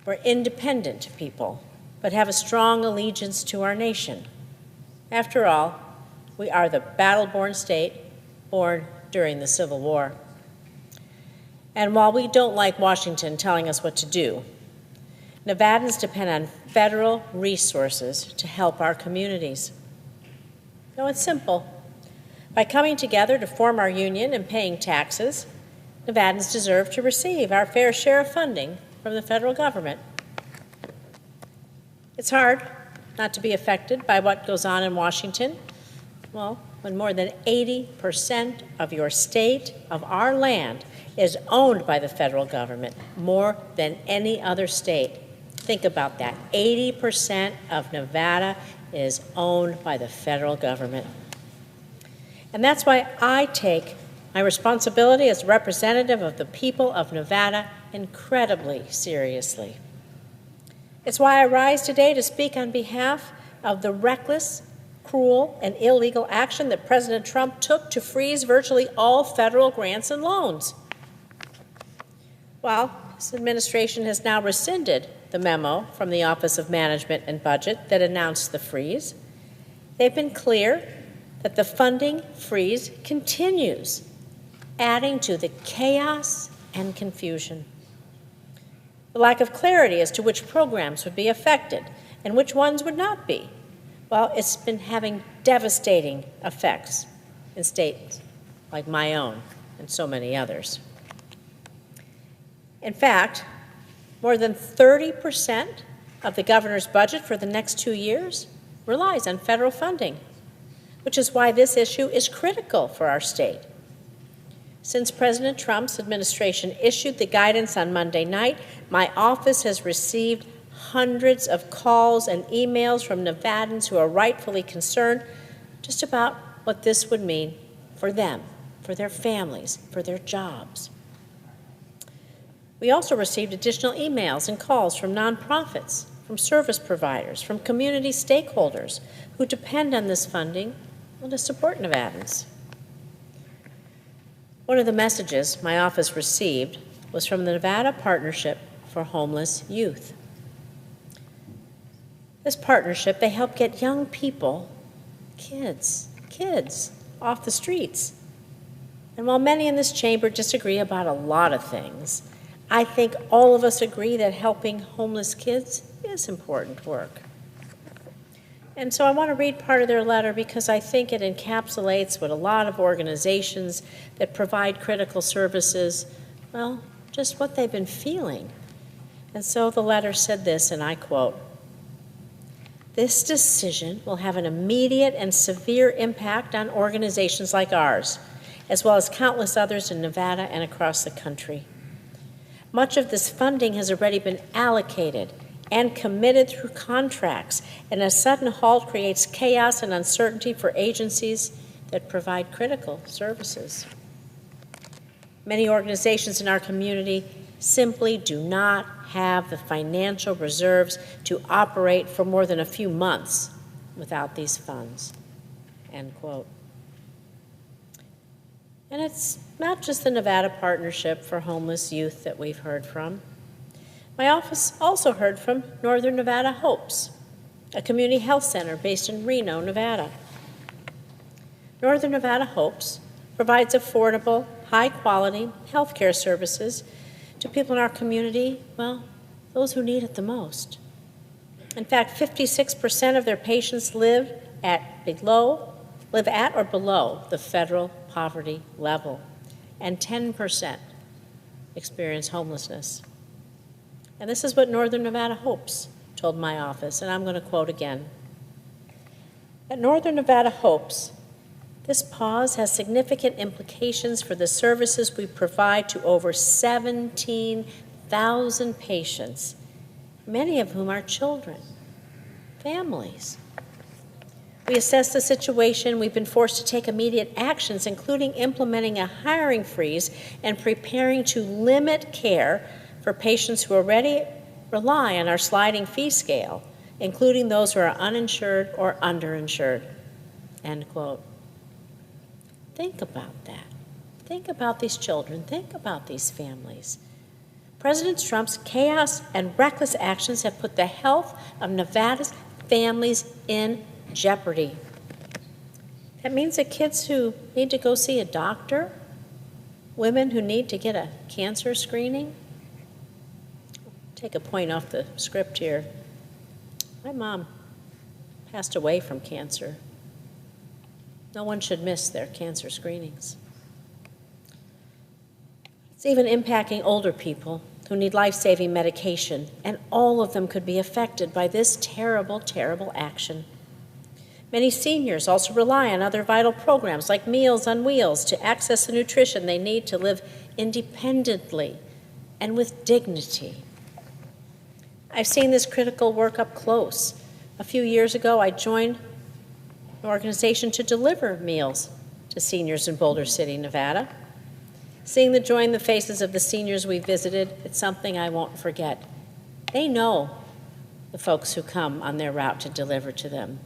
We're independent people, but have a strong allegiance to our nation. After all, we are the battle-born state born during the Civil War. And while we don't like Washington telling us what to do, Nevadans depend on federal resources to help our communities. No, it's simple. By coming together to form our union and paying taxes, Nevadans deserve to receive our fair share of funding from the federal government. It's hard not to be affected by what goes on in Washington. Well, when more than 80% of your state, of our land, is owned by the federal government, more than any other state. Think about that. 80% of Nevada is owned by the federal government. And that's why I take my responsibility as representative of the people of Nevada incredibly seriously. It's why I rise today to speak on behalf of the reckless, cruel, and illegal action that President Trump took to freeze virtually all federal grants and loans. Well, his administration has now rescinded the memo from the Office of Management and Budget that announced the freeze. They've been clear that the funding freeze continues, adding to the chaos and confusion. The lack of clarity as to which programs would be affected and which ones would not be, well, it's been having devastating effects in states like my own and so many others. In fact, more than 30% of the governor's budget for the next 2 years relies on federal funding, which is why this issue is critical for our state. Since President Trump's administration issued the guidance on Monday night, my office has received hundreds of calls and emails from Nevadans who are rightfully concerned just about what this would mean for them, for their families, for their jobs. We also received additional emails and calls from nonprofits, from service providers, from community stakeholders who depend on this funding to support Nevadans. One of the messages my office received was from the Nevada Partnership for Homeless Youth. This partnership, they help get young people, kids, off the streets. And while many in this chamber disagree about a lot of things, I think all of us agree that helping homeless kids is important work. And so I want to read part of their letter because I think it encapsulates what a lot of organizations that provide critical services, well, just what they've been feeling. And so the letter said this, and I quote, "This decision will have an immediate and severe impact on organizations like ours, as well as countless others in Nevada and across the country. Much of this funding has already been allocated and committed through contracts, and a sudden halt creates chaos and uncertainty for agencies that provide critical services. Many organizations in our community simply do not have the financial reserves to operate for more than a few months without these funds," end quote. And it's not just the Nevada Partnership for Homeless Youth that we've heard from. My office also heard from Northern Nevada Hopes, a community health center based in Reno, Nevada. Northern Nevada Hopes provides affordable, high-quality health care services to people in our community, well, those who need it the most. In fact, 56% of their patients live at or below the federal poverty level, and 10% experience homelessness. And this is what Northern Nevada Hopes told my office, and I'm going to quote again. At Northern Nevada Hopes, this pause has significant implications for the services we provide to over 17,000 patients, many of whom are children, families. We assess the situation. We've been forced to take immediate actions, including implementing a hiring freeze and preparing to limit care for patients who already rely on our sliding fee scale, including those who are uninsured or underinsured, end quote. Think about that. Think about these children. Think about these families. President Trump's chaos and reckless actions have put the health of Nevada's families in jeopardy. That means that kids who need to go see a doctor, women who need to get a cancer screening. Take a point off the script here. My mom passed away from cancer. No one should miss their cancer screenings. It's even impacting older people who need life-saving medication, and all of them could be affected by this terrible, terrible action. Many seniors also rely on other vital programs like Meals on Wheels to access the nutrition they need to live independently and with dignity. I've seen this critical work up close. A few years ago, I joined an organization to deliver meals to seniors in Boulder City, Nevada. Seeing the joy in the faces of the seniors we visited, it's something I won't forget. They know the folks who come on their route to deliver to them.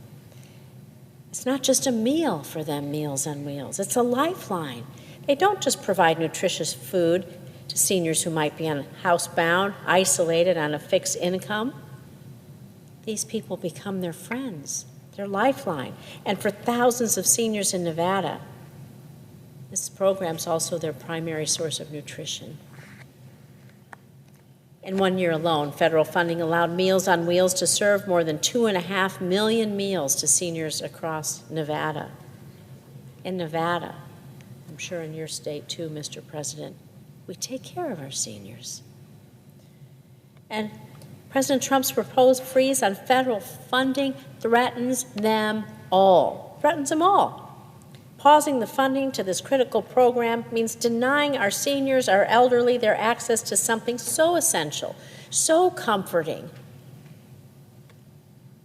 It's not just a meal for them, Meals on Wheels. It's a lifeline. They don't just provide nutritious food to seniors who might be housebound, isolated on a fixed income. These people become their friends, their lifeline. And for thousands of seniors in Nevada, this program's also their primary source of nutrition. In 1 year alone, federal funding allowed Meals on Wheels to serve more than 2.5 million meals to seniors across Nevada. In Nevada, I'm sure in your state too, Mr. President, we take care of our seniors. And President Trump's proposed freeze on federal funding threatens them all. Pausing the funding to this critical program means denying our seniors, our elderly, their access to something so essential, so comforting.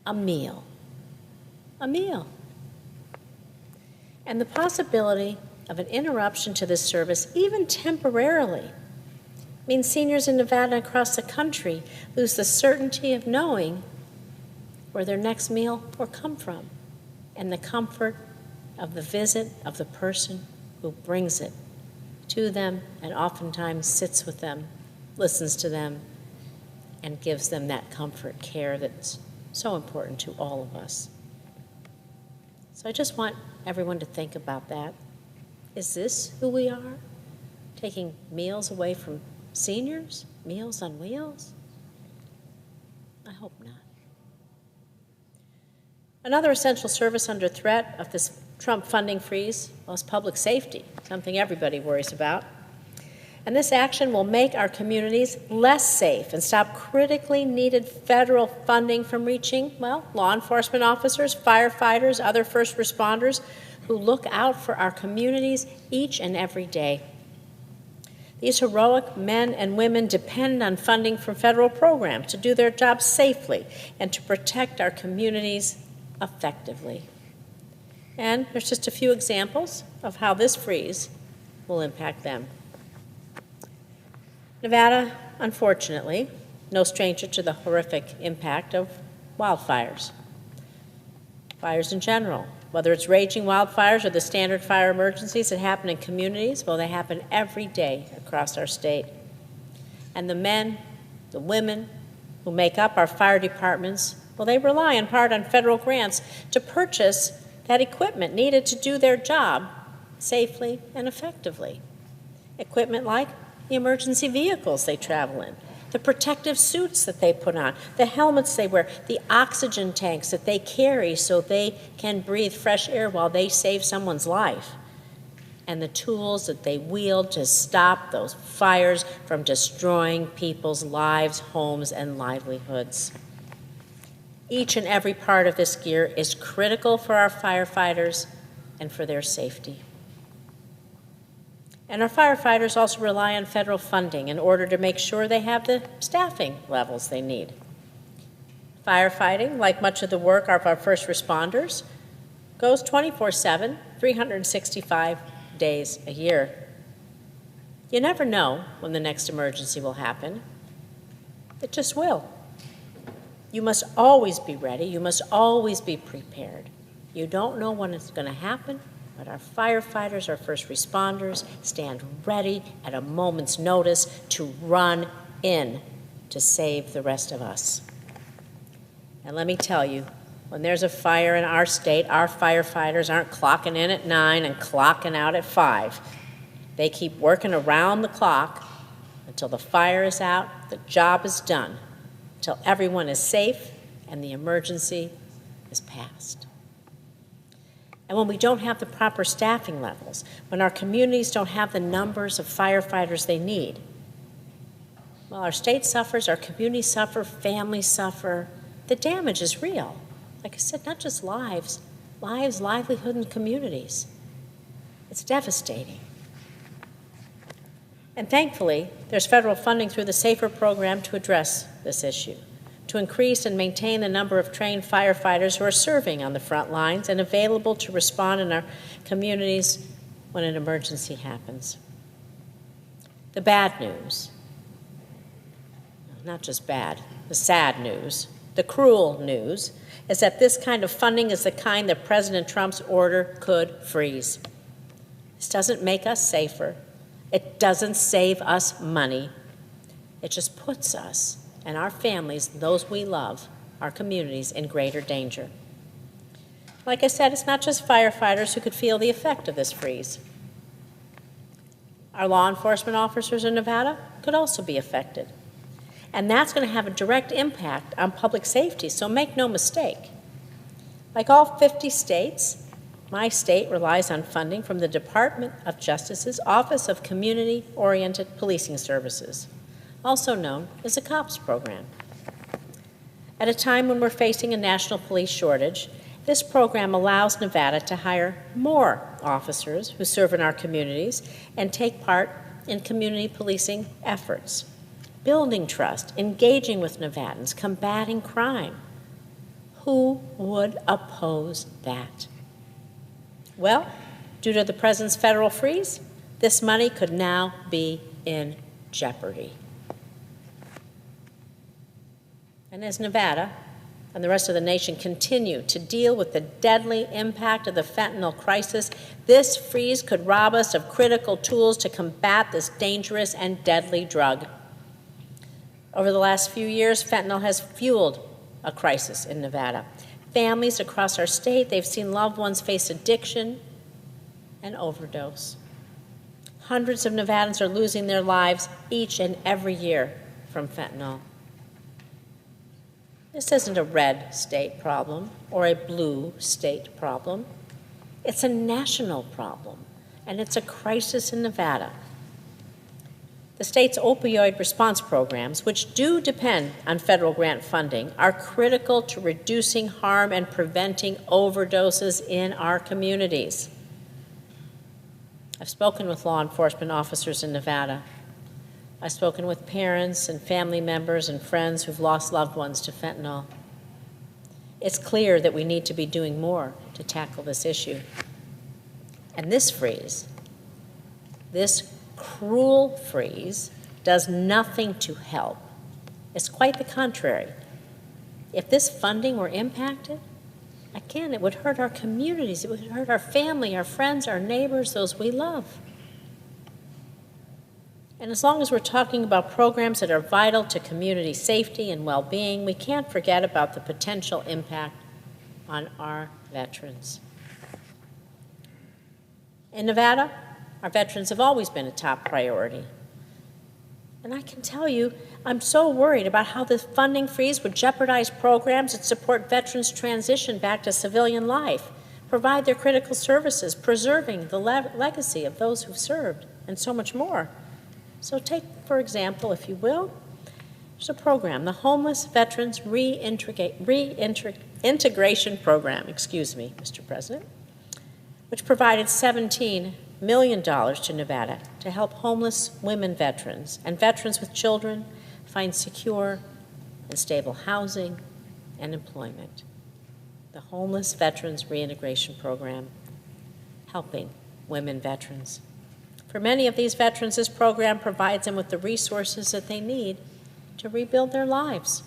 A meal. A meal. And the possibility of an interruption to this service, even temporarily, means seniors in Nevada and across the country lose the certainty of knowing where their next meal will come from and the comfort of the visit of the person who brings it to them and oftentimes sits with them, listens to them, and gives them that comfort care that's so important to all of us. So I just want everyone to think about that. Is this who we are? Taking meals away from seniors? Meals on Wheels? I hope not. Another essential service under threat of this Trump funding freeze is public safety, something everybody worries about. And this action will make our communities less safe and stop critically needed federal funding from reaching, well, law enforcement officers, firefighters, other first responders who look out for our communities each and every day. These heroic men and women depend on funding from federal programs to do their jobs safely and to protect our communities effectively. And there's just a few examples of how this freeze will impact them. Nevada, unfortunately, no stranger to the horrific impact of wildfires. Fires in general, whether it's raging wildfires or the standard fire emergencies that happen in communities, well, they happen every day across our state. And the men, the women who make up our fire departments, well, they rely in part on federal grants to purchase that equipment needed to do their job safely and effectively. Equipment like the emergency vehicles they travel in, the protective suits that they put on, the helmets they wear, the oxygen tanks that they carry so they can breathe fresh air while they save someone's life, and the tools that they wield to stop those fires from destroying people's lives, homes, and livelihoods. Each and every part of this gear is critical for our firefighters and for their safety. And our firefighters also rely on federal funding in order to make sure they have the staffing levels they need. Firefighting, like much of the work of our first responders, goes 24/7, 365 days a year. You never know when the next emergency will happen. It just will. You must always be ready. You must always be prepared. You don't know when it's going to happen, but our firefighters, our first responders, stand ready at a moment's notice to run in to save the rest of us. And let me tell you, when there's a fire in our state, our firefighters aren't clocking in at 9 and clocking out at 5. They keep working around the clock until the fire is out, the job is done, until everyone is safe and the emergency is passed. And when we don't have the proper staffing levels, when our communities don't have the numbers of firefighters they need, well, our state suffers, our communities suffer, families suffer. The damage is real. Like I said, not just lives, livelihood, and communities. It's devastating. And thankfully, there's federal funding through the SAFER program to address this issue, to increase and maintain the number of trained firefighters who are serving on the front lines and available to respond in our communities when an emergency happens. The bad news, not just bad, the sad news, the cruel news, is that this kind of funding is the kind that President Trump's order could freeze. This doesn't make us safer. It doesn't save us money. It just puts us and our families, those we love, our communities, in greater danger. Like I said, it's not just firefighters who could feel the effect of this freeze. Our law enforcement officers in Nevada could also be affected. And that's going to have a direct impact on public safety, so make no mistake. Like all 50 states, my state relies on funding from the Department of Justice's Office of Community-Oriented Policing Services, also known as the COPS program. At a time when we're facing a national police shortage, this program allows Nevada to hire more officers who serve in our communities and take part in community policing efforts, building trust, engaging with Nevadans, combating crime. Who would oppose that? Well, due to the President's federal freeze, this money could now be in jeopardy. And as Nevada and the rest of the nation continue to deal with the deadly impact of the fentanyl crisis, this freeze could rob us of critical tools to combat this dangerous and deadly drug. Over the last few years, fentanyl has fueled a crisis in Nevada. Families across our state, they've seen loved ones face addiction and overdose. Hundreds of Nevadans are losing their lives each and every year from fentanyl. This isn't a red state problem or a blue state problem. It's a national problem, and it's a crisis in Nevada. The state's opioid response programs, which do depend on federal grant funding, are critical to reducing harm and preventing overdoses in our communities. I've spoken with law enforcement officers in Nevada. I've spoken with parents and family members and friends who've lost loved ones to fentanyl. It's clear that we need to be doing more to tackle this issue. And this freeze, this cruel freeze, does nothing to help. It's quite the contrary. If this funding were impacted, again, it would hurt our communities, it would hurt our family, our friends, our neighbors, those we love. And as long as we're talking about programs that are vital to community safety and well-being, we can't forget about the potential impact on our veterans. In Nevada, our veterans have always been a top priority. And I can tell you, I'm so worried about how this funding freeze would jeopardize programs that support veterans' transition back to civilian life, provide their critical services, preserving the legacy of those who've served, and so much more. So take, for example, if you will, there's a program, the Homeless Veterans Reintegration Program, Mr. President, which provided $17 million to Nevada to help homeless women veterans and veterans with children find secure and stable housing and employment. The Homeless Veterans Reintegration Program, helping women veterans. For many of these veterans, this program provides them with the resources that they need to rebuild their lives.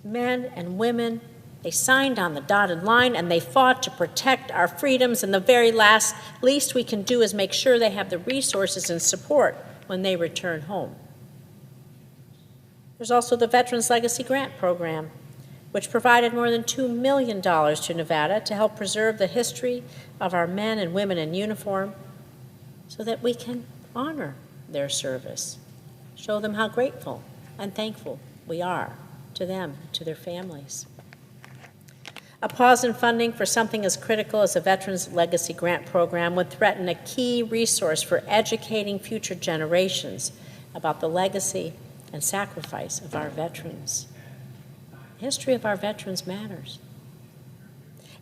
Men and women, they signed on the dotted line and they fought to protect our freedoms, and the very least we can do is make sure they have the resources and support when they return home. There's also the Veterans Legacy Grant Program, which provided more than $2 million to Nevada to help preserve the history of our men and women in uniform so that we can honor their service, show them how grateful and thankful we are to them, to their families. A pause in funding for something as critical as a Veterans Legacy Grant Program would threaten a key resource for educating future generations about the legacy and sacrifice of our veterans. The history of our veterans matters.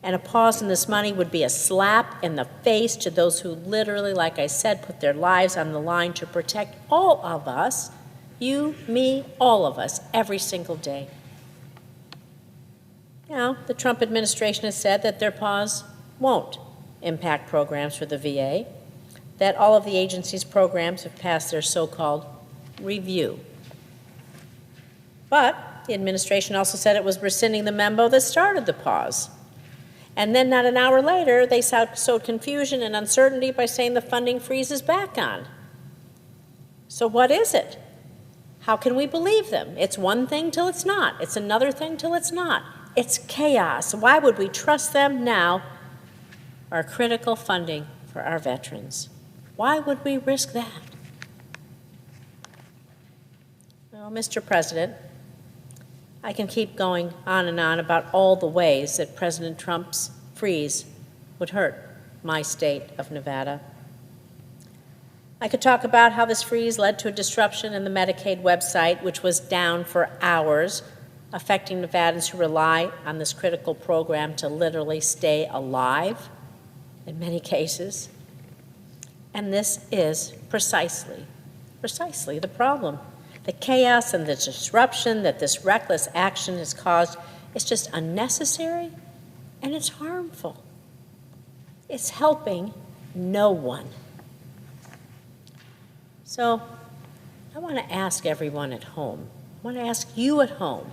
And a pause in this money would be a slap in the face to those who literally, like I said, put their lives on the line to protect all of us, you, me, all of us, every single day. Now, the Trump administration has said that their pause won't impact programs for the VA, that all of the agency's programs have passed their so-called review. But the administration also said it was rescinding the memo that started the pause. And then not an hour later, they sowed confusion and uncertainty by saying the funding freeze is back on. So what is it? How can we believe them? It's one thing till it's not. It's another thing till it's not. It's chaos. Why would we trust them now, our critical funding for our veterans? Why would we risk that? Well, Mr. President, I can keep going on and on about all the ways that President Trump's freeze would hurt my state of Nevada. I could talk about how this freeze led to a disruption in the Medicaid website, which was down for hours, affecting Nevadans who rely on this critical program to literally stay alive in many cases. And this is precisely the problem. The chaos and the disruption that this reckless action has caused is just unnecessary and it's harmful. It's helping no one. So I want to ask everyone at home, I want to ask you at home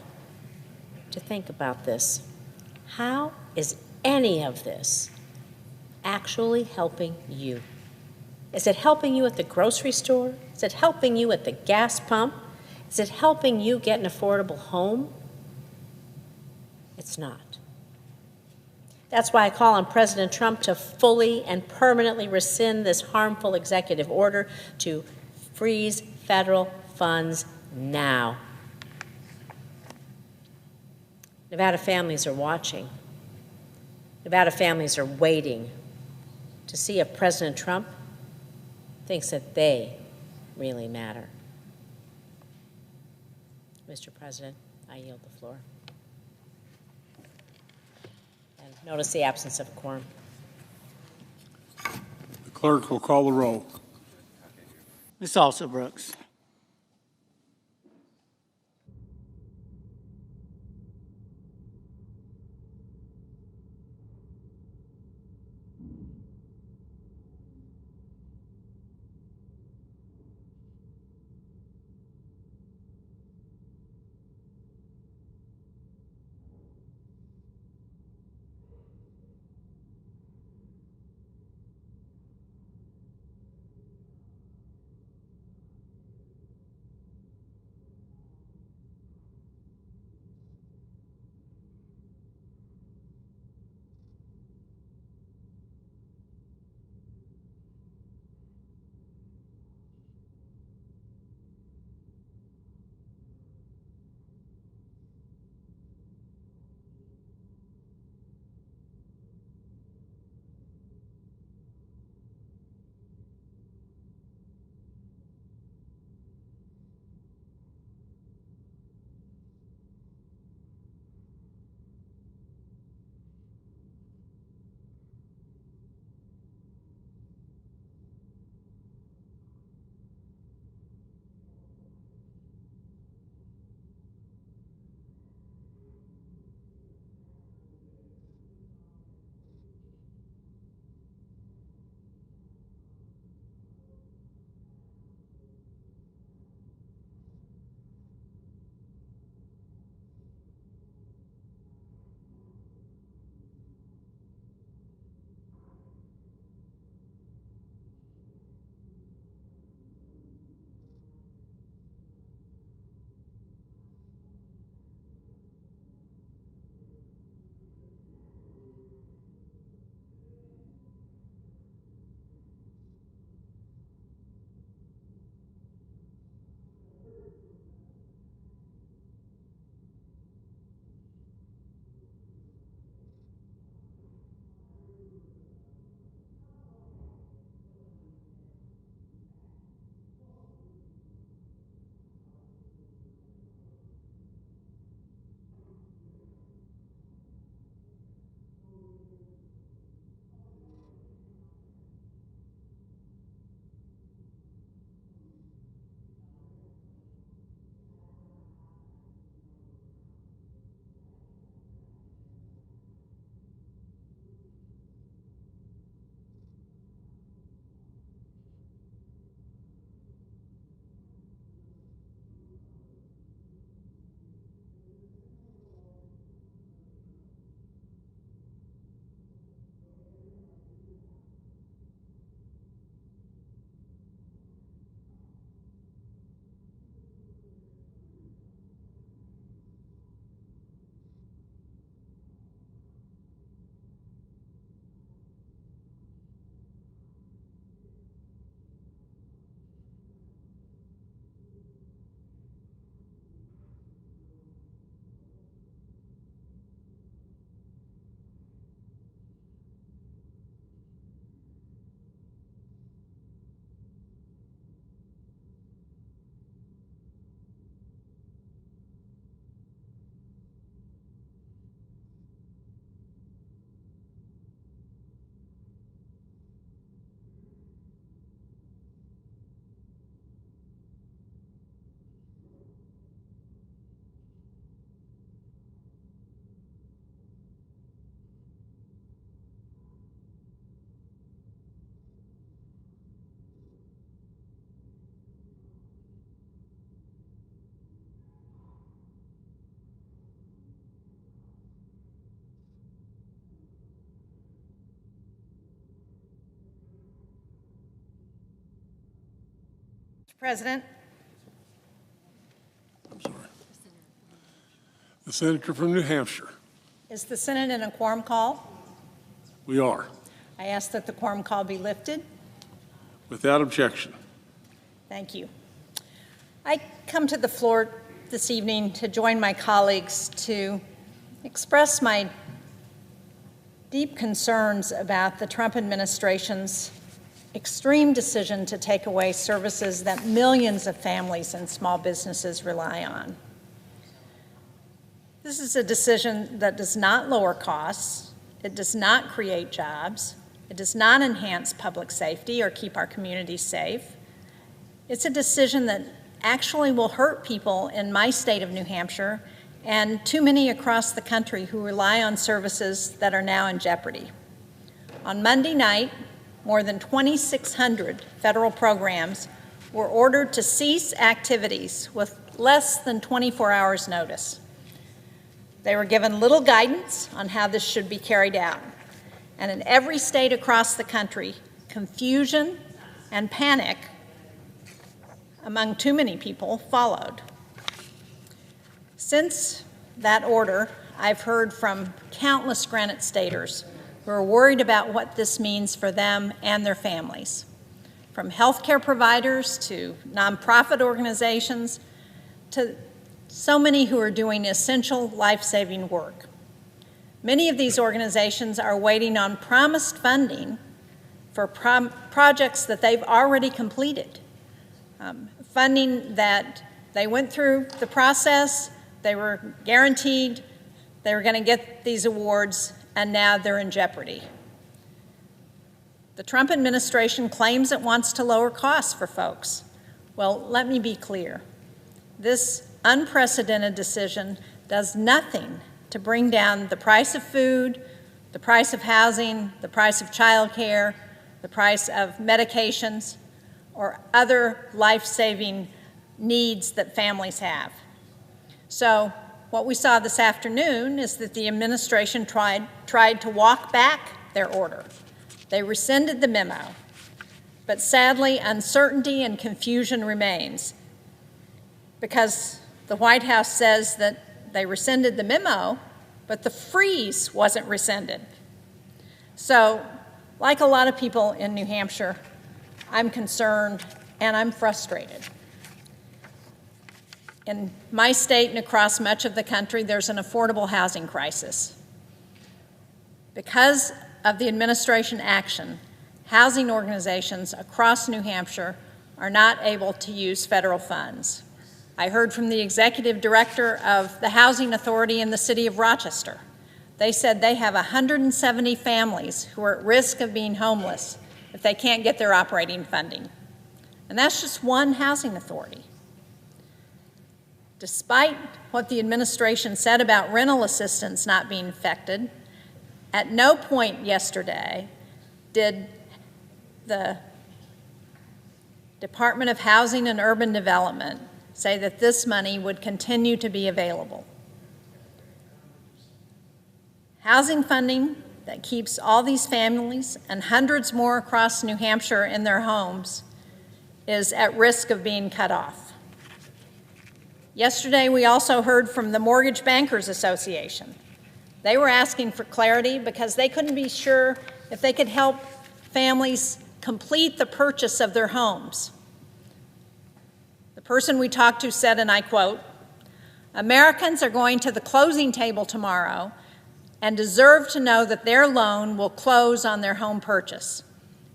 to think about this. How is any of this actually helping you? Is it helping you at the grocery store? Is it helping you at the gas pump? Is it helping you get an affordable home? It's not. That's why I call on President Trump to fully and permanently rescind this harmful executive order to freeze federal funds now. Nevada families are watching. Nevada families are waiting to see if President Trump thinks that they really matter. Mr. President, I yield the floor. And notice the absence of a quorum. The clerk will call the roll. Ms. Alsobrooks. Mr. President, I'm sorry. The Senator from New Hampshire. is the Senate in a quorum call? We are. I ask that the quorum call be lifted. Without objection. Thank you. I come to the floor this evening to join my colleagues to express my deep concerns about the Trump administration's extreme decision to take away services that millions of families and small businesses rely on. This is a decision that does not lower costs, it does not create jobs, it does not enhance public safety or keep our communities safe. It's a decision that actually will hurt people in my state of New Hampshire and too many across the country who rely on services that are now in jeopardy. On Monday night, more than 2,600 federal programs were ordered to cease activities with less than 24 hours notice. They were given little guidance on how this should be carried out. And in every state across the country, confusion and panic among too many people followed. Since that order, I've heard from countless Granite Staters who are worried about what this means for them and their families, from healthcare providers to nonprofit organizations to so many who are doing essential life-saving work. Many of these organizations are waiting on promised funding for projects that they've already completed, funding that they went through the process, they were guaranteed they were going to get these awards, and now they're in jeopardy. The Trump administration claims it wants to lower costs for folks. Well, let me be clear. This unprecedented decision does nothing to bring down the price of food, the price of housing, the price of childcare, the price of medications, or other life-saving needs that families have. So what we saw this afternoon is that the administration tried to walk back their order. They rescinded the memo, but sadly, uncertainty and confusion remains because the White House says that they rescinded the memo, but the freeze wasn't rescinded. So, like a lot of people in New Hampshire, I'm concerned and I'm frustrated. In my state and across much of the country, there's an affordable housing crisis. Because of the administration action, housing organizations across New Hampshire are not able to use federal funds. I heard from the executive director of the Housing Authority in the city of Rochester. They said they have 170 families who are at risk of being homeless if they can't get their operating funding. And that's just one housing authority. Despite what the administration said about rental assistance not being affected, at no point yesterday did the Department of Housing and Urban Development say that this money would continue to be available. Housing funding that keeps all these families and hundreds more across New Hampshire in their homes is at risk of being cut off. Yesterday, we also heard from the Mortgage Bankers Association. They were asking for clarity because they couldn't be sure if they could help families complete the purchase of their homes. The person we talked to said, and I quote, "Americans are going to the closing table tomorrow and deserve to know that their loan will close on their home purchase.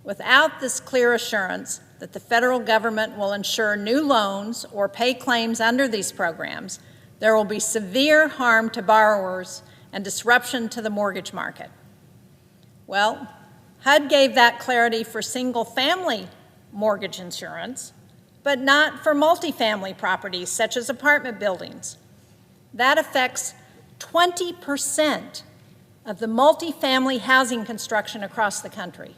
Without this clear assurance that the federal government will ensure new loans or pay claims under these programs, there will be severe harm to borrowers and disruption to the mortgage market." Well, HUD gave that clarity for single-family mortgage insurance, but not for multifamily properties such as apartment buildings. That affects 20% of the multifamily housing construction across the country.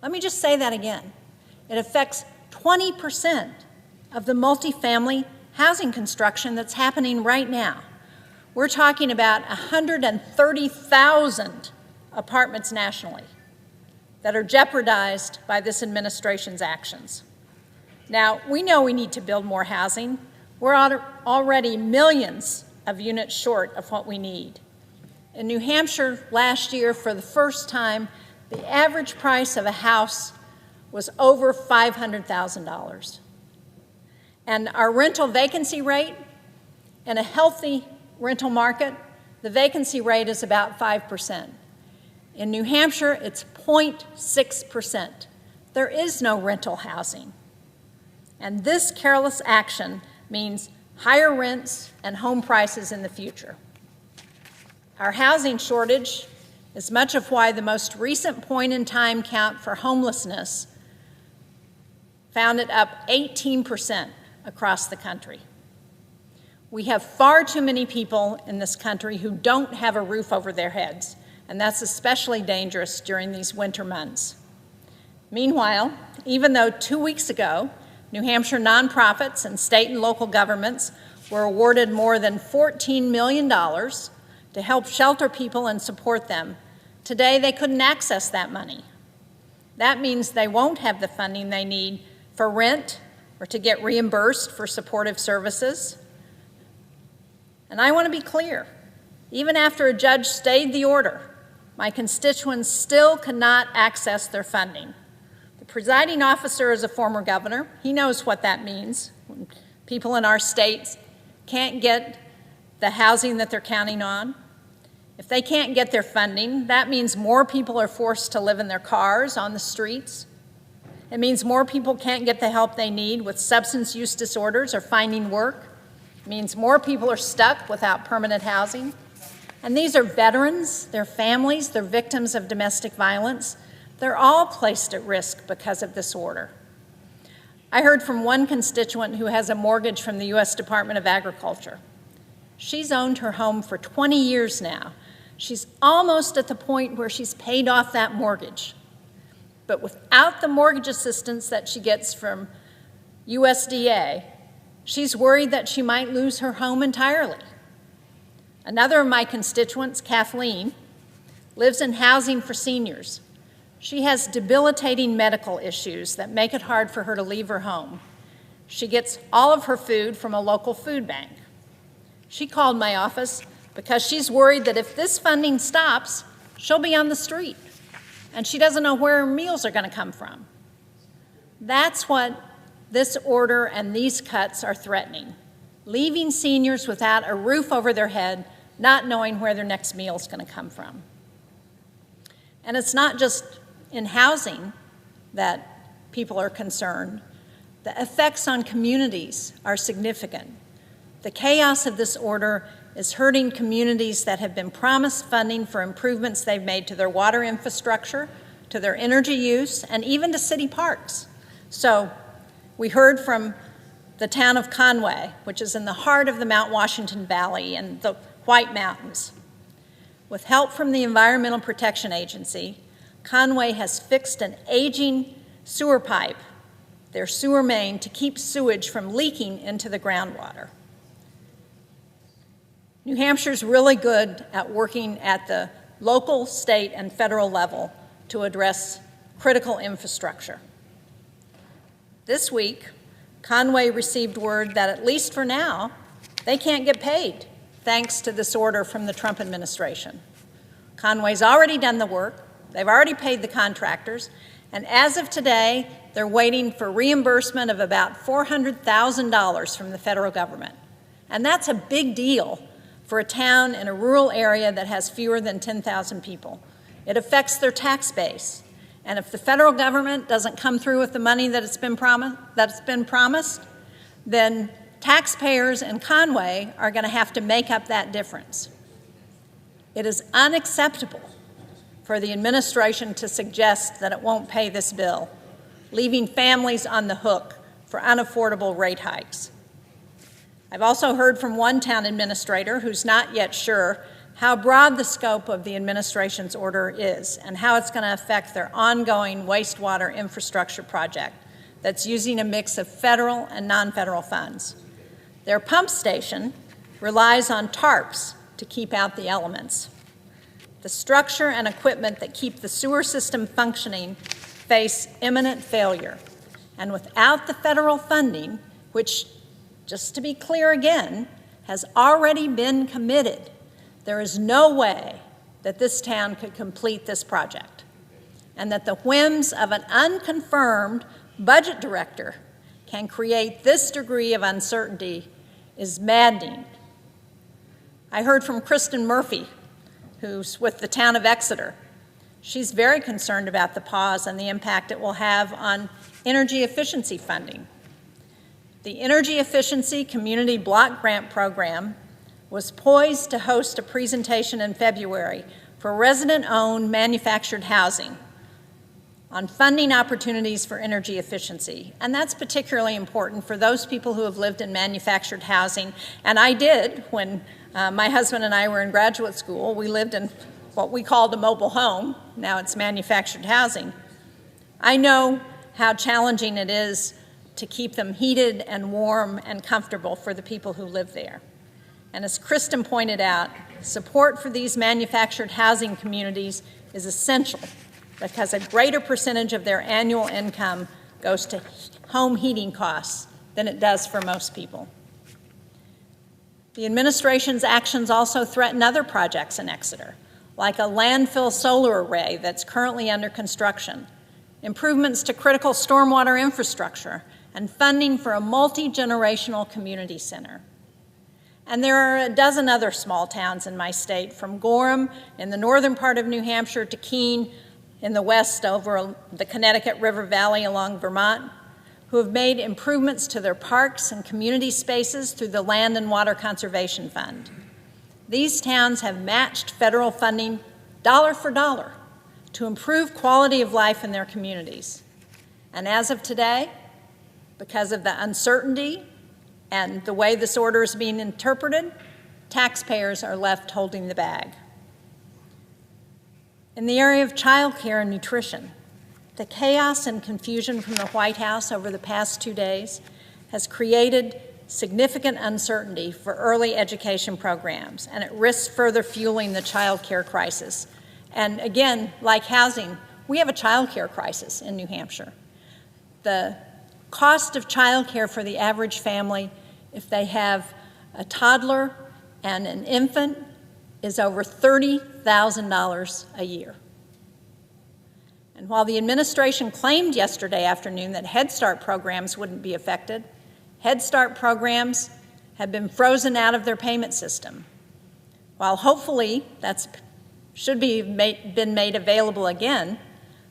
Let me just say that again. It affects 20% of the multifamily housing construction that's happening right now. We're talking about 130,000 apartments nationally that are jeopardized by this administration's actions. Now, we know we need to build more housing. We're already millions of units short of what we need. In New Hampshire last year, for the first time, the average price of a house was over $500,000. And our rental vacancy rate, in a healthy rental market, the vacancy rate is about 5%. In New Hampshire, it's 0.6%. There is no rental housing. And this careless action means higher rents and home prices in the future. Our housing shortage is much of why the most recent point-in-time count for homelessness found it up 18% across the country. We have far too many people in this country who don't have a roof over their heads, and that's especially dangerous during these winter months. Meanwhile, even though 2 weeks ago, New Hampshire nonprofits and state and local governments were awarded more than $14 million to help shelter people and support them, today they couldn't access that money. That means they won't have the funding they need for rent or to get reimbursed for supportive services. And I want to be clear, even after a judge stayed the order, my constituents still cannot access their funding. The presiding officer is a former governor. He knows what that means. When people in our states can't get the housing that they're counting on. If they can't get their funding, that means more people are forced to live in their cars on the streets. It means more people can't get the help they need with substance use disorders or finding work. It means more people are stuck without permanent housing. And these are veterans, their families, they're victims of domestic violence. They're all placed at risk because of this order. I heard from one constituent who has a mortgage from the U.S. Department of Agriculture. She's owned her home for 20 years now. She's almost at the point where she's paid off that mortgage. But without the mortgage assistance that she gets from USDA, she's worried that she might lose her home entirely. Another of my constituents, Kathleen, lives in housing for seniors. She has debilitating medical issues that make it hard for her to leave her home. She gets all of her food from a local food bank. She called my office because she's worried that if this funding stops, she'll be on the street, and she doesn't know where her meals are going to come from. That's what this order and these cuts are threatening, leaving seniors without a roof over their head, not knowing where their next meal is going to come from. And it's not just in housing that people are concerned. The effects on communities are significant. The chaos of this order is hurting communities that have been promised funding for improvements they've made to their water infrastructure, to their energy use, and even to city parks. So we heard from the town of Conway, which is in the heart of the Mount Washington Valley and the White Mountains. With help from the Environmental Protection Agency, Conway has fixed an aging sewer pipe, their sewer main, to keep sewage from leaking into the groundwater. New Hampshire's really good at working at the local, state, and federal level to address critical infrastructure. This week, Conway received word that, at least for now, they can't get paid, thanks to this order from the Trump administration. Conway's already done the work, they've already paid the contractors, and as of today, they're waiting for reimbursement of about $400,000 from the federal government. And that's a big deal for a town in a rural area that has fewer than 10,000 people. It affects their tax base. And if the federal government doesn't come through with the money that's been promised, then taxpayers in Conway are going to have to make up that difference. It is unacceptable for the administration to suggest that it won't pay this bill, leaving families on the hook for unaffordable rate hikes. I've also heard from one town administrator who's not yet sure how broad the scope of the administration's order is and how it's going to affect their ongoing wastewater infrastructure project that's using a mix of federal and non-federal funds. Their pump station relies on tarps to keep out the elements. The structure and equipment that keep the sewer system functioning face imminent failure, And without the federal funding, which, just to be clear again, has already been committed, there is no way that this town could complete this project. And that the whims of an unconfirmed budget director can create this degree of uncertainty is maddening. I heard from Kristen Murphy, who's with the town of Exeter. She's very concerned about the pause and the impact it will have on energy efficiency funding. The Energy Efficiency Community Block Grant Program was poised to host a presentation in February for resident-owned manufactured housing on funding opportunities for energy efficiency. And that's particularly important for those people who have lived in manufactured housing. And I did when my husband and I were in graduate school. We lived in what we called a mobile home. Now it's manufactured housing. I know how challenging it is to keep them heated and warm and comfortable for the people who live there. And as Kristen pointed out, support for these manufactured housing communities is essential because a greater percentage of their annual income goes to home heating costs than it does for most people. The administration's actions also threaten other projects in Exeter, like a landfill solar array that's currently under construction, improvements to critical stormwater infrastructure, and funding for a multi-generational community center. And there are a dozen other small towns in my state, from Quorum in the northern part of New Hampshire to Keene in the west over the Connecticut River Valley along Vermont, who have made improvements to their parks and community spaces through the Land and Water Conservation Fund. These towns have matched federal funding dollar for dollar to improve quality of life in their communities. And as of today, because of the uncertainty and the way this order is being interpreted, taxpayers are left holding the bag. In the area of child care and nutrition, the chaos and confusion from the White House over the past 2 days has created significant uncertainty for early education programs, and it risks further fueling the child care crisis. And again, like housing, we have a child care crisis in New Hampshire. The cost of child care for the average family, if they have a toddler and an infant, is over $30,000 a year. And while the administration claimed yesterday afternoon that Head Start programs wouldn't be affected, Head Start programs have been frozen out of their payment system. While hopefully that should be been made available again,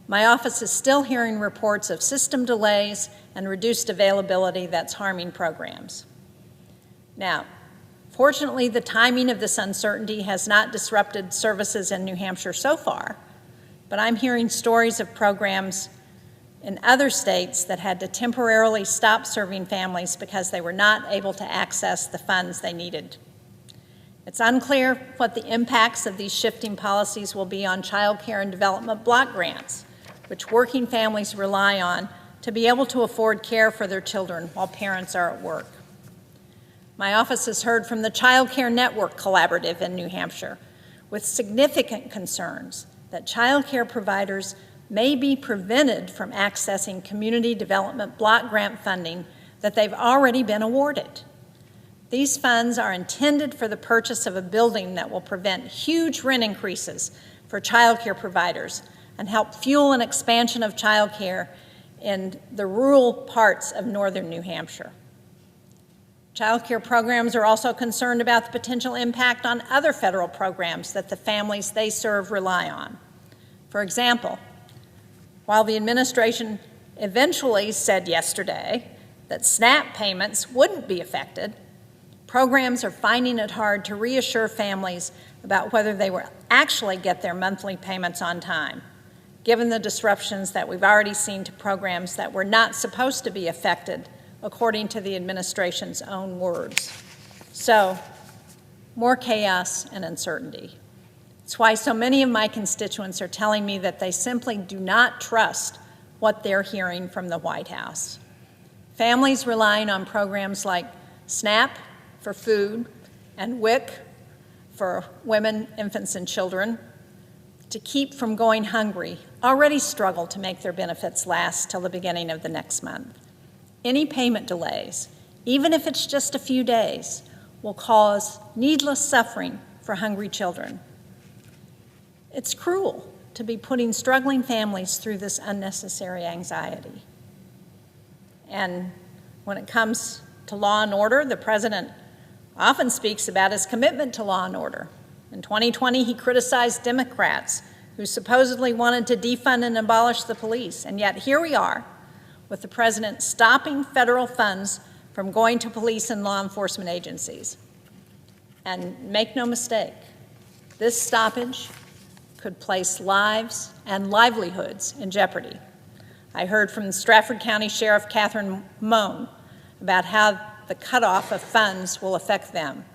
my office is still hearing reports of system delays and reduced availability that's harming programs. Now, fortunately, the timing of this uncertainty has not disrupted services in New Hampshire so far, but I'm hearing stories of programs in other states that had to temporarily stop serving families because they were not able to access the funds they needed. It's unclear what the impacts of these shifting policies will be on child care and development block grants, which working families rely on to be able to afford care for their children while parents are at work. My office has heard from the Child Care Network Collaborative in New Hampshire with significant concerns that child care providers may be prevented from accessing community development block grant funding that they've already been awarded. These funds are intended for the purchase of a building that will prevent huge rent increases for child care providers and help fuel an expansion of child care in the rural parts of northern New Hampshire. Child care programs are also concerned about the potential impact on other federal programs that the families they serve rely on. For example, while the administration eventually said yesterday that SNAP payments wouldn't be affected, programs are finding it hard to reassure families about whether they will actually get their monthly payments on time, given the disruptions that we've already seen to programs that were not supposed to be affected, according to the administration's own words. So, more chaos and uncertainty. It's why so many of my constituents are telling me that they simply do not trust what they're hearing from the White House. Families relying on programs like SNAP for food and WIC for women, infants, and children to keep from going hungry already struggle to make their benefits last till the beginning of the next month. Any payment delays, even if it's just a few days, will cause needless suffering for hungry children. It's cruel to be putting struggling families through this unnecessary anxiety. And when it comes to law and order, the president often speaks about his commitment to law and order. In 2020, he criticized Democrats who supposedly wanted to defund and abolish the police. And yet here we are with the president stopping federal funds from going to police and law enforcement agencies. And make no mistake, this stoppage could place lives and livelihoods in jeopardy. I heard from Stratford County Sheriff Catherine Moan about how the cutoff of funds will affect them.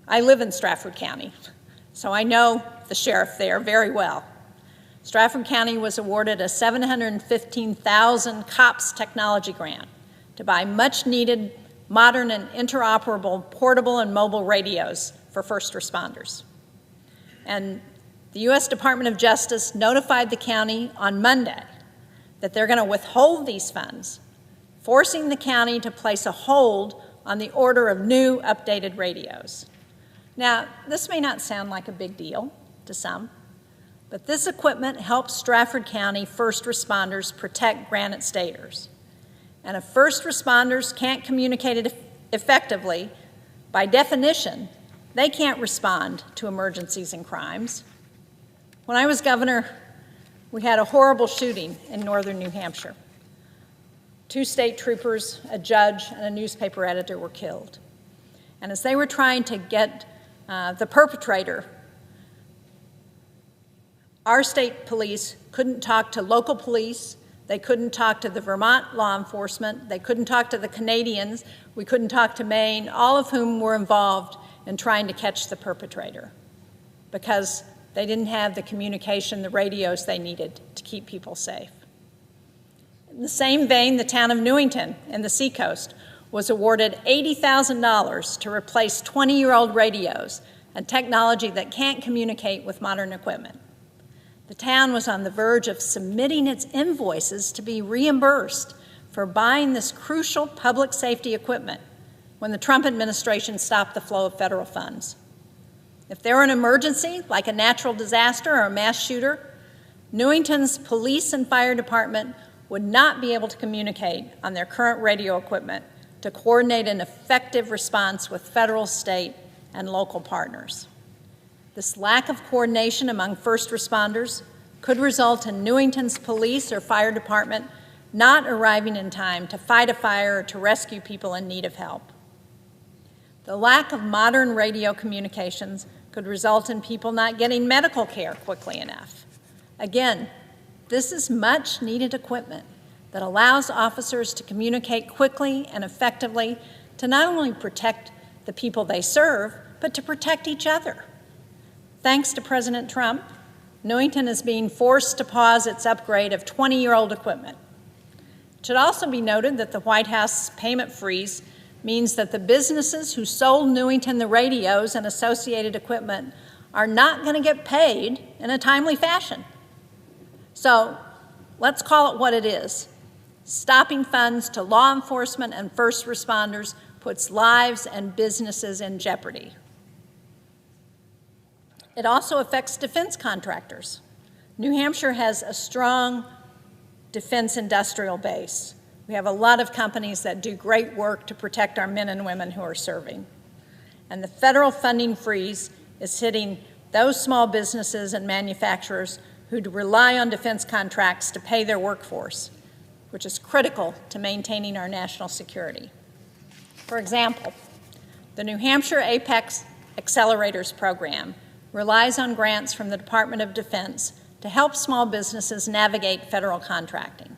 I live in Stratford County, so I know the sheriff there very well. Stratford County was awarded a $715,000 COPS technology grant to buy much-needed, modern and interoperable portable and mobile radios for first responders. And the U.S. Department of Justice notified the county on Monday that they're going to withhold these funds, forcing the county to place a hold on the order of new updated radios. Now, this may not sound like a big deal to some, but this equipment helps Stratford County first responders protect Granite Staters. And if first responders can't communicate it effectively, by definition, they can't respond to emergencies and crimes. When I was governor, we had a horrible shooting in northern New Hampshire. 2 state troopers, a judge, and a newspaper editor were killed. And as they were trying to get the perpetrator, our state police couldn't talk to local police, they couldn't talk to the Vermont law enforcement, they couldn't talk to the Canadians, we couldn't talk to Maine, all of whom were involved in trying to catch the perpetrator because they didn't have the communication, the radios they needed to keep people safe. In the same vein, the town of Newington in the Seacoast was awarded $80,000 to replace 20-year-old radios and technology that can't communicate with modern equipment. The town was on the verge of submitting its invoices to be reimbursed for buying this crucial public safety equipment when the Trump administration stopped the flow of federal funds. If there were an emergency, like a natural disaster or a mass shooter, Newington's police and fire department would not be able to communicate on their current radio equipment to coordinate an effective response with federal, state, and local partners. This lack of coordination among first responders could result in Newington's police or fire department not arriving in time to fight a fire or to rescue people in need of help. The lack of modern radio communications could result in people not getting medical care quickly enough. Again, this is much needed equipment that allows officers to communicate quickly and effectively to not only protect the people they serve, but to protect each other. Thanks to President Trump, Newington is being forced to pause its upgrade of 20-year-old equipment. It should also be noted that the White House payment freeze means that the businesses who sold Newington the radios and associated equipment are not going to get paid in a timely fashion. So let's call it what it is. Stopping funds to law enforcement and first responders puts lives and businesses in jeopardy. It also affects defense contractors. New Hampshire has a strong defense industrial base. We have a lot of companies that do great work to protect our men and women who are serving. And the federal funding freeze is hitting those small businesses and manufacturers who rely on defense contracts to pay their workforce, which is critical to maintaining our national security. For example, the New Hampshire Apex Accelerators program relies on grants from the Department of Defense to help small businesses navigate federal contracting.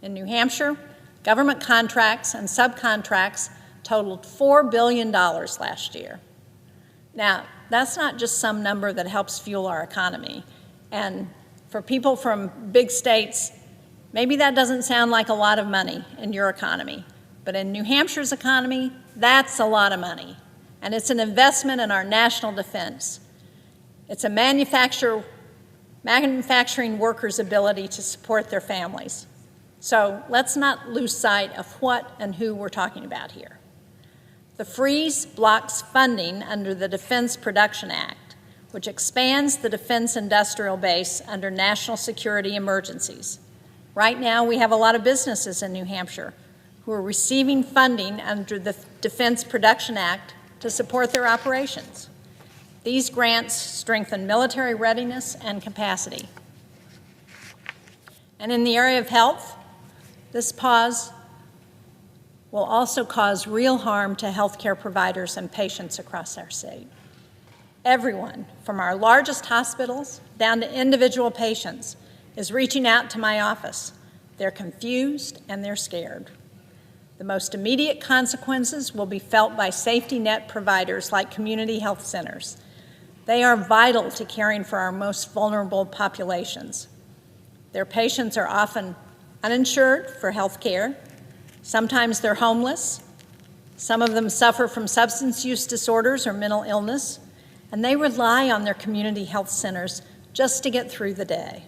In New Hampshire, government contracts and subcontracts totaled $4 billion last year. Now, that's not just some number that helps fuel our economy. And for people from big states, maybe that doesn't sound like a lot of money in your economy. But in New Hampshire's economy, that's a lot of money. And it's an investment in our national defense. It's a manufacturing workers' ability to support their families. So let's not lose sight of what and who we're talking about here. The freeze blocks funding under the Defense Production Act, which expands the defense industrial base under national security emergencies. Right now, we have a lot of businesses in New Hampshire who are receiving funding under the Defense Production Act to support their operations. These grants strengthen military readiness and capacity. And in the area of health, this pause will also cause real harm to healthcare providers and patients across our state. Everyone, from our largest hospitals down to individual patients, is reaching out to my office. They're confused and they're scared. The most immediate consequences will be felt by safety net providers like community health centers. They are vital to caring for our most vulnerable populations. Their patients are often uninsured for health care. Sometimes they're homeless. Some of them suffer from substance use disorders or mental illness, and they rely on their community health centers just to get through the day.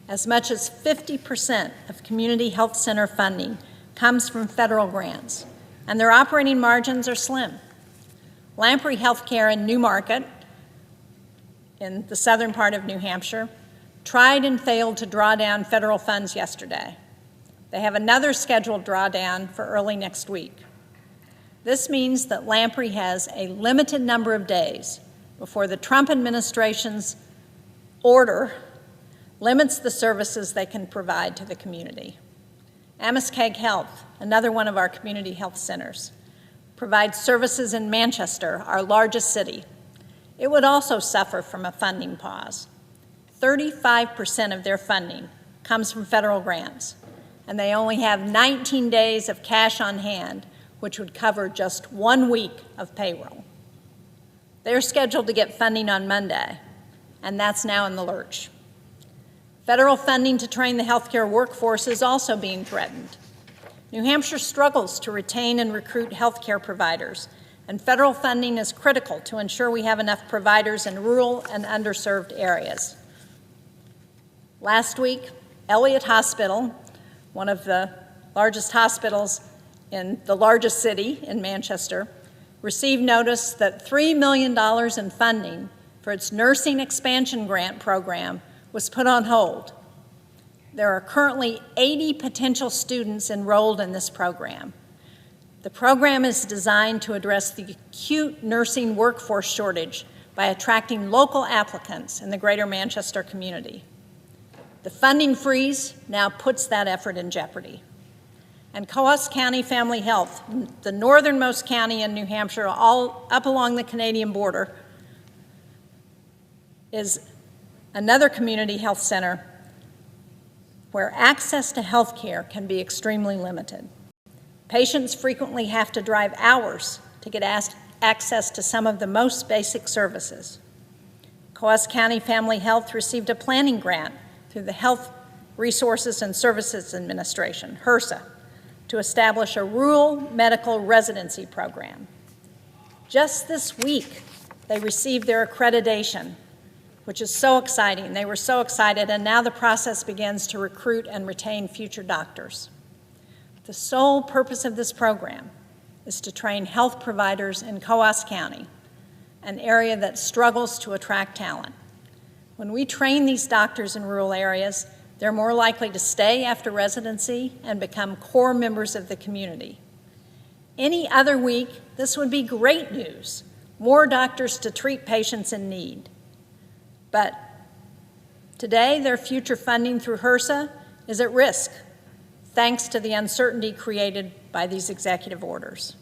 As much as 50% of community health center funding comes from federal grants, and their operating margins are slim. Lamprey Healthcare in Newmarket, in the southern part of New Hampshire, tried and failed to draw down federal funds yesterday. They have another scheduled drawdown for early next week. This means that Lamprey has a limited number of days before the Trump administration's order limits the services they can provide to the community. Amoskeag Health, another one of our community health centers, provides services in Manchester, our largest city. It would also suffer from a funding pause. 35% of their funding comes from federal grants, and they only have 19 days of cash on hand, which would cover just 1 week of payroll. They're scheduled to get funding on Monday, and that's now in the lurch. Federal funding to train the healthcare workforce is also being threatened. New Hampshire struggles to retain and recruit healthcare providers, and federal funding is critical to ensure we have enough providers in rural and underserved areas. Last week, Elliott Hospital, one of the largest hospitals in the largest city in Manchester, received notice that $3 million in funding for its nursing expansion grant program was put on hold. There are currently 80 potential students enrolled in this program. The program is designed to address the acute nursing workforce shortage by attracting local applicants in the greater Manchester community. The funding freeze now puts that effort in jeopardy. And Coos County Family Health, the northernmost county in New Hampshire, all up along the Canadian border, is another community health center where access to health care can be extremely limited. Patients frequently have to drive hours to get access to some of the most basic services. Coos County Family Health received a planning grant through the Health Resources and Services Administration, HRSA, to establish a rural medical residency program. Just this week, they received their accreditation, which is so exciting. They were so excited, and now the process begins to recruit and retain future doctors. The sole purpose of this program is to train health providers in Coos County, an area that struggles to attract talent. When we train these doctors in rural areas, they're more likely to stay after residency and become core members of the community. Any other week, this would be great news, more doctors to treat patients in need. But today, their future funding through HRSA is at risk, thanks to the uncertainty created by these executive orders.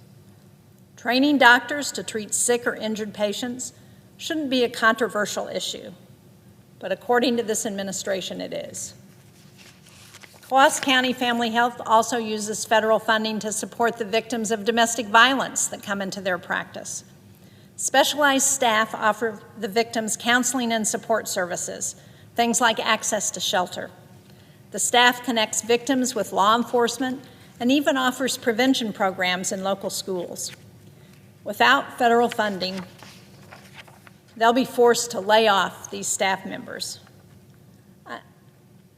Training doctors to treat sick or injured patients shouldn't be a controversial issue, but according to this administration, it is. Coos County Family Health also uses federal funding to support the victims of domestic violence that come into their practice. Specialized staff offer the victims counseling and support services, things like access to shelter. The staff connects victims with law enforcement and even offers prevention programs in local schools. Without federal funding, they'll be forced to lay off these staff members.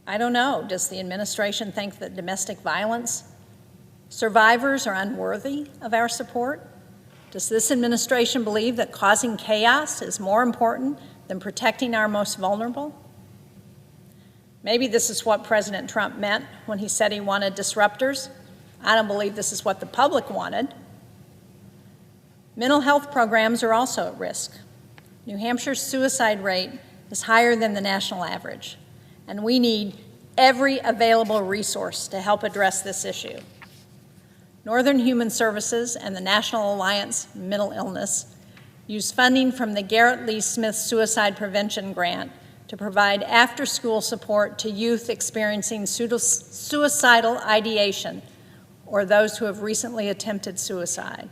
I don't know. Does the administration think that domestic violence survivors are unworthy of our support? Does this administration believe that causing chaos is more important than protecting our most vulnerable? Maybe this is what President Trump meant when he said he wanted disruptors. I don't believe this is what the public wanted. Mental health programs are also at risk. New Hampshire's suicide rate is higher than the national average, and we need every available resource to help address this issue. Northern Human Services and the National Alliance Mental Illness use funding from the Garrett Lee Smith Suicide Prevention Grant to provide after-school support to youth experiencing suicidal ideation or those who have recently attempted suicide.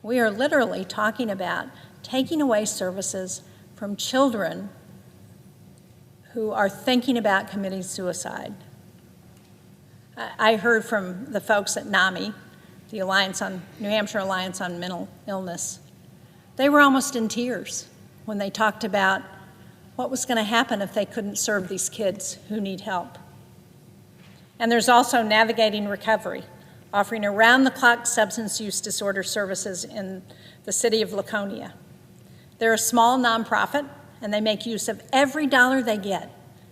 We are literally talking about taking away services from children who are thinking about committing suicide. I heard from the folks at NAMI, the New Hampshire Alliance on Mental Illness. They were almost in tears when they talked about what was going to happen if they couldn't serve these kids who need help. And there's also Navigating Recovery, offering around-the-clock substance use disorder services in the city of Laconia. They're a small nonprofit, and they make use of every dollar they get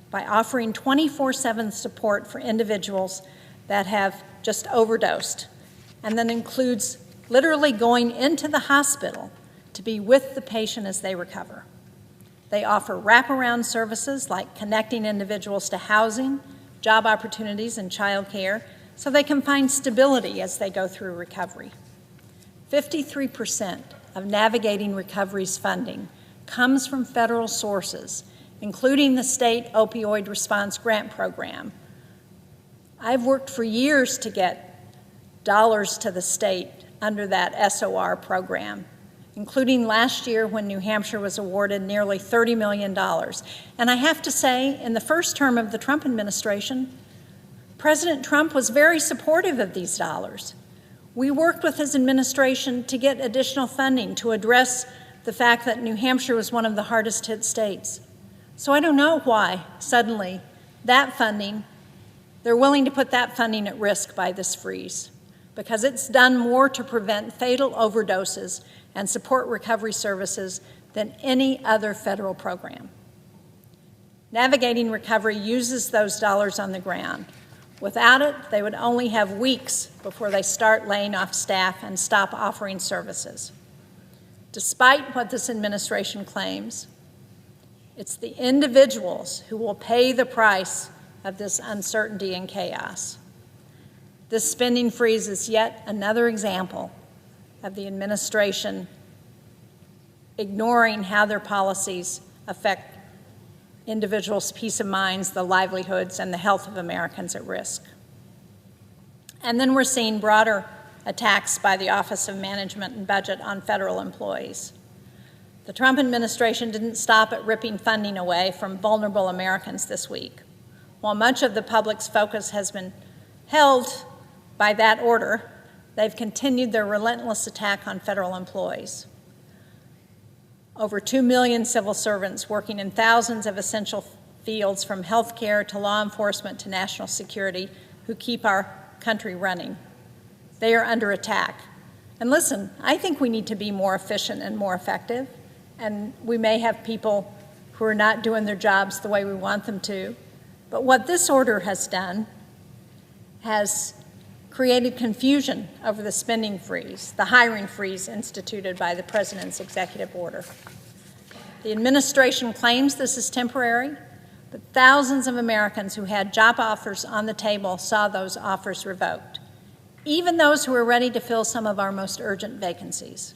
by offering 24/7 support for individuals that have just overdosed, and that includes literally going into the hospital to be with the patient as they recover. They offer wraparound services like connecting individuals to housing, job opportunities, and child care so they can find stability as they go through recovery. 53% of Navigating Recovery's funding comes from federal sources, including the state opioid response grant program. I've worked for years to get dollars to the state under that SOR program, including last year when New Hampshire was awarded nearly $30 million. And I have to say, in the first term of the Trump administration, President Trump was very supportive of these dollars. We worked with his administration to get additional funding to address the fact that New Hampshire was one of the hardest hit states. So I don't know why suddenly that funding, they're willing to put that funding at risk by this freeze, because it's done more to prevent fatal overdoses and support recovery services than any other federal program. Navigating Recovery uses those dollars on the ground. Without it, they would only have weeks before they start laying off staff and stop offering services. Despite what this administration claims, it's the individuals who will pay the price of this uncertainty and chaos. This spending freeze is yet another example of the administration ignoring how their policies affect individuals' peace of minds, the livelihoods, and the health of Americans at risk. And then we're seeing broader attacks by the Office of Management and Budget on federal employees. The Trump administration didn't stop at ripping funding away from vulnerable Americans this week. While much of the public's focus has been held by that order, they've continued their relentless attack on federal employees. Over 2 million civil servants working in thousands of essential fields, from healthcare to law enforcement to national security, who keep our country running. They are under attack. And listen, I think we need to be more efficient and more effective, and we may have people who are not doing their jobs the way we want them to. But what this order has done has created confusion over the spending freeze, the hiring freeze instituted by the President's executive order. The administration claims this is temporary, but thousands of Americans who had job offers on the table saw those offers revoked, even those who were ready to fill some of our most urgent vacancies,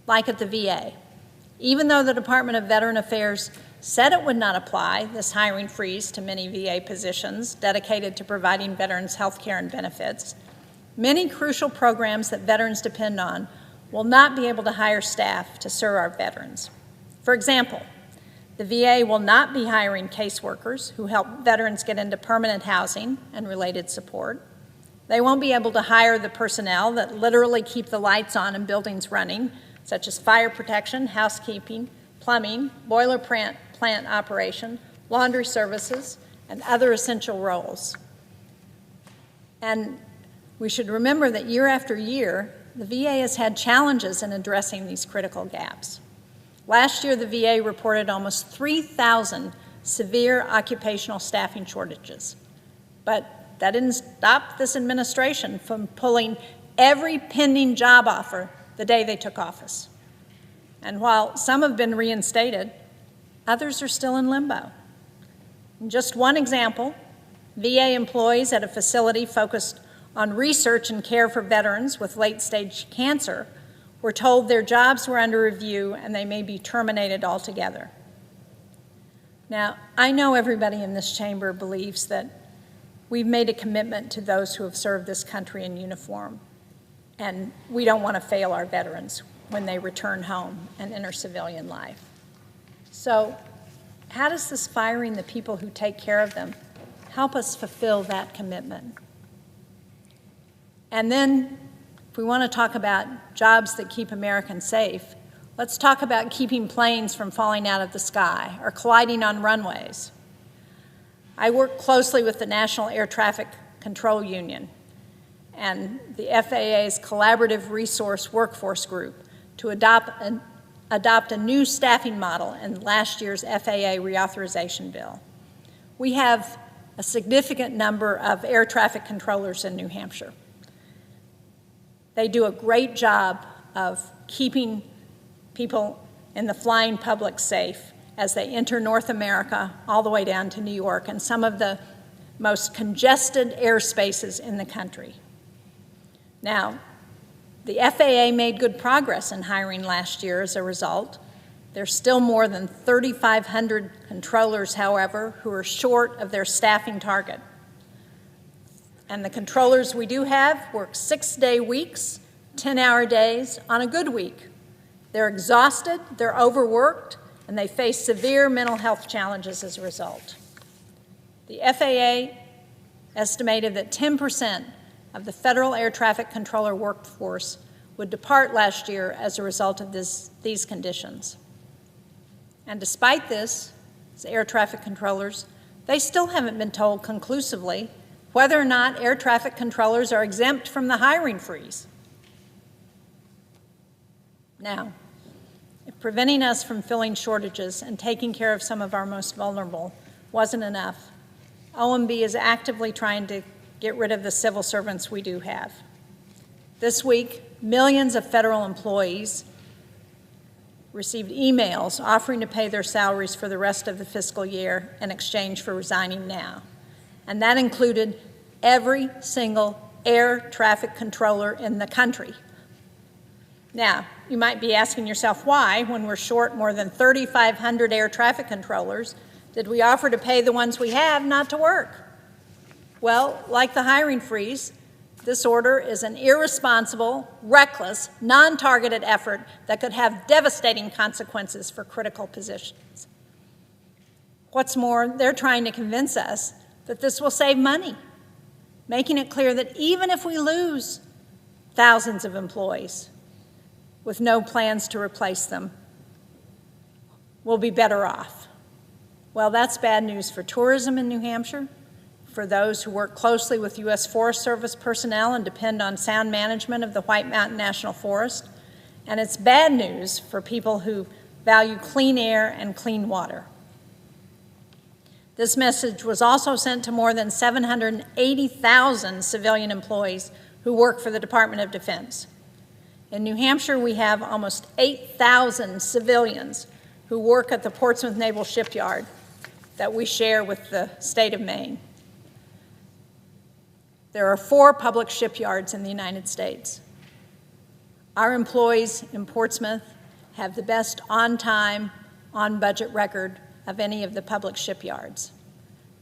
like at the VA. Even though the Department of Veteran Affairs said it would not apply this hiring freeze to many VA positions dedicated to providing veterans health care and benefits, many crucial programs that veterans depend on will not be able to hire staff to serve our veterans. For example, the VA will not be hiring caseworkers who help veterans get into permanent housing and related support. They won't be able to hire the personnel that literally keep the lights on and buildings running, such as fire protection, housekeeping, plumbing, boiler plant operation, laundry services, and other essential roles. And we should remember that year after year, the VA has had challenges in addressing these critical gaps. Last year, the VA reported almost 3,000 severe occupational staffing shortages. But that didn't stop this administration from pulling every pending job offer the day they took office. And while some have been reinstated, others are still in limbo. In just one example, VA employees at a facility focused on research and care for veterans with late-stage cancer were told their jobs were under review and they may be terminated altogether. Now, I know everybody in this chamber believes that we've made a commitment to those who have served this country in uniform, and we don't want to fail our veterans when they return home and enter civilian life. So, how does this firing the people who take care of them help us fulfill that commitment? And then, if we want to talk about jobs that keep Americans safe, let's talk about keeping planes from falling out of the sky or colliding on runways. I work closely with the National Air Traffic Control Union and the FAA's Collaborative Resource Workforce Group to adopt a new staffing model in last year's FAA reauthorization bill. We have a significant number of air traffic controllers in New Hampshire. They do a great job of keeping people in the flying public safe as they enter North America all the way down to New York and some of the most congested airspaces in the country. Now, the FAA made good progress in hiring last year as a result. There's still more than 3,500 controllers, however, who are short of their staffing target. And the controllers we do have work 6-day weeks, 10-hour days on a good week. They're exhausted, they're overworked, and they face severe mental health challenges as a result. The FAA estimated that 10% of the federal air traffic controller workforce would depart last year as a result of these conditions. And despite this, as air traffic controllers, they still haven't been told conclusively whether or not air traffic controllers are exempt from the hiring freeze. Now, if preventing us from filling shortages and taking care of some of our most vulnerable wasn't enough, OMB is actively trying to get rid of the civil servants we do have. This week, millions of federal employees received emails offering to pay their salaries for the rest of the fiscal year in exchange for resigning now. And that included every single air traffic controller in the country. Now, you might be asking yourself why, when we're short more than 3,500 air traffic controllers, did we offer to pay the ones we have not to work? Well, like the hiring freeze, this order is an irresponsible, reckless, non-targeted effort that could have devastating consequences for critical positions. What's more, they're trying to convince us that this will save money, making it clear that even if we lose thousands of employees with no plans to replace them, we'll be better off. Well, that's bad news for tourism in New Hampshire, for those who work closely with U.S. Forest Service personnel and depend on sound management of the White Mountain National Forest, and it's bad news for people who value clean air and clean water. This message was also sent to more than 780,000 civilian employees who work for the Department of Defense. In New Hampshire, we have almost 8,000 civilians who work at the Portsmouth Naval Shipyard that we share with the state of Maine. There are 4 public shipyards in the United States. Our employees in Portsmouth have the best on-time, on-budget record of any of the public shipyards.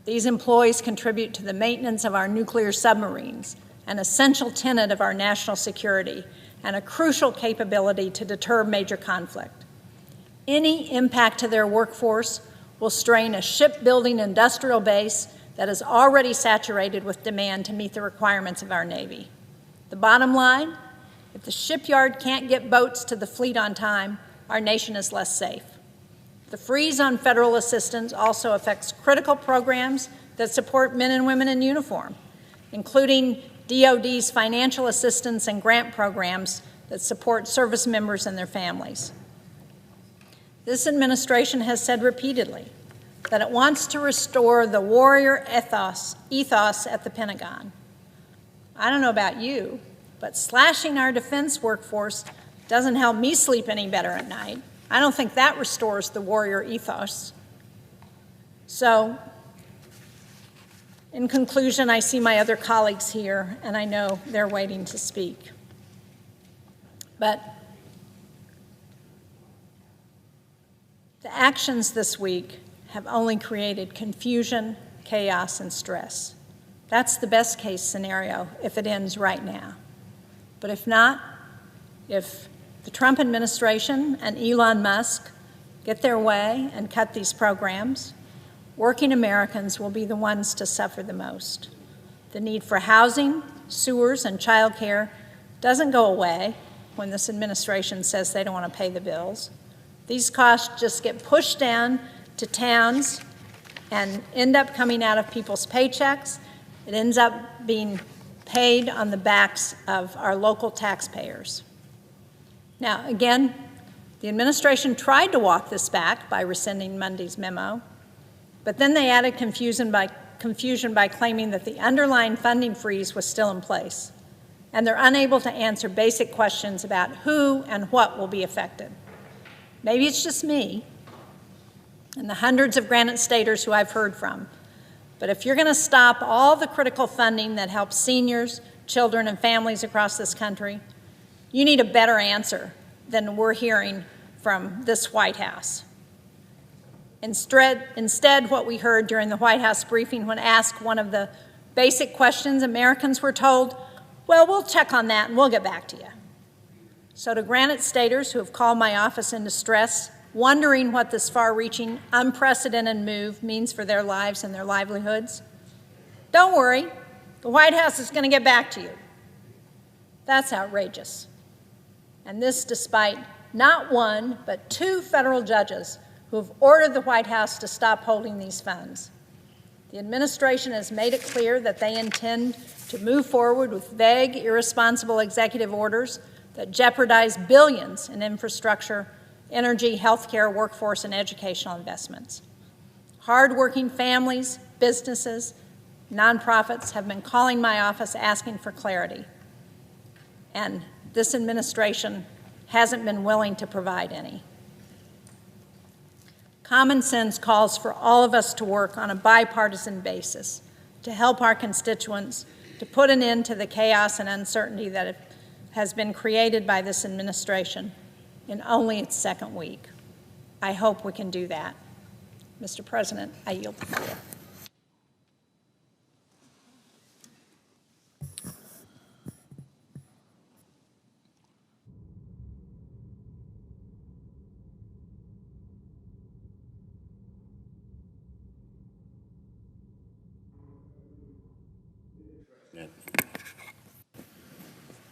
These employees contribute to the maintenance of our nuclear submarines, an essential tenet of our national security, and a crucial capability to deter major conflict. Any impact to their workforce will strain a shipbuilding industrial base that is already saturated with demand to meet the requirements of our Navy. The bottom line, if the shipyard can't get boats to the fleet on time, our nation is less safe. The freeze on federal assistance also affects critical programs that support men and women in uniform, including DoD's financial assistance and grant programs that support service members and their families. This administration has said repeatedly that it wants to restore the warrior ethos at the Pentagon. I don't know about you, but slashing our defense workforce doesn't help me sleep any better at night. I don't think that restores the warrior ethos. So, in conclusion, I see my other colleagues here, and I know they're waiting to speak. But the actions this week have only created confusion, chaos, and stress. That's the best case scenario if it ends right now. But if not, if the Trump administration and Elon Musk get their way and cut these programs, working Americans will be the ones to suffer the most. The need for housing, sewers, and child care doesn't go away when this administration says they don't want to pay the bills. These costs just get pushed down to towns and end up coming out of people's paychecks. It ends up being paid on the backs of our local taxpayers. Now, again, the administration tried to walk this back by rescinding Monday's memo, but then they added confusion by claiming that the underlying funding freeze was still in place, and they're unable to answer basic questions about who and what will be affected. Maybe it's just me and the hundreds of Granite Staters who I've heard from, but if you're going to stop all the critical funding that helps seniors, children, and families across this country, you need a better answer than we're hearing from this White House. Instead, what we heard during the White House briefing when asked one of the basic questions, Americans were told, well, we'll check on that and we'll get back to you. So to Granite Staters who have called my office in distress, wondering what this far-reaching, unprecedented move means for their lives and their livelihoods, don't worry, the White House is going to get back to you. That's outrageous. And this despite not one, but two federal judges who have ordered the White House to stop holding these funds. The administration has made it clear that they intend to move forward with vague, irresponsible executive orders that jeopardize billions in infrastructure, energy, healthcare, workforce, and educational investments. Hardworking families, businesses, nonprofits have been calling my office asking for clarity. And this administration hasn't been willing to provide any. Common sense calls for all of us to work on a bipartisan basis to help our constituents, to put an end to the chaos and uncertainty that has been created by this administration in only its second week. I hope we can do that. Mr. President, I yield the floor.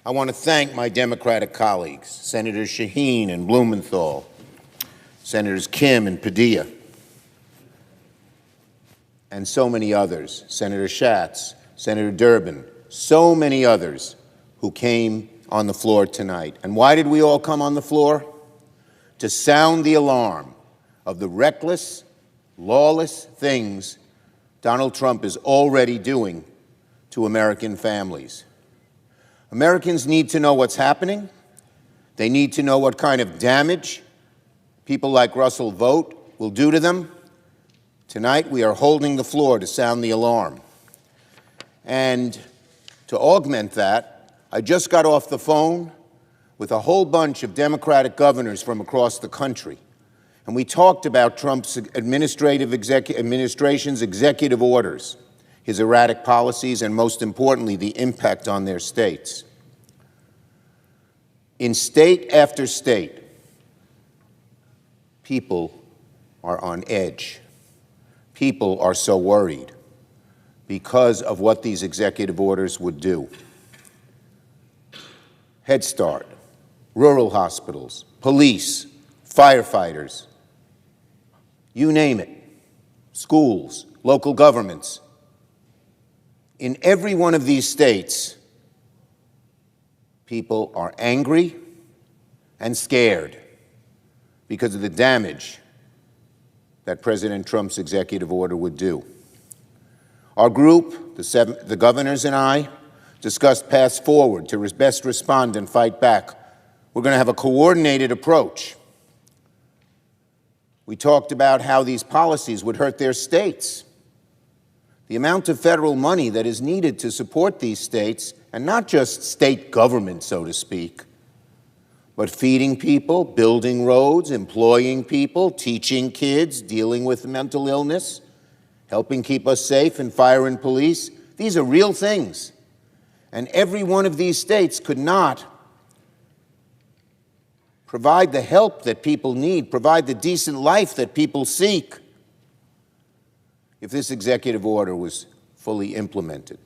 I want to thank my Democratic colleagues, Senators Shaheen and Blumenthal, Senators Kim and Padilla, and so many others, Senator Schatz, Senator Durbin, so many others who came on the floor tonight. And why did we all come on the floor? To sound the alarm of the reckless, lawless things Donald Trump is already doing to American families. Americans need to know what's happening. They need to know what kind of damage people like Russell Vogt will do to them. Tonight, we are holding the floor to sound the alarm. And to augment that, I just got off the phone with a whole bunch of Democratic governors from across the country. And we talked about Trump's administration's executive orders, his erratic policies, and most importantly, the impact on their states. In state after state, people are on edge. People are so worried because of what these executive orders would do. Head Start, rural hospitals, police, firefighters, you name it, schools, local governments. In every one of these states, people are angry and scared because of the damage that President Trump's executive order would do. Our group, the governors and I, discussed paths forward to best respond and fight back. We're going to have a coordinated approach. We talked about how these policies would hurt their states. The amount of federal money that is needed to support these states, and not just state government, so to speak, but feeding people, building roads, employing people, teaching kids, dealing with mental illness, helping keep us safe in fire and police. These are real things. And every one of these states could not provide the help that people need, provide the decent life that people seek, if this executive order was fully implemented.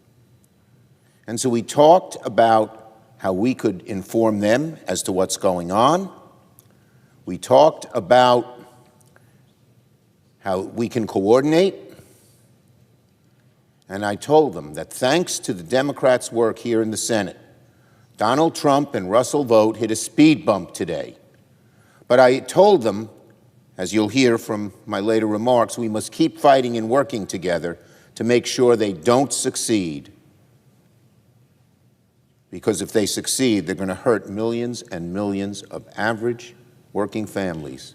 And so we talked about how we could inform them as to what's going on. We talked about how we can coordinate. And I told them that thanks to the Democrats' work here in the Senate, Donald Trump and Russell Vought hit a speed bump today. But I told them, as you'll hear from my later remarks, we must keep fighting and working together to make sure they don't succeed. Because if they succeed, they're going to hurt millions and millions of average working families.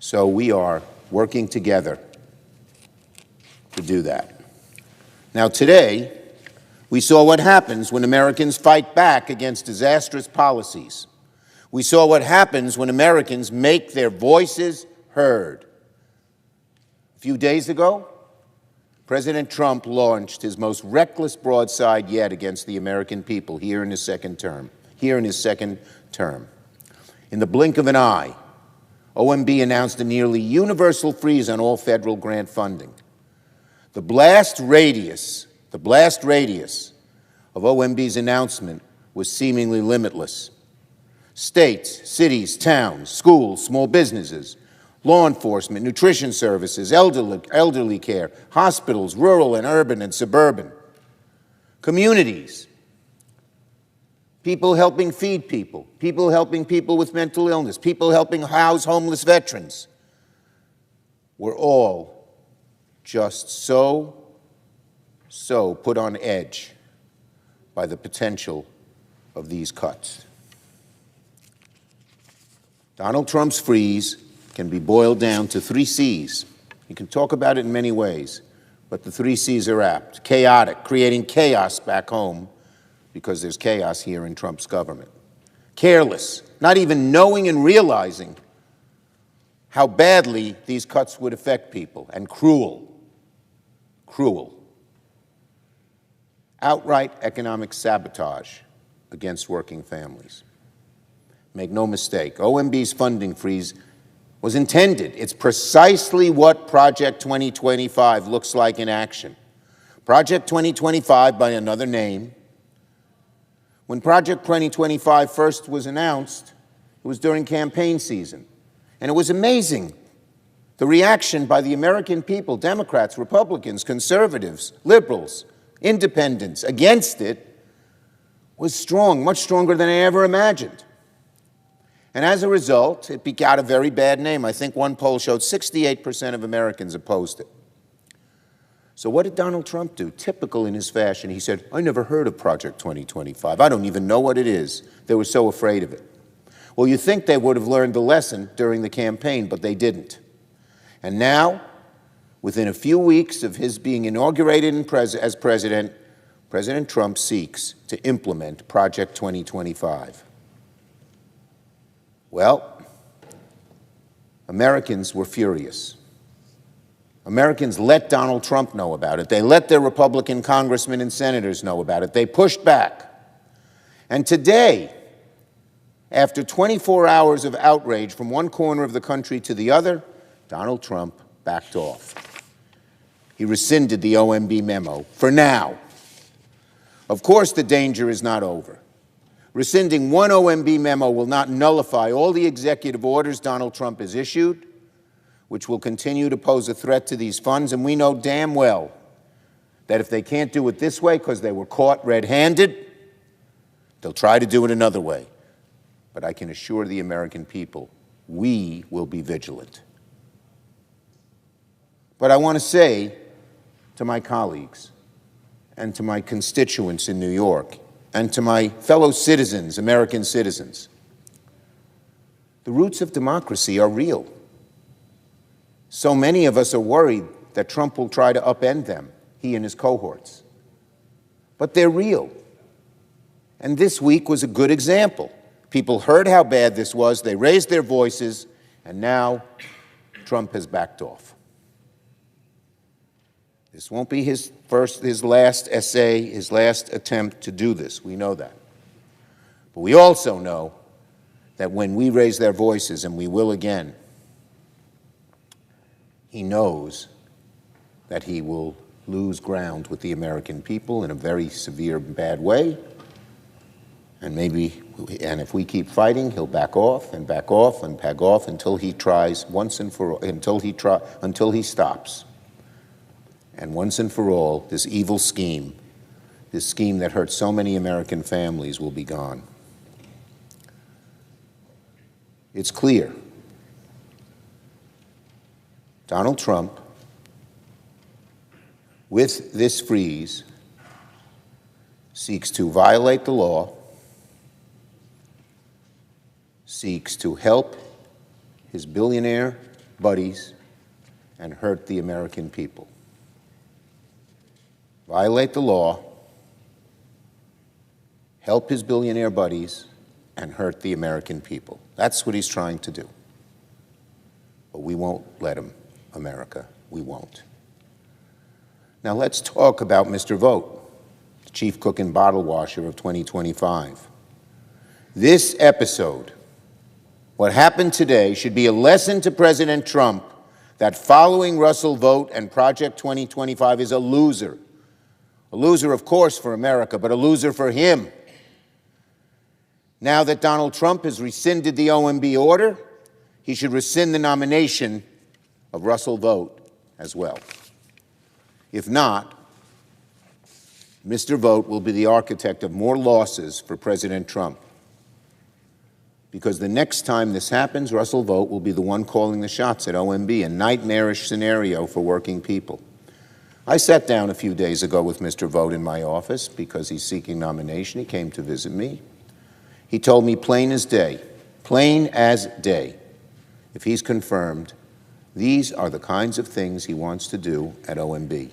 So we are working together to do that. Now today, we saw what happens when Americans fight back against disastrous policies. We saw what happens when Americans make their voices heard. A few days ago, President Trump launched his most reckless broadside yet against the American people here in his second term. In the blink of an eye, OMB announced a nearly universal freeze on all federal grant funding. The blast radius of OMB's announcement was seemingly limitless. States, cities, towns, schools, small businesses, law enforcement, nutrition services, elderly care, hospitals, rural and urban and suburban, communities, people helping feed people, people helping people with mental illness, people helping house homeless veterans, were all just so put on edge by the potential of these cuts. Donald Trump's freeze can be boiled down to 3 C's. You can talk about it in many ways, but the 3 C's are apt. Chaotic, creating chaos back home because there's chaos here in Trump's government. Careless, not even knowing and realizing how badly these cuts would affect people. And cruel. Outright economic sabotage against working families. Make no mistake, OMB's funding freeze was intended. It's precisely what Project 2025 looks like in action. Project 2025, by another name. When Project 2025 first was announced, it was during campaign season. And it was amazing. The reaction by the American people, Democrats, Republicans, conservatives, liberals, independents, against it was strong, much stronger than I ever imagined. And as a result, it got a very bad name. I think one poll showed 68% of Americans opposed it. So what did Donald Trump do? Typical in his fashion, he said, I never heard of Project 2025. I don't even know what it is. They were so afraid of it. Well, you think they would have learned the lesson during the campaign, but they didn't. And now, within a few weeks of his being inaugurated as president, President Trump seeks to implement Project 2025. Well, Americans were furious. Americans let Donald Trump know about it. They let their Republican congressmen and senators know about it. They pushed back. And today, after 24 hours of outrage from one corner of the country to the other, Donald Trump backed off. He rescinded the OMB memo, for now. Of course, the danger is not over. Rescinding one OMB memo will not nullify all the executive orders Donald Trump has issued. which will continue to pose a threat to these funds, and we know damn well that if they can't do it this way because they were caught red-handed, they'll try to do it another way. But I can assure the American people, we will be vigilant. But I want to say to my colleagues and to my constituents in New York and to my fellow citizens, American citizens, the roots of democracy are real. So many of us are worried that Trump will try to upend them, he and his cohorts. But they're real. And this week was a good example. People heard how bad this was, they raised their voices, and now Trump has backed off. This won't be his last essay, his last attempt to do this. We know that. But we also know that when we raise their voices, and we will again, he knows that he will lose ground with the American people in a very severe, bad way. And if we keep fighting, he'll back off and back off and back off until he tries once and for all, until he stops. And once and for all, this evil scheme, this scheme that hurts so many American families, will be gone. It's clear. Donald Trump, with this freeze, seeks to violate the law, seeks to help his billionaire buddies and hurt the American people. Violate the law, help his billionaire buddies, and hurt the American people. That's what he's trying to do. But we won't let him, America. We won't. Now let's talk about Mr. Vogt, the chief cook and bottle washer of 2025. This episode, what happened today, should be a lesson to President Trump that following Russell Vogt and Project 2025 is a loser. A loser, of course, for America, but a loser for him. Now that Donald Trump has rescinded the OMB order, he should rescind the nomination of Russell Vogt as well. If not, Mr. Vogt will be the architect of more losses for President Trump. Because the next time this happens, Russell Vogt will be the one calling the shots at OMB, a nightmarish scenario for working people. I sat down a few days ago with Mr. Vogt in my office because he's seeking nomination. He came to visit me. He told me plain as day, if he's confirmed, these are the kinds of things he wants to do at OMB.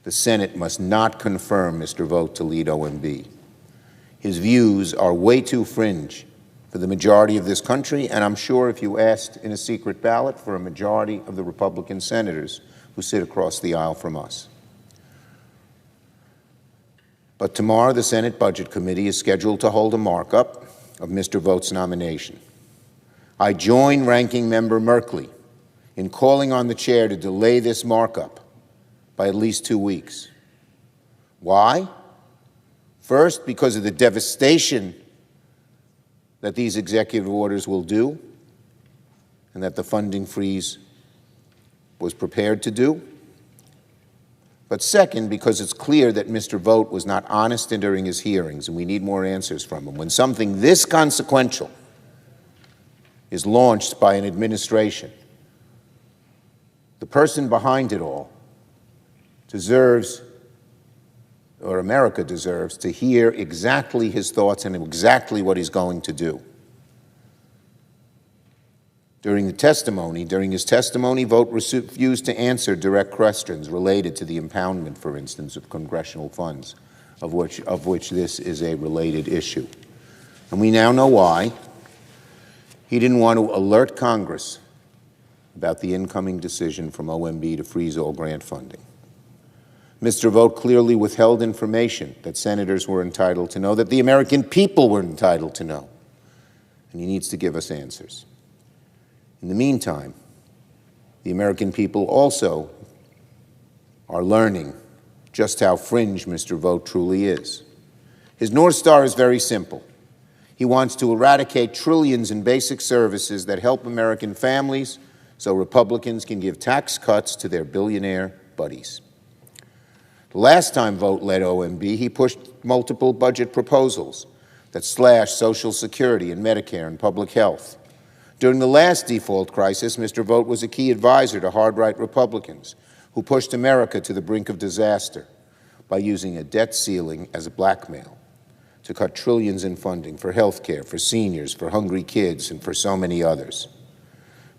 The Senate must not confirm Mr. Vogt to lead OMB. His views are way too fringe for the majority of this country, and I'm sure if you asked in a secret ballot for a majority of the Republican senators who sit across the aisle from us. But tomorrow, the Senate Budget Committee is scheduled to hold a markup of Mr. Vogt's nomination. I join Ranking Member Merkley in calling on the chair to delay this markup by at least 2 weeks. Why? First, because of the devastation that these executive orders will do and that the funding freeze was prepared to do. But second, because it's clear that Mr. Vogt was not honest during his hearings, and we need more answers from him. When something this consequential is launched by an administration, the person behind it all deserves, or America deserves, to hear exactly his thoughts and exactly what he's going to do. During his testimony, Vogt refused to answer direct questions related to the impoundment, for instance, of congressional funds, of which this is a related issue. And we now know why. He didn't want to alert Congress about the incoming decision from OMB to freeze all grant funding. Mr. Vogt clearly withheld information that senators were entitled to know, that the American people were entitled to know. And he needs to give us answers. In the meantime, the American people also are learning just how fringe Mr. Vogt truly is. His North Star is very simple. He wants to eradicate trillions in basic services that help American families so Republicans can give tax cuts to their billionaire buddies. The last time Vogt led OMB, he pushed multiple budget proposals that slashed Social Security and Medicare and public health. During the last default crisis, Mr. Vogt was a key advisor to hard-right Republicans who pushed America to the brink of disaster by using a debt ceiling as a blackmail to cut trillions in funding for health care, for seniors, for hungry kids, and for so many others.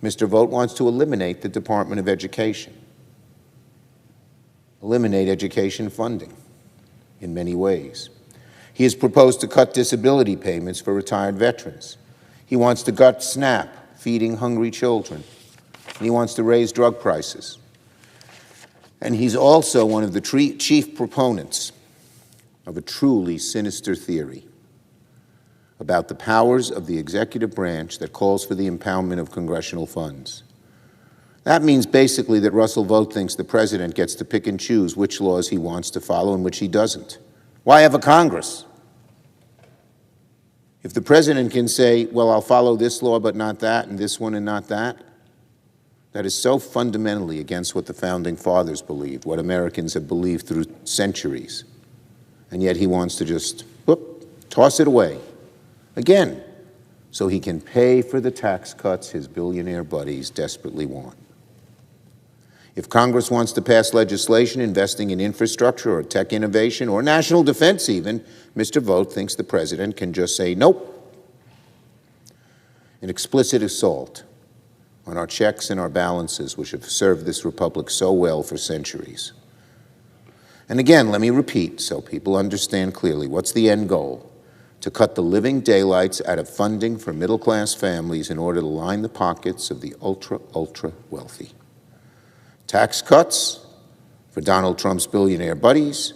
Mr. Vogt wants to eliminate the Department of Education, eliminate education funding in many ways. He has proposed to cut disability payments for retired veterans. He wants to gut SNAP, feeding hungry children. And he wants to raise drug prices. And he's also one of the chief proponents of a truly sinister theory about the powers of the executive branch that calls for the impoundment of congressional funds. That means basically that Russell Vogt thinks the president gets to pick and choose which laws he wants to follow and which he doesn't. Why have a Congress? If the president can say, well, I'll follow this law but not that, and this one and not that, that is so fundamentally against what the Founding Fathers believed, what Americans have believed through centuries. And yet he wants to just, whoop, toss it away, again, so he can pay for the tax cuts his billionaire buddies desperately want. If Congress wants to pass legislation investing in infrastructure or tech innovation or national defense even, Mr. Vogt thinks the president can just say nope. An explicit assault on our checks and our balances, which have served this republic so well for centuries. And again, let me repeat so people understand clearly, what's the end goal? To cut the living daylights out of funding for middle-class families in order to line the pockets of the ultra wealthy. Tax cuts for Donald Trump's billionaire buddies,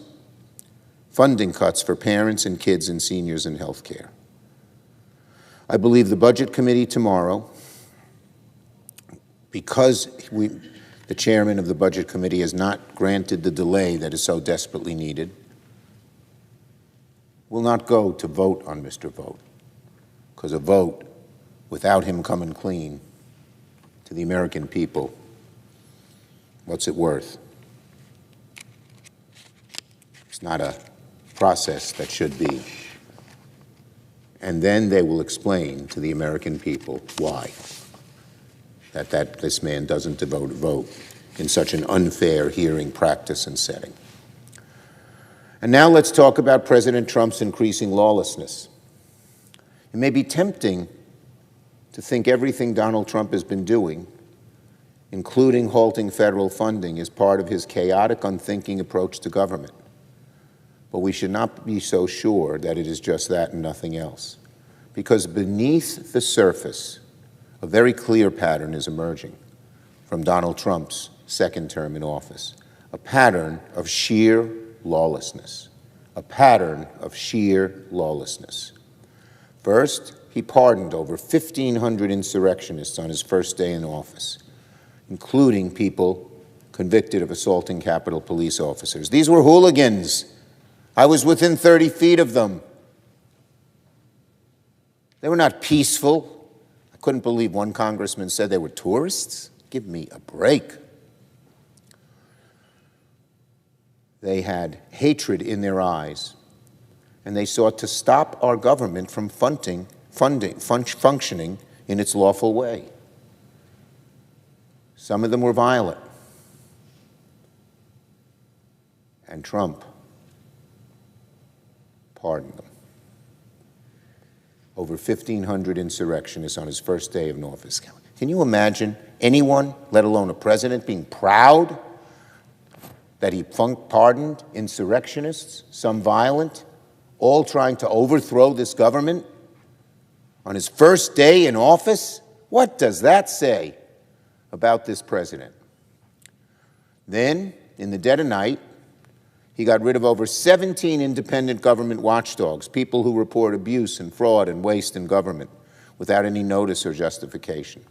funding cuts for parents and kids and seniors in health care. I believe the Budget Committee tomorrow, because the chairman of the Budget Committee has not granted the delay that is so desperately needed, will not go to vote on Mr. Vogt, because a vote without him coming clean to the American people, what's it worth? It's not a process that should be. And then they will explain to the American people why that this man doesn't devote a vote in such an unfair hearing practice and setting. And now let's talk about President Trump's increasing lawlessness. It may be tempting to think everything Donald Trump has been doing, including halting federal funding, is part of his chaotic, unthinking approach to government. But we should not be so sure that it is just that and nothing else. Because beneath the surface, a very clear pattern is emerging from Donald Trump's second term in office, a pattern of sheer lawlessness, a pattern of sheer lawlessness. First, he pardoned over 1,500 insurrectionists on his first day in office, including people convicted of assaulting Capitol Police officers. These were hooligans. I was within 30 feet of them. They were not peaceful. I couldn't believe one congressman said they were tourists. Give me a break. They had hatred in their eyes, and they sought to stop our government from functioning in its lawful way. Some of them were violent. And Trump pardoned them. Over 1,500 insurrectionists on his first day in office. Can you imagine anyone, let alone a president, being proud that he pardoned insurrectionists, some violent, all trying to overthrow this government on his first day in office? What does that say about this president? Then, in the dead of night, he got rid of over 17 independent government watchdogs, people who report abuse and fraud and waste in government without any notice or justification.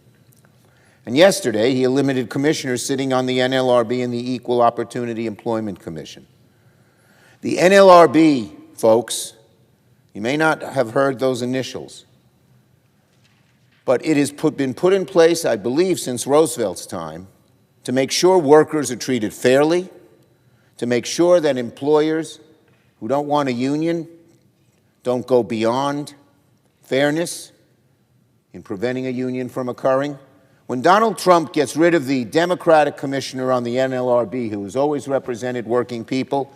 And yesterday, he eliminated commissioners sitting on the NLRB and the Equal Opportunity Employment Commission. The NLRB, folks, You may not have heard those initials, but it has been put in place, I believe, since Roosevelt's time, to make sure workers are treated fairly, to make sure that employers who don't want a union don't go beyond fairness in preventing a union from occurring. When Donald Trump gets rid of the Democratic commissioner on the NLRB, who has always represented working people,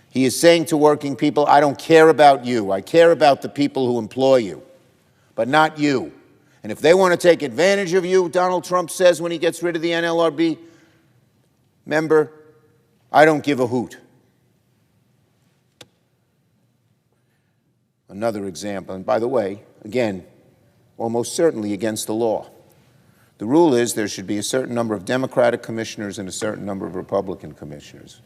he is saying to working people, I don't care about you. I care about the people who employ you, but not you. And if they want to take advantage of you, Donald Trump says when he gets rid of the NLRB member, I don't give a hoot. Another example, and by the way, again, almost certainly against the law. The rule is there should be a certain number of Democratic commissioners and a certain number of Republican commissioners.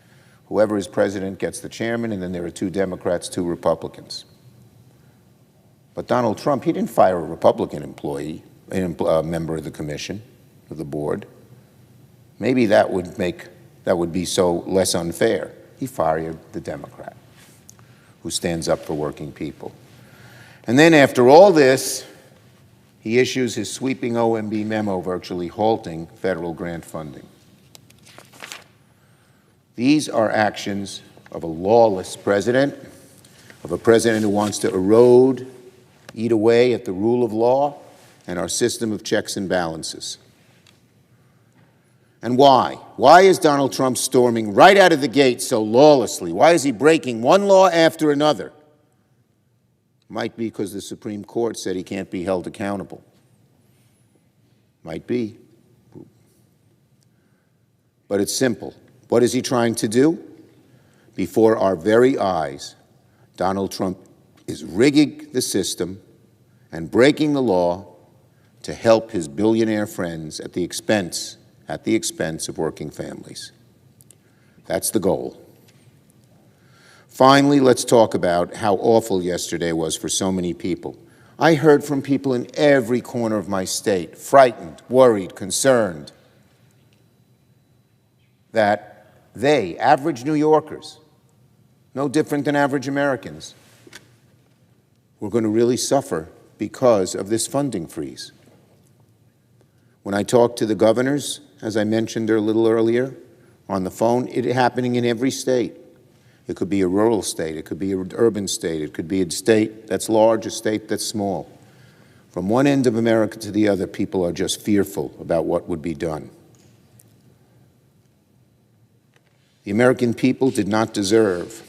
Whoever is president gets the chairman, and then there are 2 Democrats, 2 Republicans. But Donald Trump, he didn't fire a Republican employee, a member of the commission, of the board. Maybe that would be so less unfair. He fired the Democrat who stands up for working people. And then after all this, he issues his sweeping OMB memo virtually halting federal grant funding. These are actions of a lawless president, of a president who wants to erode, eat away at the rule of law and our system of checks and balances. And why? Why is Donald Trump storming right out of the gate so lawlessly? Why is he breaking one law after another? Might be because the Supreme Court said he can't be held accountable. Might be. But it's simple. What is he trying to do? Before our very eyes, Donald Trump is rigging the system and breaking the law to help his billionaire friends at the expense of working families. That's the goal. Finally, let's talk about how awful yesterday was for so many people. I heard from people in every corner of my state, frightened, worried, concerned, that they, average New Yorkers, no different than average Americans, were going to really suffer because of this funding freeze. When I talked to the governors, as I mentioned a little earlier, on the phone, it happening in every state. It could be a rural state, it could be an urban state, it could be a state that's large, a state that's small. From one end of America to the other, people are just fearful about what would be done. The American people did not deserve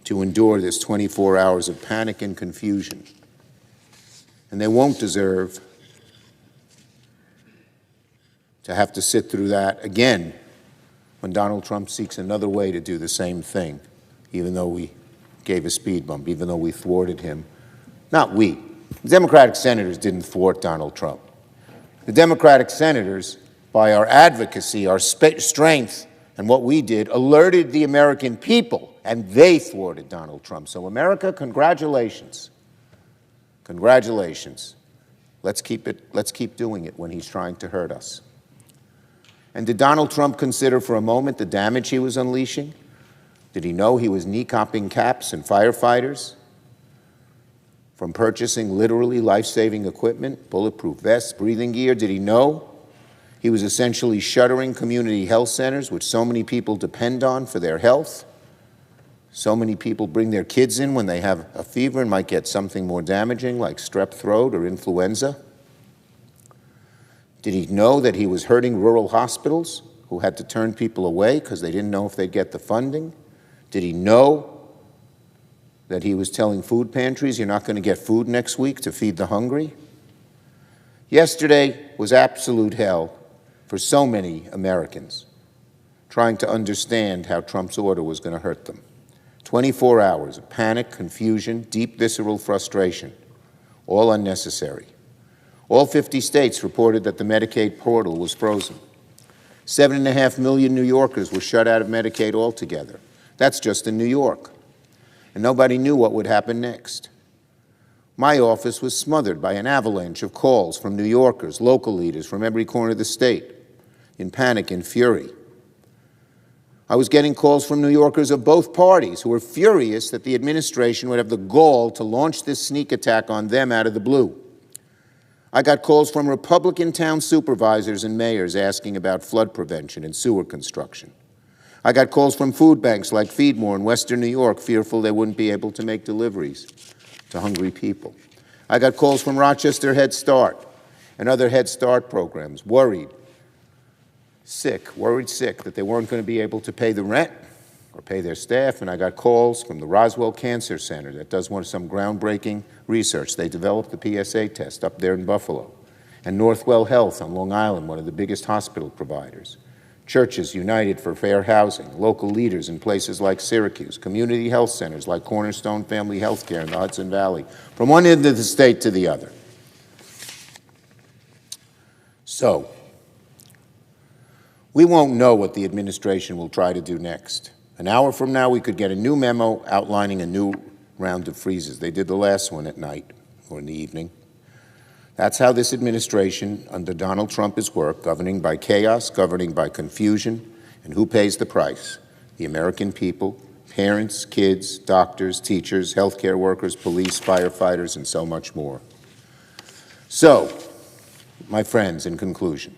to endure this 24 hours of panic and confusion. And they won't deserve to have to sit through that again when Donald Trump seeks another way to do the same thing, even though we gave a speed bump, even though we thwarted him. Not we. The Democratic senators didn't thwart Donald Trump. The Democratic senators, by our advocacy, our strength, and what we did, alerted the American people, and they thwarted Donald Trump. So America, congratulations. Congratulations. Let's keep doing it when he's trying to hurt us. And did Donald Trump consider for a moment the damage he was unleashing? Did he know he was knee-copping caps and firefighters from purchasing literally life-saving equipment, bulletproof vests, breathing gear? Did he know he was essentially shuttering community health centers, which so many people depend on for their health? So many people bring their kids in when they have a fever and might get something more damaging like strep throat or influenza. Did he know that he was hurting rural hospitals who had to turn people away because they didn't know if they'd get the funding? Did he know that he was telling food pantries, you're not going to get food next week to feed the hungry? Yesterday was absolute hell for so many Americans trying to understand how Trump's order was going to hurt them. 24 hours of panic, confusion, deep visceral frustration, all unnecessary. All 50 states reported that the Medicaid portal was frozen. 7.5 million New Yorkers were shut out of Medicaid altogether. That's just in New York. And nobody knew what would happen next. My office was smothered by an avalanche of calls from New Yorkers, local leaders from every corner of the state, in panic and fury. I was getting calls from New Yorkers of both parties who were furious that the administration would have the gall to launch this sneak attack on them out of the blue. I got calls from Republican town supervisors and mayors asking about flood prevention and sewer construction. I got calls from food banks like Feedmore in Western New York, fearful they wouldn't be able to make deliveries to hungry people. I got calls from Rochester Head Start and other Head Start programs, worried sick that they weren't going to be able to pay the rent or pay their staff. And I got calls from the Roswell Cancer Center that does some groundbreaking research. They developed the PSA test up there in Buffalo. And Northwell Health on Long Island, one of the biggest hospital providers. Churches United for Fair Housing, local leaders in places like Syracuse, community health centers like Cornerstone Family Healthcare in the Hudson Valley, from one end of the state to the other. So, we won't know what the administration will try to do next. An hour from now, we could get a new memo outlining a new round of freezes. They did the last one at night or in the evening. That's how this administration under Donald Trump is worked, governing by chaos, governing by confusion, and who pays the price? The American people, parents, kids, doctors, teachers, healthcare workers, police, firefighters, and so much more. So, my friends, in conclusion,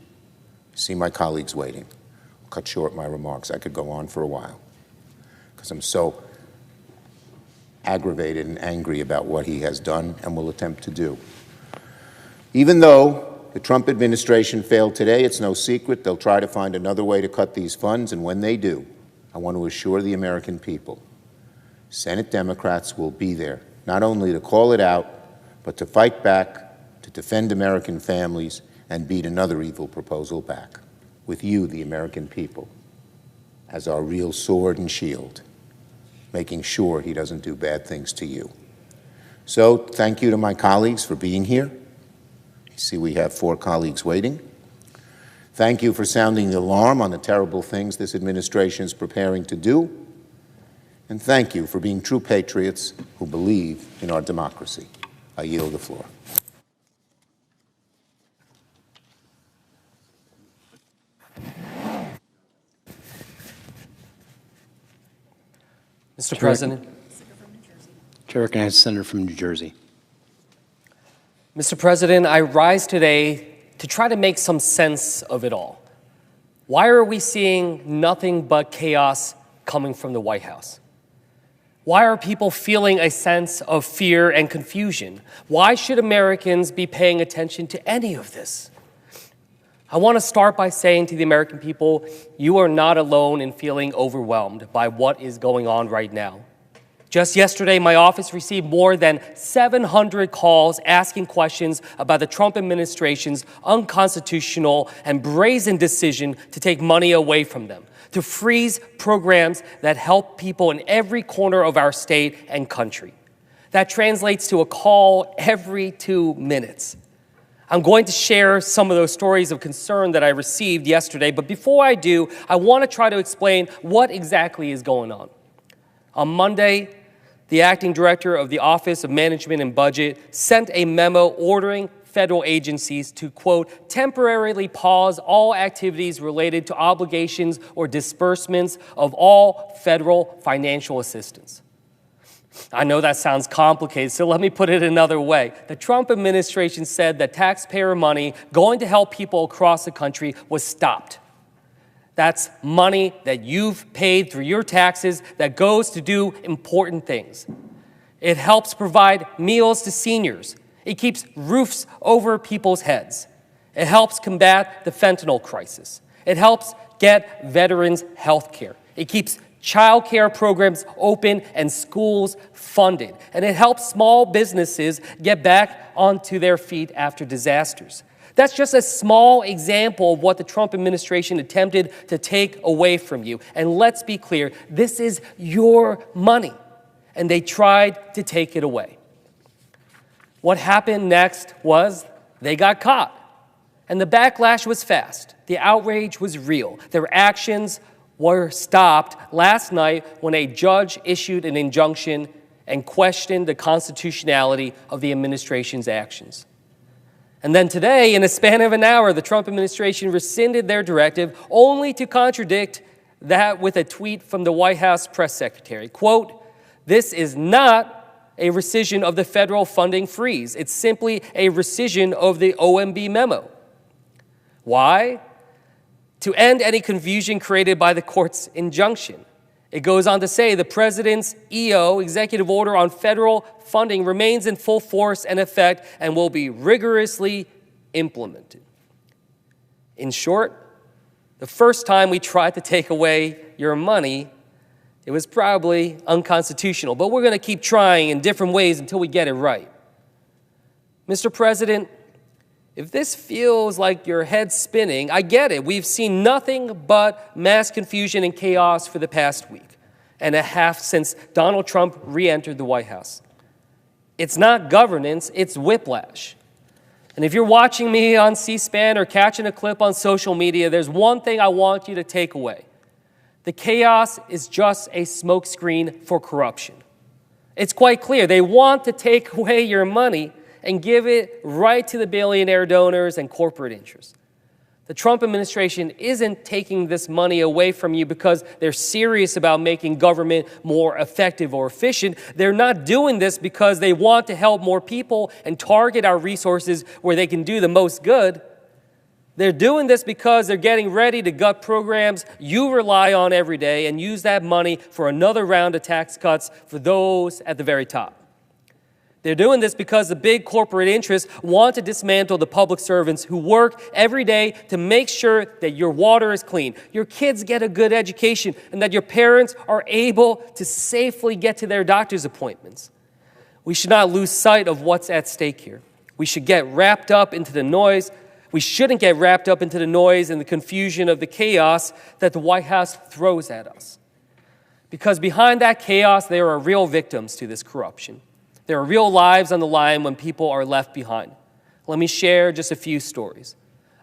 see my colleagues waiting. I'll cut short my remarks. I could go on for a while because I'm so aggravated and angry about what he has done and will attempt to do. Even though the Trump administration failed today, it's no secret they'll try to find another way to cut these funds, and when they do, I want to assure the American people, Senate Democrats will be there, not only to call it out, but to fight back, to defend American families, and beat another evil proposal back, with you, the American people, as our real sword and shield, making sure he doesn't do bad things to you. So, thank you to my colleagues for being here. You see we have 4 colleagues waiting. Thank you for sounding the alarm on the terrible things this administration is preparing to do. And thank you for being true patriots who believe in our democracy. I yield the floor. Mr. President. Chair recognizes the Senator from New Jersey. Mr. President, I rise today to try to make some sense of it all. Why are we seeing nothing but chaos coming from the White House? Why are people feeling a sense of fear and confusion? Why should Americans be paying attention to any of this? I want to start by saying to the American people, you are not alone in feeling overwhelmed by what is going on right now. Just yesterday, my office received more than 700 calls asking questions about the Trump administration's unconstitutional and brazen decision to take money away from them, to freeze programs that help people in every corner of our state and country. That translates to a call every 2 minutes. I'm going to share some of those stories of concern that I received yesterday, but before I do, I want to try to explain what exactly is going on. On Monday, the acting director of the Office of Management and Budget sent a memo ordering federal agencies to, quote, temporarily pause all activities related to obligations or disbursements of all federal financial assistance. I know that sounds complicated, so let me put it another way. The Trump administration said that taxpayer money going to help people across the country was stopped. That's money that you've paid through your taxes that goes to do important things. It helps provide meals to seniors. It keeps roofs over people's heads. It helps combat the fentanyl crisis. It helps get veterans health care. It keeps child care programs open and schools funded. And it helps small businesses get back onto their feet after disasters. That's just a small example of what the Trump administration attempted to take away from you. And let's be clear, this is your money, and they tried to take it away. What happened next was they got caught, and the backlash was fast. The outrage was real. Their actions were stopped last night when a judge issued an injunction and questioned the constitutionality of the administration's actions. And then today, in a span of an hour, the Trump administration rescinded their directive only to contradict That with a tweet from the White House press secretary. Quote, "This is not a rescission of the federal funding freeze. It's simply a rescission of the OMB memo." Why? To end any confusion created by the court's injunction. It goes on to say the president's EO, executive order on federal funding, remains in full force and effect and will be rigorously implemented. In short, the first time we tried to take away your money, it was probably unconstitutional, but we're going to keep trying in different ways until we get it right. Mr. President, if this feels like your head's spinning, I get it. We've seen nothing but mass confusion and chaos for the past week and a half since Donald Trump re-entered the White House. It's not governance, it's whiplash. And if you're watching me on C-SPAN or catching a clip on social media, there's one thing I want you to take away. The chaos is just a smokescreen for corruption. It's quite clear. They want to take away your money and give it right to the billionaire donors and corporate interests. The Trump administration isn't taking this money away from you because they're serious about making government more effective or efficient. They're not doing this because they want to help more people and target our resources where they can do the most good. They're doing this because they're getting ready to gut programs you rely on every day and use that money for another round of tax cuts for those at the very top. They're doing this because the big corporate interests want to dismantle the public servants who work every day to make sure that your water is clean, your kids get a good education, and that your parents are able to safely get to their doctor's appointments. We should not lose sight of what's at stake here. We should get wrapped up into the noise. We shouldn't get wrapped up into the noise and the confusion of the chaos that the White House throws at us. Because behind that chaos, there are real victims to this corruption. There are real lives on the line when people are left behind. Let me share just a few stories.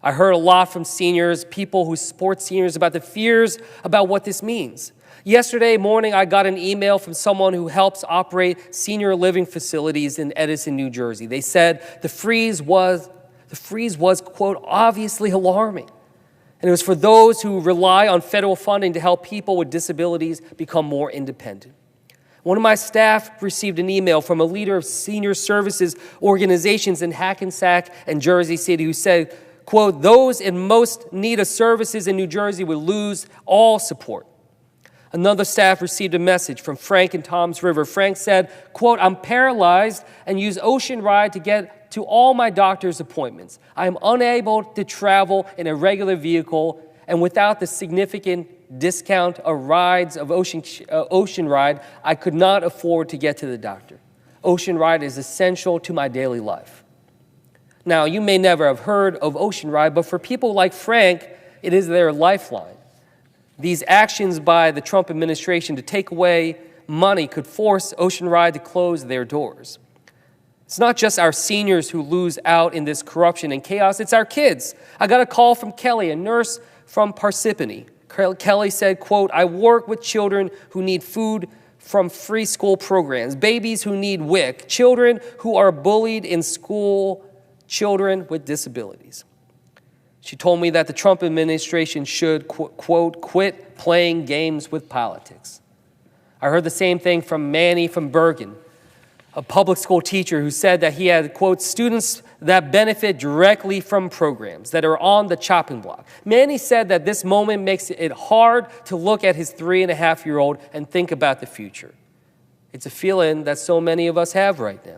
I heard a lot from seniors, people who support seniors, about the fears about what this means. Yesterday morning, I got an email from someone who helps operate senior living facilities in Edison, New Jersey. They said the freeze was, quote, obviously alarming. And it was for those who rely on federal funding to help people with disabilities become more independent. One of my staff received an email from a leader of senior services organizations in Hackensack and Jersey City who said, quote, those in most need of services in New Jersey will lose all support. Another staff received a message from Frank in Toms River. Frank said, quote, I'm paralyzed and use Ocean Ride to get to all my doctor's appointments. I am unable to travel in a regular vehicle, and without the significant discount of rides of Ocean Ride, I could not afford to get to the doctor. Ocean Ride is essential to my daily life. Now, you may never have heard of Ocean Ride, but for people like Frank, it is their lifeline. These actions by the Trump administration to take away money could force Ocean Ride to close their doors. It's not just our seniors who lose out in this corruption and chaos, it's our kids. I got a call from Kelly, a nurse from Parsippany. Kelly said, quote, I work with children who need food from free school programs, babies who need WIC, children who are bullied in school, children with disabilities. She told me that the Trump administration should, quote, quit playing games with politics. I heard the same thing from Manny from Bergen, a public school teacher who said that he had, quote, students that benefit directly from programs that are on the chopping block. Manny said that this moment makes it hard to look at his 3.5-year-old and think about the future. It's a feeling that so many of us have right now.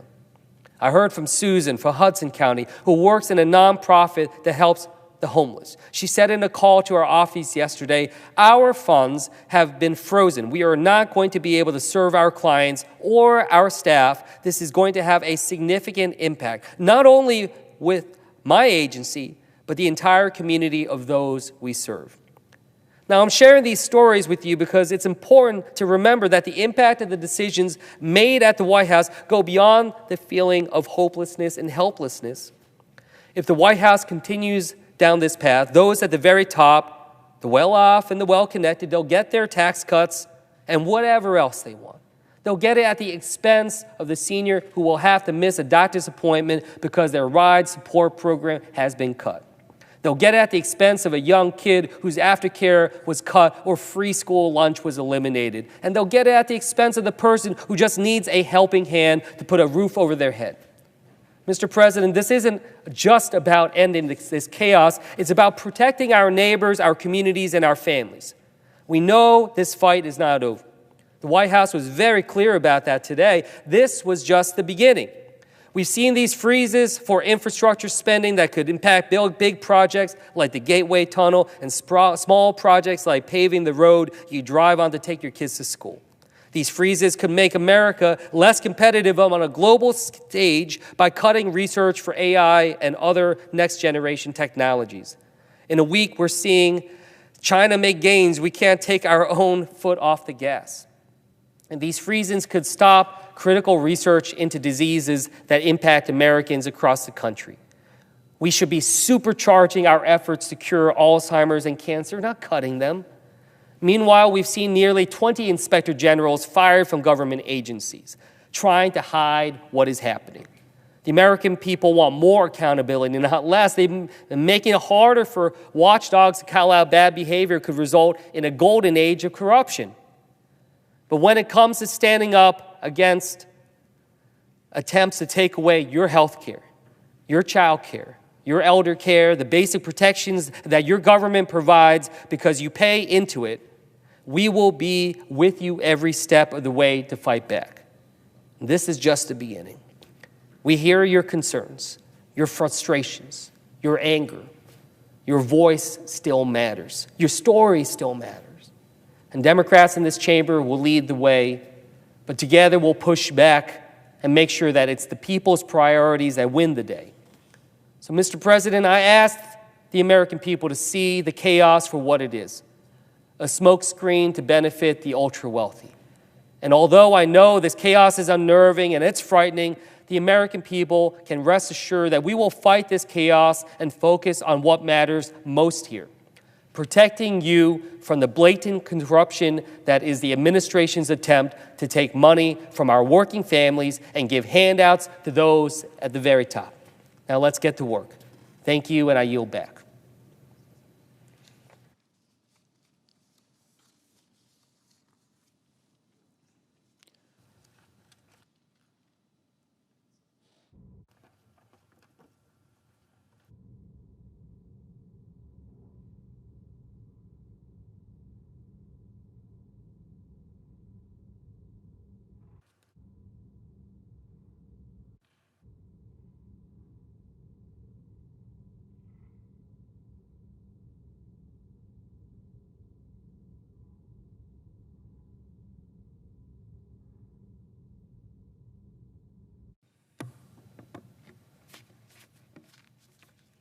I heard from Susan from Hudson County, who works in a nonprofit that helps the homeless. She said in a call to our office yesterday, our funds have been frozen. We are not going to be able to serve our clients or our staff. This is going to have a significant impact, not only with my agency, but the entire community of those we serve. Now, I'm sharing these stories with you because it's important to remember that the impact of the decisions made at the White House go beyond the feeling of hopelessness and helplessness. If the White House continues down this path, those at the very top, the well-off and the well-connected, they'll get their tax cuts and whatever else they want. They'll get it at the expense of the senior who will have to miss a doctor's appointment because their ride support program has been cut. They'll get at the expense of a young kid whose aftercare was cut or free school lunch was eliminated. And they'll get at the expense of the person who just needs a helping hand to put a roof over their head. Mr. President, this isn't just about ending this chaos. It's about protecting our neighbors, our communities, and our families. We know this fight is not over. The White House was very clear about that today. This was just the beginning. We've seen these freezes for infrastructure spending that could impact big projects like the Gateway Tunnel and small projects like paving the road you drive on to take your kids to school. These freezes could make America less competitive on a global stage by cutting research for AI and other next-generation technologies. In a week, we're seeing China make gains. We can't take our own foot off the gas. And these freezes could stop critical research into diseases that impact Americans across the country. We should be supercharging our efforts to cure Alzheimer's and cancer, not cutting them. Meanwhile, we've seen nearly 20 inspector generals fired from government agencies, trying to hide what is happening. The American people want more accountability, not less. They've been making it harder for watchdogs to call out bad behavior could result in a golden age of corruption. But when it comes to standing up against attempts to take away your health care, your child care, your elder care, the basic protections that your government provides because you pay into it, we will be with you every step of the way to fight back. This is just the beginning. We hear your concerns, your frustrations, your anger. Your voice still matters. Your story still matters. And Democrats in this chamber will lead the way, but together we'll push back and make sure that it's the people's priorities that win the day. So, Mr. President, I ask the American people to see the chaos for what it is, a smokescreen to benefit the ultra-wealthy. And although I know this chaos is unnerving and it's frightening, the American people can rest assured that we will fight this chaos and focus on what matters most here. Protecting you from the blatant corruption that is the administration's attempt to take money from our working families and give handouts to those at the very top. Now let's get to work. Thank you, and I yield back.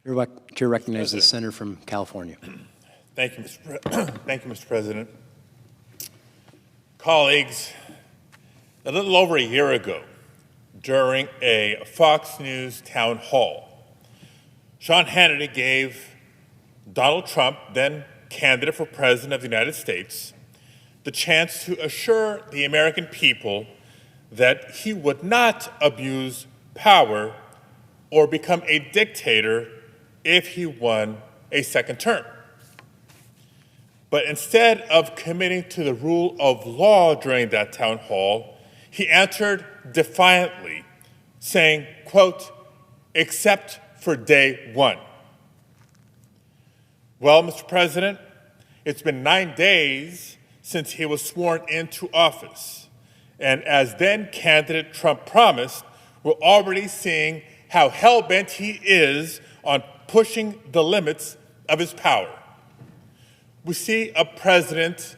Your chair recognizes the senator from California. Thank you, Thank you, Mr. President. Colleagues, a little over a year ago, during a Fox News town hall, Sean Hannity gave Donald Trump, then candidate for President of the United States, the chance to assure the American people that he would not abuse power or become a dictator if he won a second term. But instead of committing to the rule of law during that town hall, he answered defiantly, saying, quote, "except for day one." Well, Mr. President, it's been 9 days since he was sworn into office. And as then candidate Trump promised, we're already seeing how hell-bent he is on pushing the limits of his power. We see a president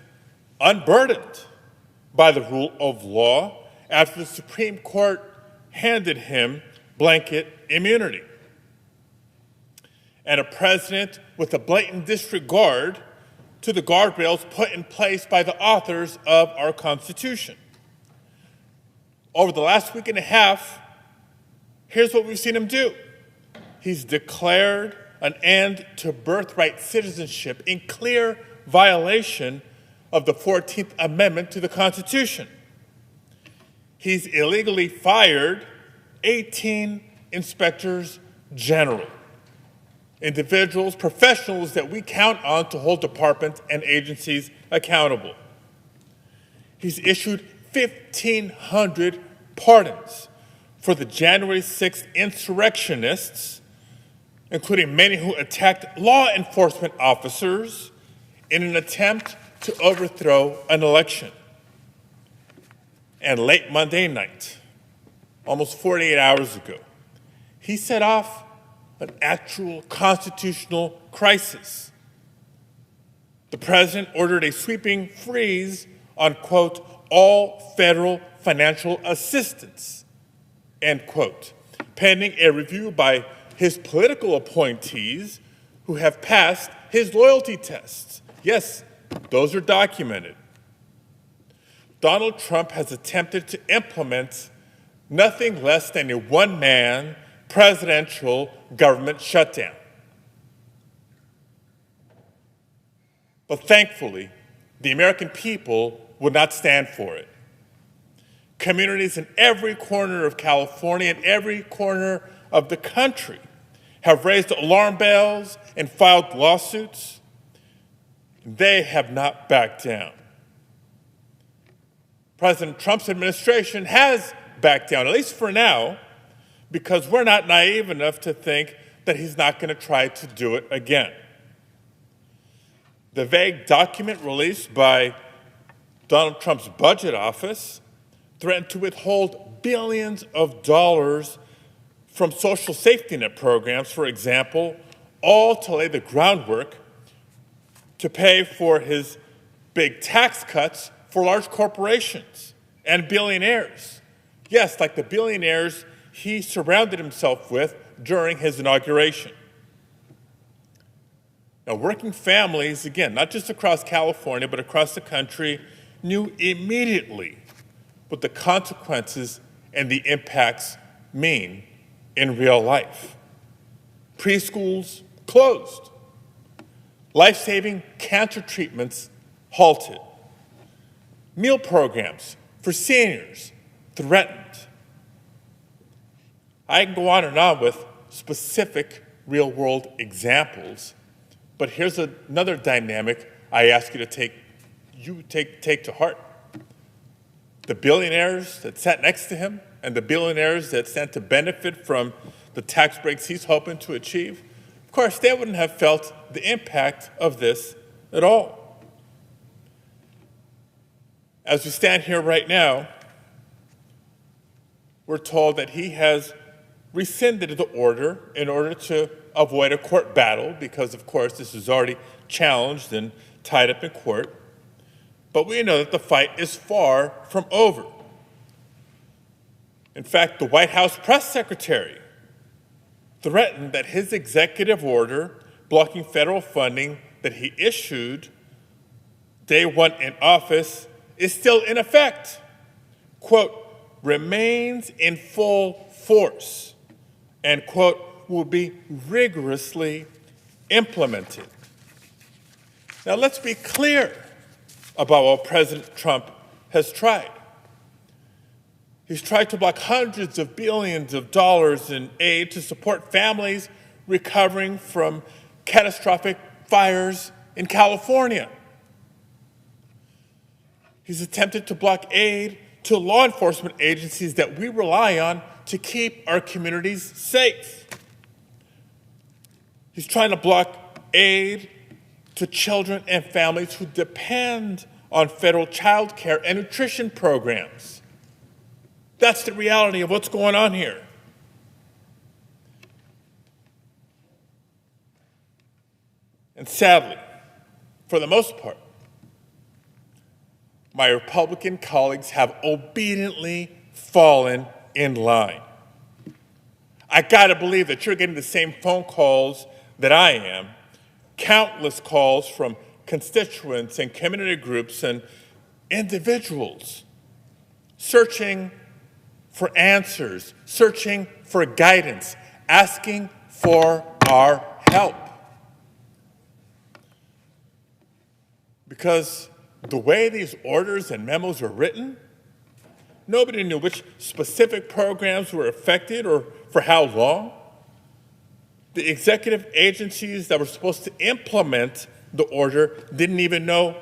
unburdened by the rule of law after the Supreme Court handed him blanket immunity. And a president with a blatant disregard to the guardrails put in place by the authors of our Constitution. Over the last week and a half, here's what we've seen him do. He's declared an end to birthright citizenship in clear violation of the 14th Amendment to the Constitution. He's illegally fired 18 inspectors general. individuals, professionals that we count on to hold departments and agencies accountable. He's issued 1,500 pardons for the January 6th insurrectionists, including many who attacked law enforcement officers in an attempt to overthrow an election. And late Monday night, almost 48 hours ago, he set off an actual constitutional crisis. The president ordered a sweeping freeze on, quote, all federal financial assistance, end quote, pending a review by his political appointees who have passed his loyalty tests. Yes, those are documented. Donald Trump has attempted to implement nothing less than a one-man presidential government shutdown. But thankfully, the American people would not stand for it. Communities in every corner of California and every corner of the country have raised alarm bells and filed lawsuits. They have not backed down. President Trump's administration has backed down, at least for now, because we're not naive enough to think that he's not going to try to do it again. The vague document released by Donald Trump's budget office threatened to withhold billions of dollars from social safety net programs, for example, all to lay the groundwork to pay for his big tax cuts for large corporations and billionaires. Yes, like the billionaires he surrounded himself with during his inauguration. Now, working families, again, not just across California, but across the country, knew immediately what the consequences and the impacts mean in real life. Preschools closed. Life-saving cancer treatments halted. Meal programs for seniors threatened. I can go on and on with specific real-world examples, but here's another dynamic I ask you to take to heart. The billionaires that sat next to him and the billionaires that stand to benefit from the tax breaks he's hoping to achieve, of course, they wouldn't have felt the impact of this at all. As we stand here right now, we're told that he has rescinded the order in order to avoid a court battle because, of course, this is already challenged and tied up in court. But we know that the fight is far from over. In fact, the White House press secretary threatened that his executive order blocking federal funding that he issued day one in office is still in effect. Quote, remains in full force, and quote, will be rigorously implemented. Now let's be clear about what President Trump has tried. He's tried to block hundreds of billions of dollars in aid to support families recovering from catastrophic fires in California. He's attempted to block aid to law enforcement agencies that we rely on to keep our communities safe. He's trying to block aid to children and families who depend on federal child care and nutrition programs. That's the reality of what's going on here. And sadly, for the most part, my Republican colleagues have obediently fallen in line. I gotta believe that you're getting the same phone calls that I am, countless calls from constituents and community groups and individuals searching for answers, searching for guidance, asking for our help. Because the way these orders and memos are written, nobody knew which specific programs were affected or for how long. the executive agencies that were supposed to implement the order didn't even know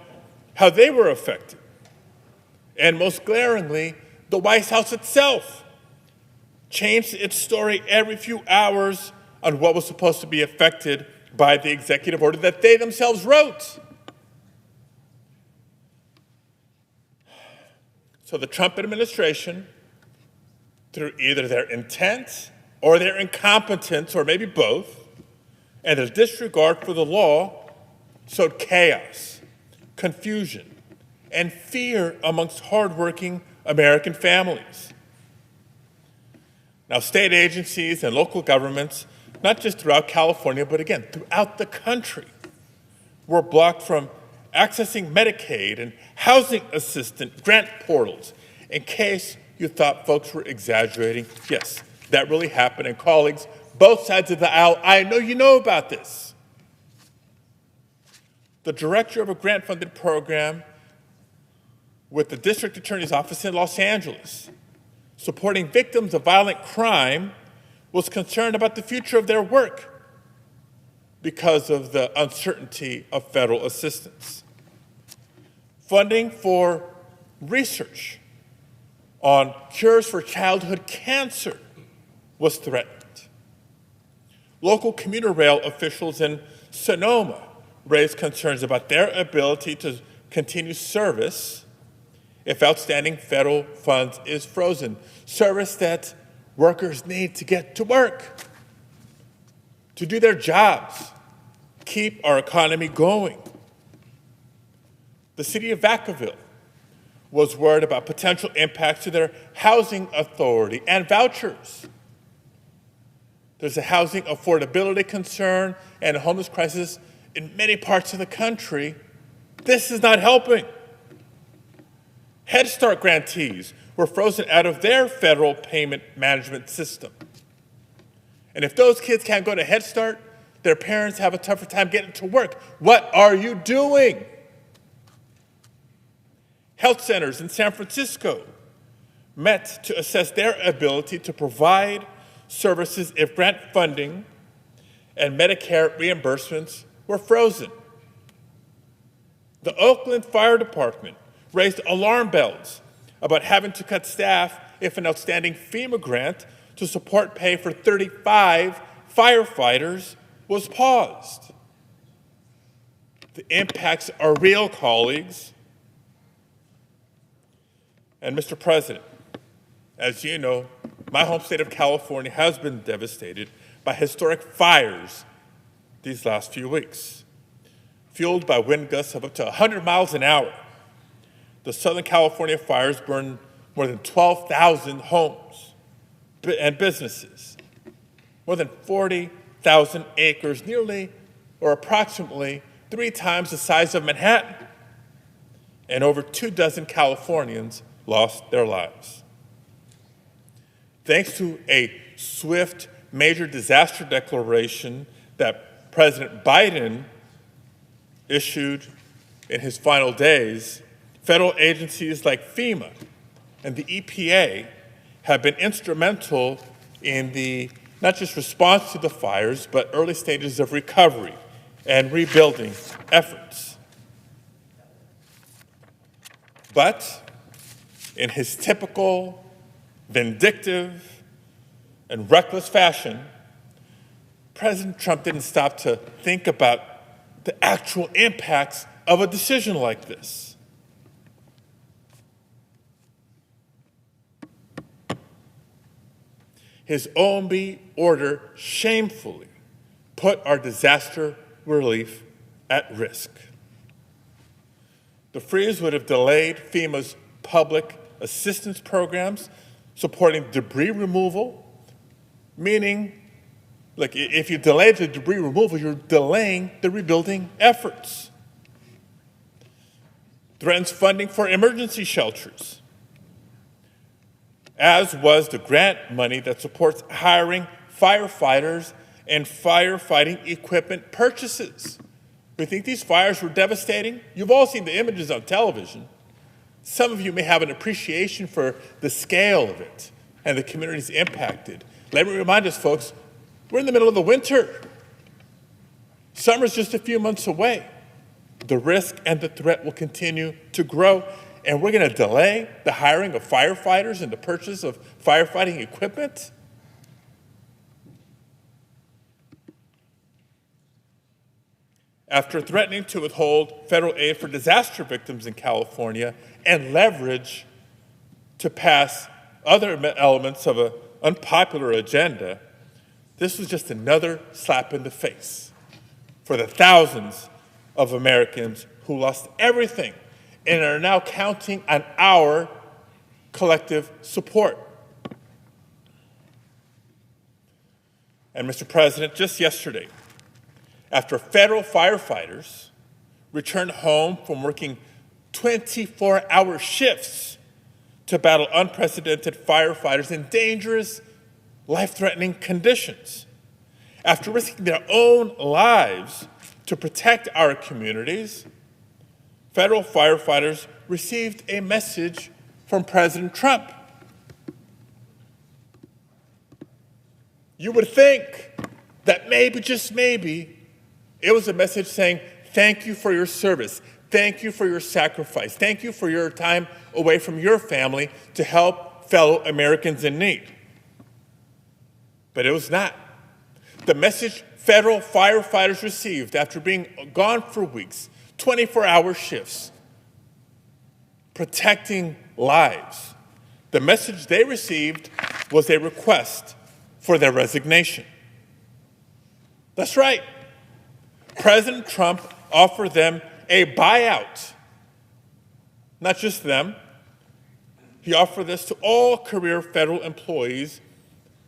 how they were affected. And most glaringly, the White House itself changed its story every few hours on what was supposed to be affected by the executive order that they themselves wrote. So the Trump administration, through either their intent or their incompetence, or maybe both, and their disregard for the law, sowed chaos, confusion, and fear amongst hardworking American families. Now, state agencies and local governments, not just throughout California, but again, throughout the country, were blocked from accessing Medicaid and housing assistance grant portals. In case you thought folks were exaggerating, yes, that really happened. And colleagues, both sides of the aisle, I know you know about this. The director of a grant-funded program with the district attorney's office in Los Angeles, supporting victims of violent crime, was concerned about the future of their work because of the uncertainty of federal assistance. Funding for research on cures for childhood cancer was threatened. Local commuter rail officials in Sonoma raised concerns about their ability to continue service if outstanding federal funds is frozen, service that workers need to get to work, to do their jobs, keep our economy going. The city of Vacaville was worried about potential impacts to their housing authority and vouchers. There's a housing affordability concern and a homeless crisis in many parts of the country. This is not helping. Head Start grantees were frozen out of their federal payment management system. And if those kids can't go to Head Start, their parents have a tougher time getting to work. What are you doing? Health centers in San Francisco met to assess their ability to provide services if grant funding and Medicare reimbursements were frozen. The Oakland Fire Department raised alarm bells about having to cut staff if an outstanding FEMA grant to support pay for 35 firefighters was paused. The impacts are real, colleagues. And Mr. President, as you know, my home state of California has been devastated by historic fires these last few weeks. Fueled by wind gusts of up to 100 miles an hour, the Southern California fires burned more than 12,000 homes and businesses, more than 40,000 acres, nearly or approximately 3 times the size of Manhattan, and over 24 Californians lost their lives. Thanks to a swift major disaster declaration that President Biden issued in his final days, federal agencies like FEMA and the EPA have been instrumental in the not just response to the fires, but early stages of recovery and rebuilding efforts. But in his typical vindictive and reckless fashion, President Trump didn't stop to think about the actual impacts of a decision like this. His OMB order shamefully put our disaster relief at risk. The freeze would have delayed FEMA's public assistance programs supporting debris removal, meaning, like, if you delay the debris removal, you're delaying the rebuilding efforts. Threatens funding for emergency shelters, as was the grant money that supports hiring firefighters and firefighting equipment purchases. We think these fires were devastating. You've all seen the images on television. Some of you may have an appreciation for the scale of it and the communities impacted. Let me remind us, folks, we're in the middle of the winter. Summer's just a few months away. The risk and the threat will continue to grow, and we're going to delay the hiring of firefighters and the purchase of firefighting equipment? After threatening to withhold federal aid for disaster victims in California and leverage to pass other elements of an unpopular agenda, this was just another slap in the face for the thousands of Americans who lost everything and are now counting on our collective support. And Mr. President, just yesterday, after federal firefighters returned home from working 24-hour shifts to battle unprecedented firefighters in dangerous, life-threatening conditions, after risking their own lives to protect our communities, federal firefighters received a message from President Trump. You would think that maybe, just maybe, it was a message saying, thank you for your service. Thank you for your sacrifice. Thank you for your time away from your family to help fellow Americans in need. But it was not. The message federal firefighters received after being gone for weeks, 24-hour shifts, protecting lives, the message they received was a request for their resignation. That's right. President Trump offered them a buyout. Not just them. He offered this to all career federal employees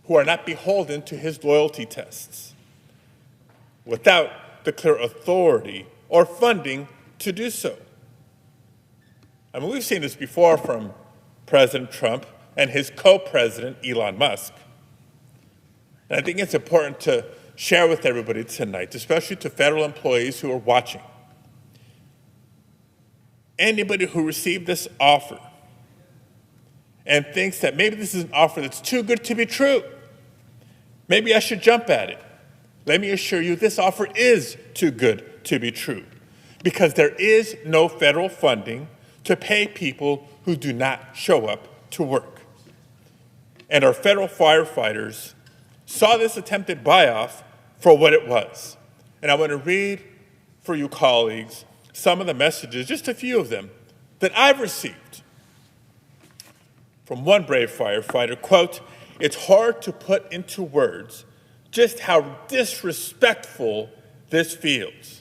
who are not beholden to his loyalty tests, without the clear authority or funding to do so. I mean, we've seen this before from President Trump and his co-president, Elon Musk. And I think it's important to share with everybody tonight, especially to federal employees who are watching. Anybody who received this offer and thinks that maybe this is an offer that's too good to be true, maybe I should jump at it. Let me assure you, this offer is too good to be true, because there is no federal funding to pay people who do not show up to work. And our federal firefighters saw this attempted buy-off for what it was. And I want to read for you colleagues some of the messages, just a few of them, that I've received. From one brave firefighter, quote, "It's hard to put into words just how disrespectful this feels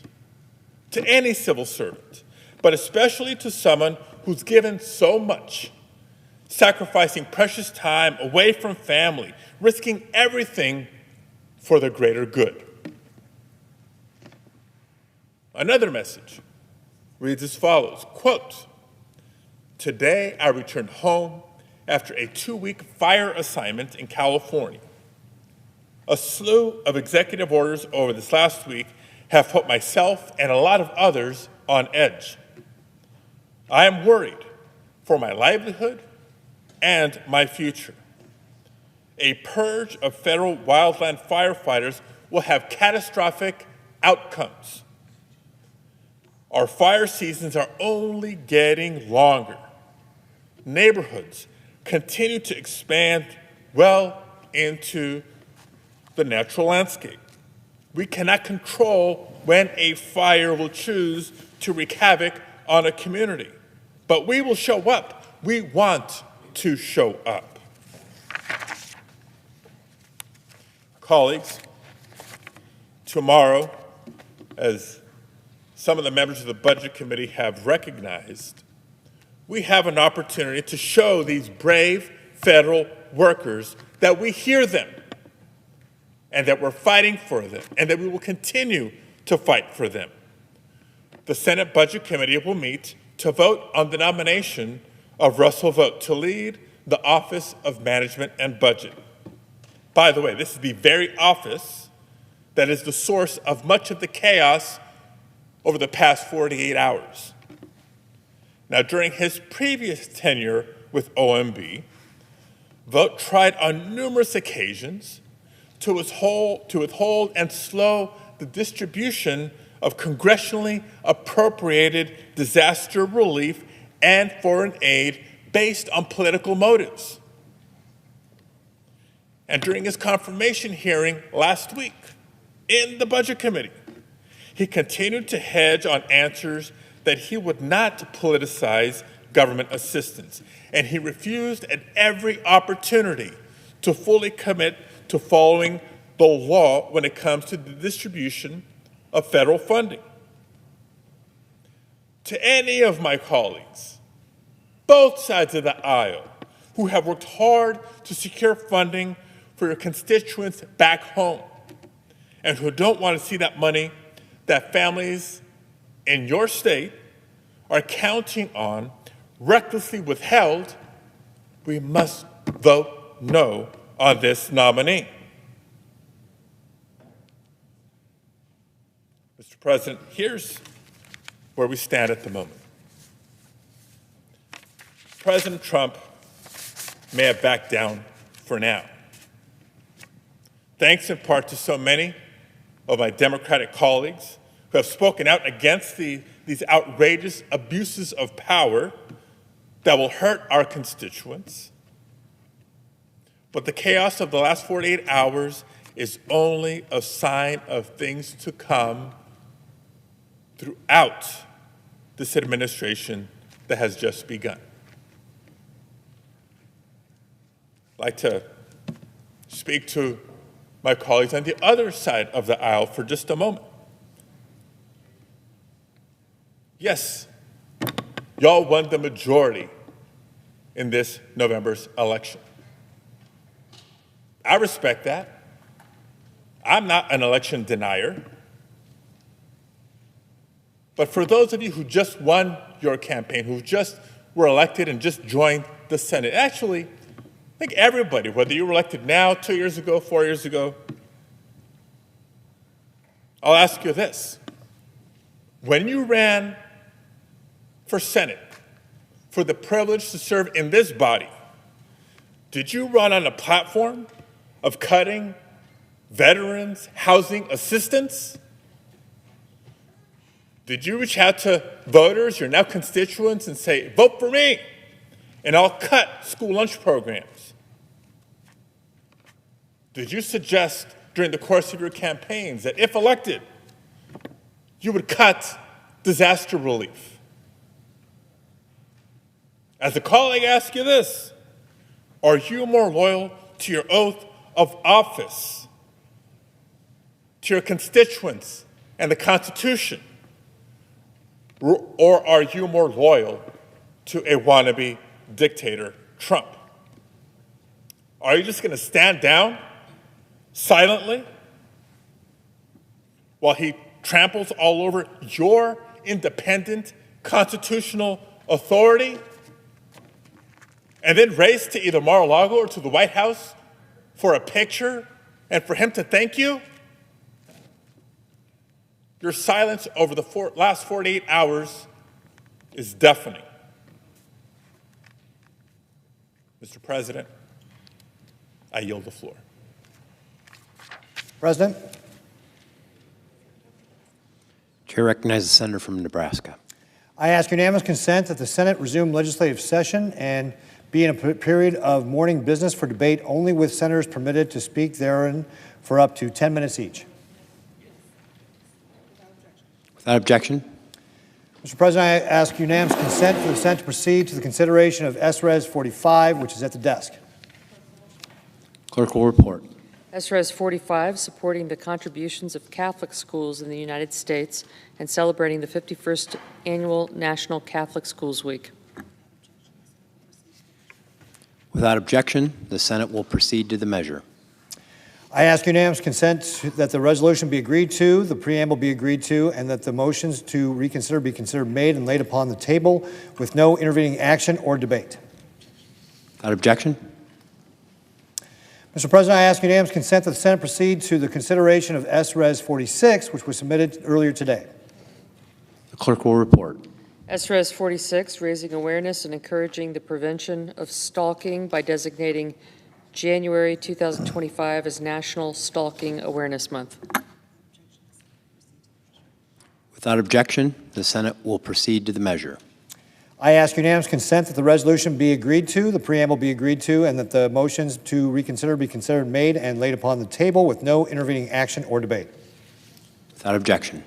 to any civil servant, but especially to someone who's given so much, sacrificing precious time away from family, risking everything for the greater good." Another message reads as follows, quote, "Today I returned home after a 2-week fire assignment in California. A slew of executive orders over this last week have put myself and a lot of others on edge. I am worried for my livelihood and my future. A purge of federal wildland firefighters will have catastrophic outcomes. Our fire seasons are only getting longer. Neighborhoods continue to expand well into the natural landscape. We cannot control when a fire will choose to wreak havoc on a community, but we will show up. We want to show up." Colleagues, tomorrow, as some of the members of the Budget Committee have recognized, we have an opportunity to show these brave federal workers that we hear them and that we're fighting for them and that we will continue to fight for them. The Senate Budget Committee will meet to vote on the nomination of Russell Vought to lead the Office of Management and Budget. By the way, this is the very office that is the source of much of the chaos over the past 48 hours. Now, during his previous tenure with OMB, Vought tried on numerous occasions to withhold and slow the distribution of congressionally appropriated disaster relief and foreign aid based on political motives. And during his confirmation hearing last week in the Budget Committee, he continued to hedge on answers that he would not politicize government assistance, and he refused at every opportunity to fully commit to following the law when it comes to the distribution of federal funding. To any of my colleagues, both sides of the aisle, who have worked hard to secure funding for your constituents back home, and who don't want to see that money that families in your state are counting on recklessly withheld, we must vote no on this nominee. Mr. President, here's where we stand at the moment. President Trump may have backed down for now. Thanks in part to so many of my Democratic colleagues who have spoken out against these outrageous abuses of power that will hurt our constituents. But the chaos of the last 48 hours is only a sign of things to come throughout this administration that has just begun. I'd like to speak to my colleagues on the other side of the aisle for just a moment. Yes, y'all won the majority in this November's election. I respect that. I'm not an election denier. But for those of you who just won your campaign, who just were elected and just joined the Senate, actually, I think everybody, whether you were elected now, 2 years ago, 4 years ago, I'll ask you this. When you ran for Senate, for the privilege to serve in this body, did you run on a platform of cutting veterans' housing assistance? Did you reach out to voters, your now constituents, and say, vote for me, and I'll cut school lunch programs? Did you suggest during the course of your campaigns that if elected, you would cut disaster relief? As a colleague, I ask you this: are you more loyal to your oath of office, to your constituents and the Constitution, or are you more loyal to a wannabe dictator, Trump? Are you just going to stand down silently while he tramples all over your independent constitutional authority, and then race to either Mar-a-Lago or to the White House for a picture and for him to thank you? Your silence over the last 48 hours is deafening. Mr. President, I yield the floor. President. Chair recognizes the senator from Nebraska. I ask unanimous consent that the Senate resume legislative session and be in a period of morning business for debate only, with senators permitted to speak therein for up to 10 minutes each. Without objection. Mr. President, I ask unanimous consent for the Senate to proceed to the consideration of S-Res 45, which is at the desk. Clerk will report. S-Res 45, supporting the contributions of Catholic schools in the United States and celebrating the 51st Annual National Catholic Schools Week. Without objection, the Senate will proceed to the measure. I ask unanimous consent that the resolution be agreed to, the preamble be agreed to, and that the motions to reconsider be considered made and laid upon the table with no intervening action or debate. Without objection. Mr. President, I ask unanimous consent that the Senate proceed to the consideration of S-Res 46, which was submitted earlier today. The clerk will report. S-Res 46, raising awareness and encouraging the prevention of stalking by designating January 2025 as National Stalking Awareness Month. Without objection, the Senate will proceed to the measure. I ask unanimous consent that the resolution be agreed to, the preamble be agreed to, and that the motions to reconsider be considered made and laid upon the table with no intervening action or debate. Without objection.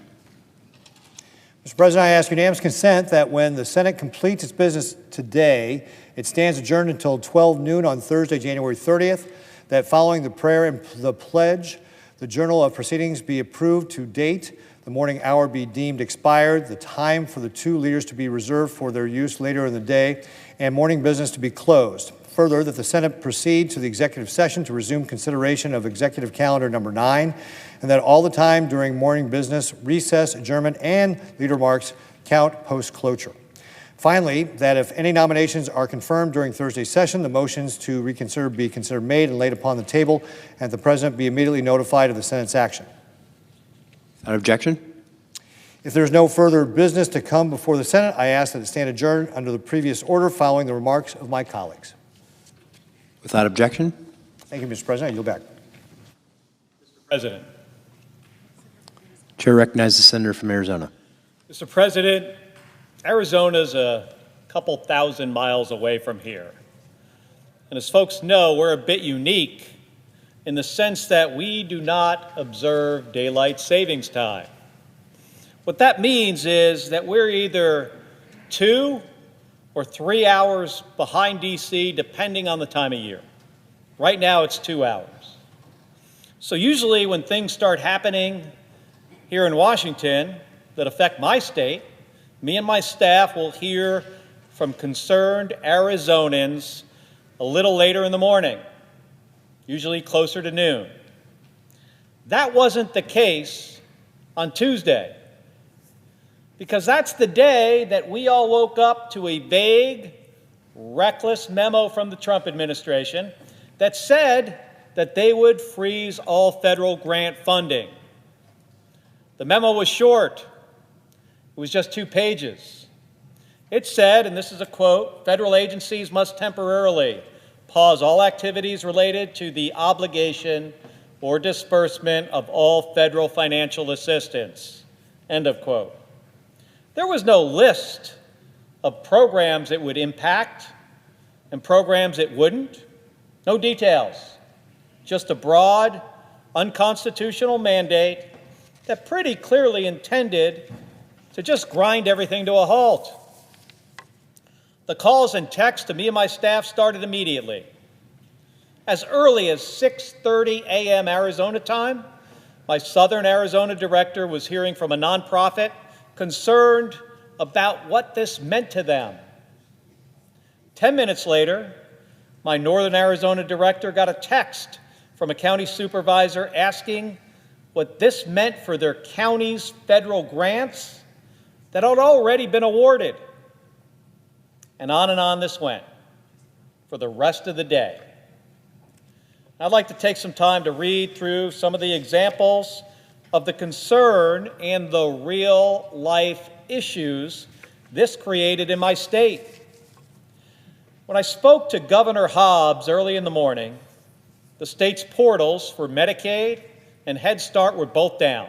Mr. President, I ask unanimous consent that when the Senate completes its business today, it stands adjourned until 12 noon on Thursday, January 30th, that following the prayer and the pledge, the journal of proceedings be approved to date, the morning hour be deemed expired, the time for the two leaders to be reserved for their use later in the day, and morning business to be closed. Further, that the Senate proceed to the executive session to resume consideration of executive calendar number 9, and that all the time during morning business, recess, adjournment, and leader remarks count post-closure. Finally, that if any nominations are confirmed during Thursday's session, the motions to reconsider be considered made and laid upon the table, and the President be immediately notified of the Senate's action. Without objection. If there is no further business to come before the Senate, I ask that it stand adjourned under the previous order following the remarks of my colleagues. Without objection. Thank you, Mr. President. I yield back. Mr. President. Chair recognizes the senator from Arizona. Mr. President, Arizona's a couple thousand miles away from here. And as folks know, we're a bit unique in the sense that we do not observe daylight savings time. What that means is that we're either 2 or 3 hours behind D.C., depending on the time of year. Right now, it's 2 hours. So usually when things start happening here in Washington that affect my state, me and my staff will hear from concerned Arizonans a little later in the morning, usually closer to noon. That wasn't the case on Tuesday, because that's the day that we all woke up to a vague, reckless memo from the Trump administration that said that they would freeze all federal grant funding. The memo was short. It was just 2 pages. It said, and this is a quote, "Federal agencies must temporarily pause all activities related to the obligation or disbursement of all federal financial assistance." End of quote. There was no list of programs it would impact and programs it wouldn't. No details. Just a broad, unconstitutional mandate that pretty clearly intended to just grind everything to a halt. The calls and texts to me and my staff started immediately. As early as 6:30 a.m. Arizona time, my Southern Arizona director was hearing from a nonprofit concerned about what this meant to them. 10 minutes later, my Northern Arizona director got a text from a county supervisor asking what this meant for their county's federal grants that had already been awarded. And on this went for the rest of the day. I'd like to take some time to read through some of the examples of the concern and the real-life issues this created in my state. When I spoke to Governor Hobbs early in the morning, the state's portals for Medicaid and Head Start were both down.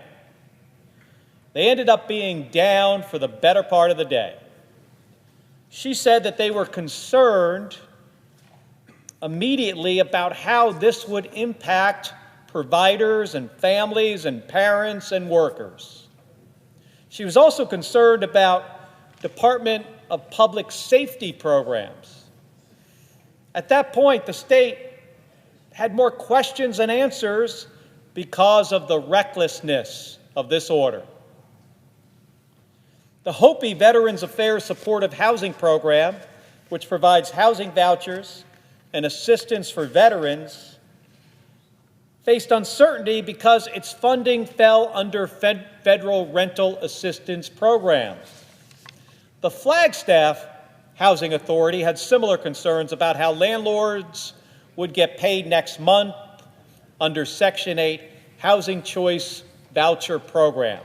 They ended up being down for the better part of the day. She said that they were concerned immediately about how this would impact providers and families and parents and workers. She was also concerned about Department of Public Safety programs. At that point, the state had more questions than answers because of the recklessness of this order. The Hopi Veterans Affairs Supportive Housing Program, which provides housing vouchers and assistance for veterans, faced uncertainty because its funding fell under federal rental assistance programs. The Flagstaff Housing Authority had similar concerns about how landlords would get paid next month under Section 8 Housing Choice Voucher Program.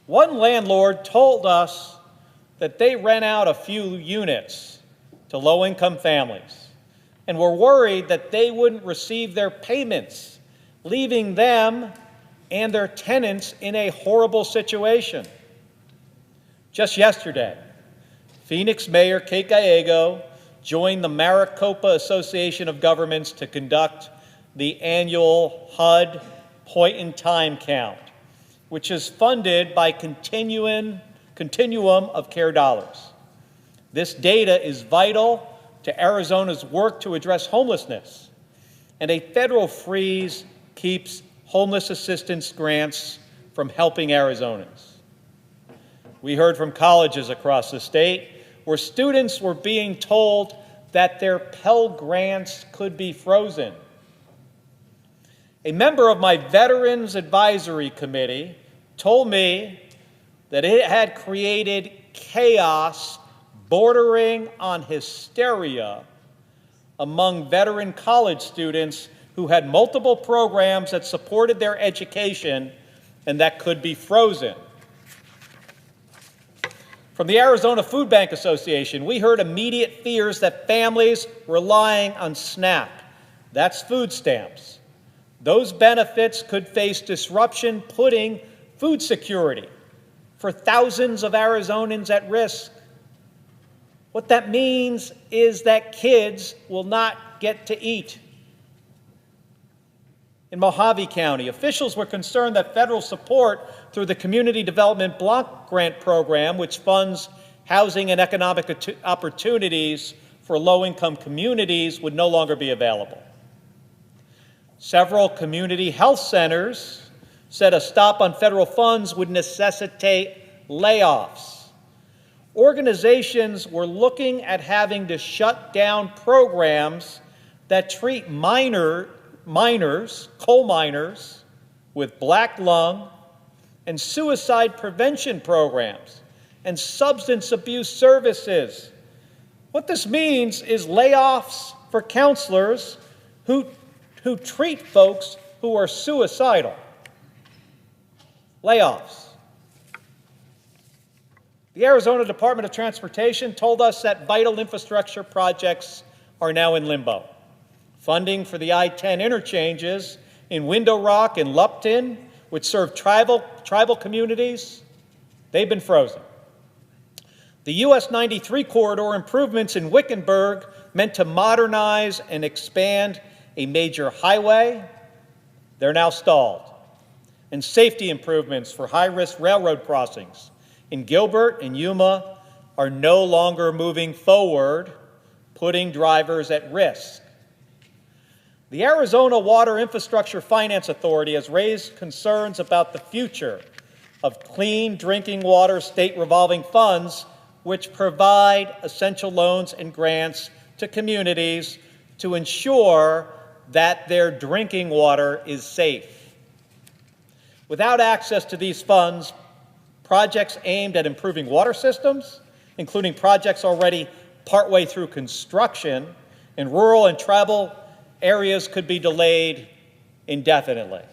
One landlord told us that they rent out a few units to low-income families and were worried that they wouldn't receive their payments, leaving them and their tenants in a horrible situation. Just yesterday, Phoenix Mayor Kate Gallego joined the Maricopa Association of Governments to conduct the annual HUD point-in-time count, which is funded by continuum of care dollars. This data is vital to Arizona's work to address homelessness, and a federal freeze keeps homeless assistance grants from helping Arizonans. We heard from colleges across the state where students were being told that their Pell Grants could be frozen. A member of my Veterans Advisory Committee told me that it had created chaos bordering on hysteria among veteran college students who had multiple programs that supported their education and that could be frozen. From the Arizona Food Bank Association, we heard immediate fears that families relying on SNAP, that's food stamps, those benefits could face disruption, putting food security for thousands of Arizonans at risk. What that means is that kids will not get to eat. In Mojave County, officials were concerned that federal support through the Community Development Block Grant Program, which funds housing and economic opportunities for low-income communities, would no longer be available. Several community health centers said a stop on federal funds would necessitate layoffs. Organizations were looking at having to shut down programs that treat coal miners with black lung and suicide prevention programs and substance abuse services. What this means is layoffs for counselors who treat folks who are suicidal. Layoffs. The Arizona Department of Transportation told us that vital infrastructure projects are now in limbo. Funding for the I-10 interchanges in Window Rock and Lupton, which serve tribal communities, they've been frozen. The US 93 corridor improvements in Wickenburg, meant to modernize and expand a major highway, they're now stalled. And safety improvements for high-risk railroad crossings in Gilbert and Yuma are no longer moving forward, putting drivers at risk. The Arizona Water Infrastructure Finance Authority has raised concerns about the future of clean drinking water state revolving funds, which provide essential loans and grants to communities to ensure that their drinking water is safe. Without access to these funds, projects aimed at improving water systems, including projects already partway through construction in rural and tribal areas, could be delayed indefinitely.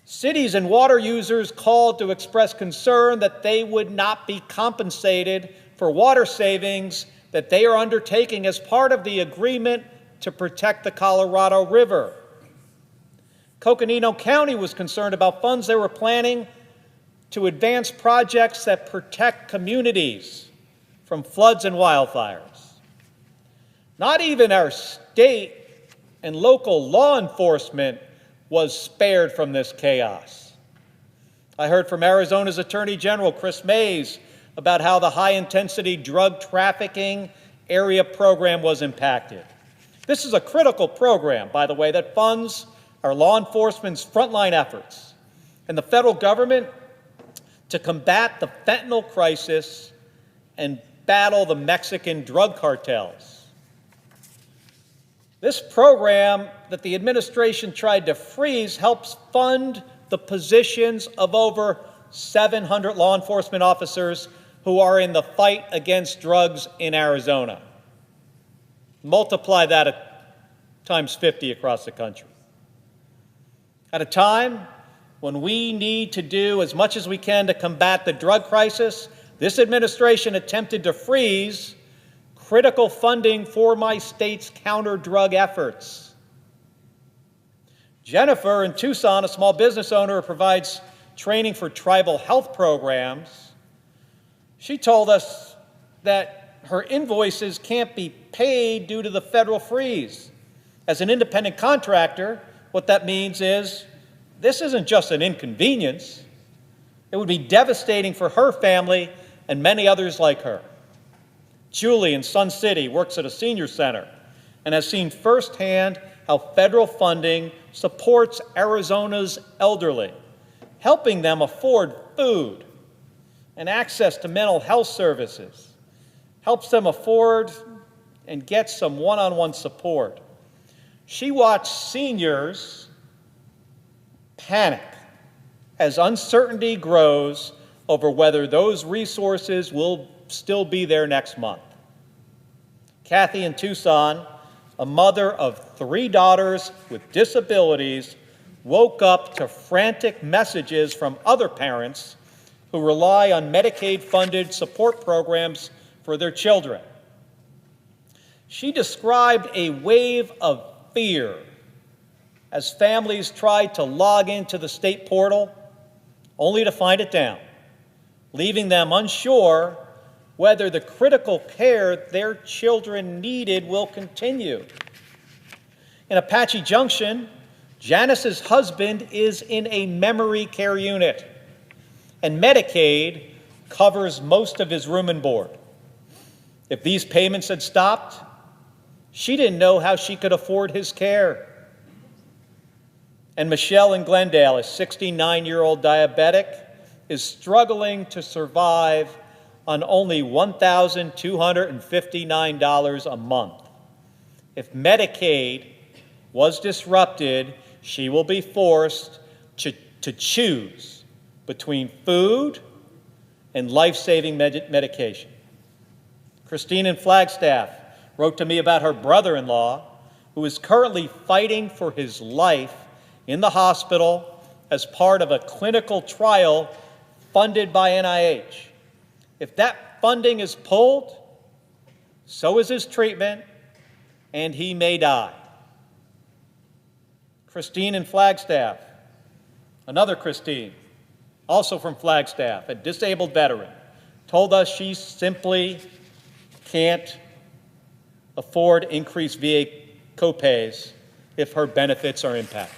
Cities and water users called to express concern that they would not be compensated for water savings that they are undertaking as part of the agreement to protect the Colorado River. Coconino County was concerned about funds they were planning to advance projects that protect communities from floods and wildfires. Not even our state and local law enforcement was spared from this chaos. I heard from Arizona's Attorney General, Chris Mays, about how the high-intensity drug trafficking area program was impacted. This is a critical program, by the way, that funds our law enforcement's frontline efforts and the federal government to combat the fentanyl crisis and battle the Mexican drug cartels. This program that the administration tried to freeze helps fund the positions of over 700 law enforcement officers who are in the fight against drugs in Arizona. Multiply that at times 50 across the country. At a time when we need to do as much as we can to combat the drug crisis, this administration attempted to freeze critical funding for my state's counter-drug efforts. Jennifer in Tucson, a small business owner who provides training for tribal health programs, she told us that her invoices can't be paid due to the federal freeze. As an independent contractor, what that means is this isn't just an inconvenience. It would be devastating for her family and many others like her. Julie in Sun City works at a senior center and has seen firsthand how federal funding supports Arizona's elderly, helping them afford food and access to mental health services, helps them afford and get some one-on-one support. She watched seniors panic as uncertainty grows over whether those resources will still be there next month. Kathy in Tucson, a mother of 3 daughters with disabilities, woke up to frantic messages from other parents who rely on Medicaid-funded support programs for their children. She described a wave of fear as families tried to log into the state portal only to find it down, leaving them unsure whether the critical care their children needed will continue. In Apache Junction, Janice's husband is in a memory care unit, and Medicaid covers most of his room and board. If these payments had stopped, she didn't know how she could afford his care. And Michelle in Glendale, a 69-year-old diabetic, is struggling to survive on only $1,259 a month. If Medicaid was disrupted, she will be forced to choose between food and life-saving medication. Christine in Flagstaff wrote to me about her brother-in-law, who is currently fighting for his life in the hospital as part of a clinical trial funded by NIH. If that funding is pulled, so is his treatment, and he may die. Christine in Flagstaff, another Christine, also from Flagstaff, a disabled veteran, told us she simply can't afford increased VA copays if her benefits are impacted.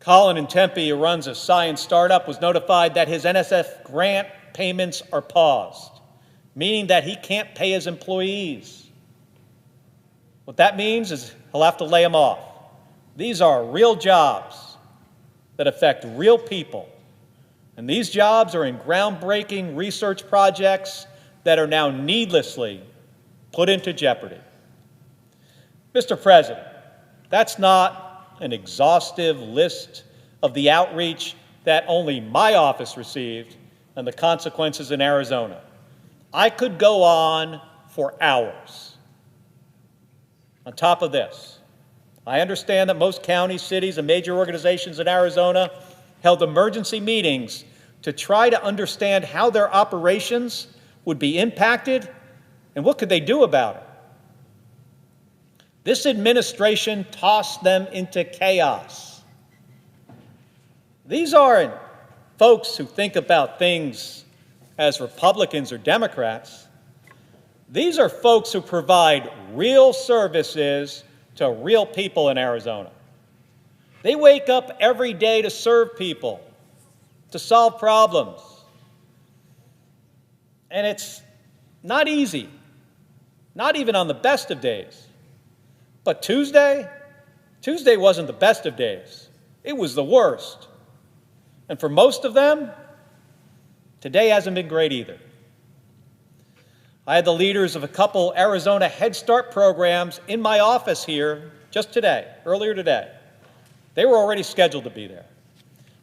Colin in Tempe, who runs a science startup, was notified that his NSF grant payments are paused, meaning that he can't pay his employees. What that means is he'll have to lay them off. These are real jobs that affect real people, and these jobs are in groundbreaking research projects that are now needlessly put into jeopardy. Mr. President, that's not an exhaustive list of the outreach that only my office received and the consequences in Arizona. I could go on for hours. On top of this, I understand that most counties, cities, and major organizations in Arizona held emergency meetings to try to understand how their operations would be impacted and what could they do about it. This administration tossed them into chaos. These aren't folks who think about things as Republicans or Democrats. These are folks who provide real services to real people in Arizona. They wake up every day to serve people, to solve problems. And it's not easy, not even on the best of days. But Tuesday wasn't the best of days. It was the worst. And for most of them, today hasn't been great either. I had the leaders of a couple Arizona Head Start programs in my office here just today, earlier today. They were already scheduled to be there.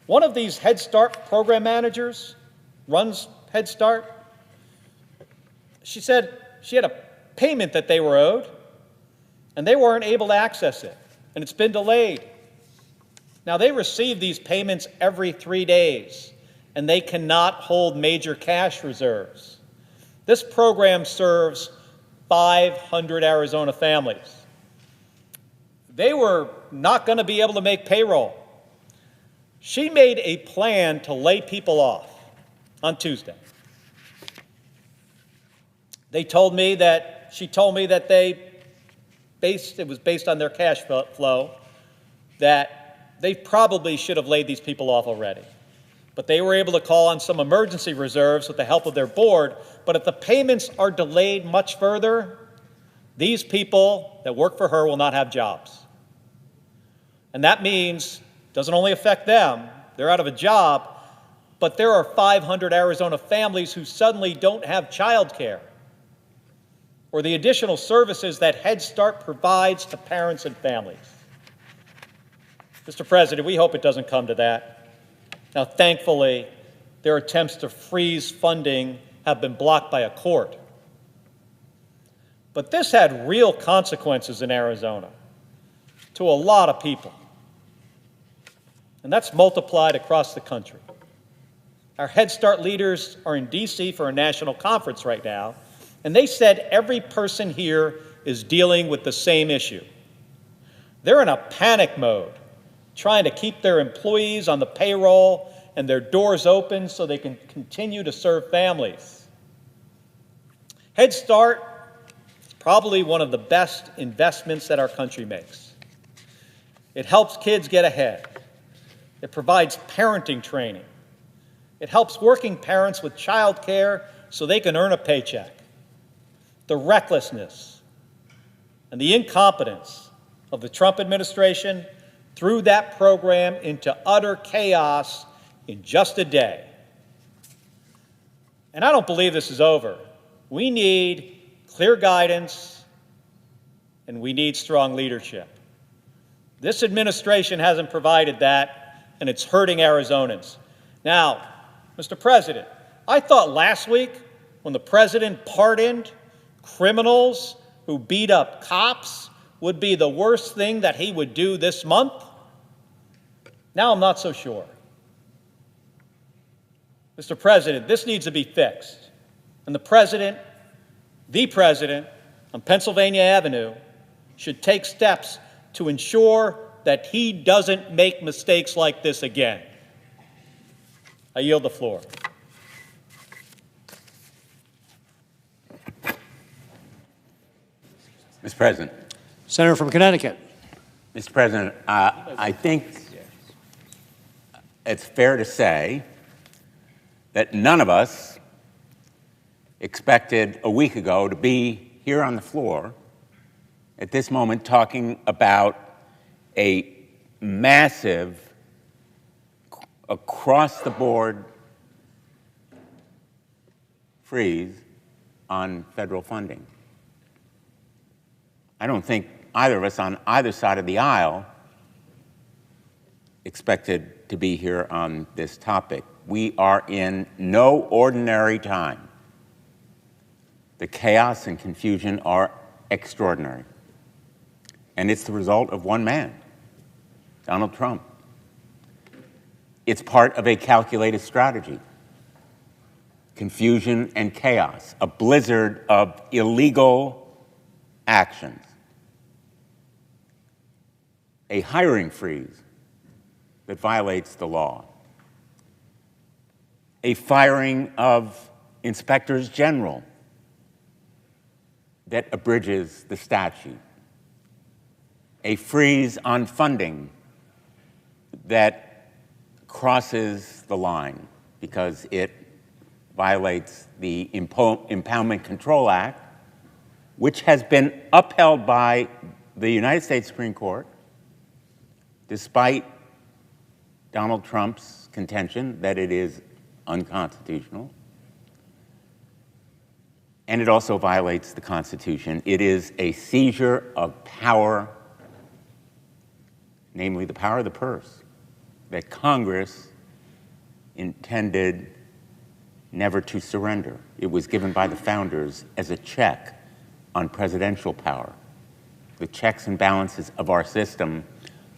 One of these Head Start program managers runs Head Start. She said she had a payment that they were owed, and they weren't able to access it, and it's been delayed. Now, they receive these payments every 3 days, and they cannot hold major cash reserves. This program serves 500 Arizona families. they were not going to be able to make payroll. She made a plan to lay people off on Tuesday. She told me that it was based on their cash flow, that they probably should have laid these people off already. But they were able to call on some emergency reserves with the help of their board. But if the payments are delayed much further, these people that work for her will not have jobs. And that means it doesn't only affect them, they're out of a job, but there are 500 Arizona families who suddenly don't have child care or the additional services that Head Start provides to parents and families. Mr. President, we hope it doesn't come to that. Now, thankfully, their attempts to freeze funding have been blocked by a court. But this had real consequences in Arizona to a lot of people. And that's multiplied across the country. Our Head Start leaders are in D.C. for a national conference right now, and they said every person here is dealing with the same issue. They're in a panic mode, trying to keep their employees on the payroll and their doors open so they can continue to serve families. Head Start is probably one of the best investments that our country makes. It helps kids get ahead. It provides parenting training. It helps working parents with child care so they can earn a paycheck. The recklessness and the incompetence of the Trump administration threw that program into utter chaos in just a day. And I don't believe this is over. We need clear guidance and we need strong leadership. This administration hasn't provided that, and it's hurting Arizonans. Now, Mr. President, I thought last week when the president pardoned criminals who beat up cops would be the worst thing that he would do this month. Now I'm not so sure. Mr. President, this needs to be fixed. And the president on Pennsylvania Avenue should take steps to ensure that he doesn't make mistakes like this again. I yield the floor. Mr. President. Senator from Connecticut. Mr. President, I think it's fair to say that none of us expected a week ago to be here on the floor at this moment talking about a massive, across-the-board freeze on federal funding. I don't think either of us on either side of the aisle expected to be here on this topic. We are in no ordinary time. The chaos and confusion are extraordinary. And it's the result of one man, Donald Trump. It's part of a calculated strategy. Confusion and chaos, a blizzard of illegal actions. A hiring freeze that violates the law. A firing of inspectors general that abridges the statute. A freeze on funding that crosses the line because it violates the Impoundment Control Act, which has been upheld by the United States Supreme Court, despite Donald Trump's contention that it is unconstitutional. And it also violates the Constitution. It is a seizure of power, namely the power of the purse, that Congress intended never to surrender. It was given by the founders as a check on presidential power. The checks and balances of our system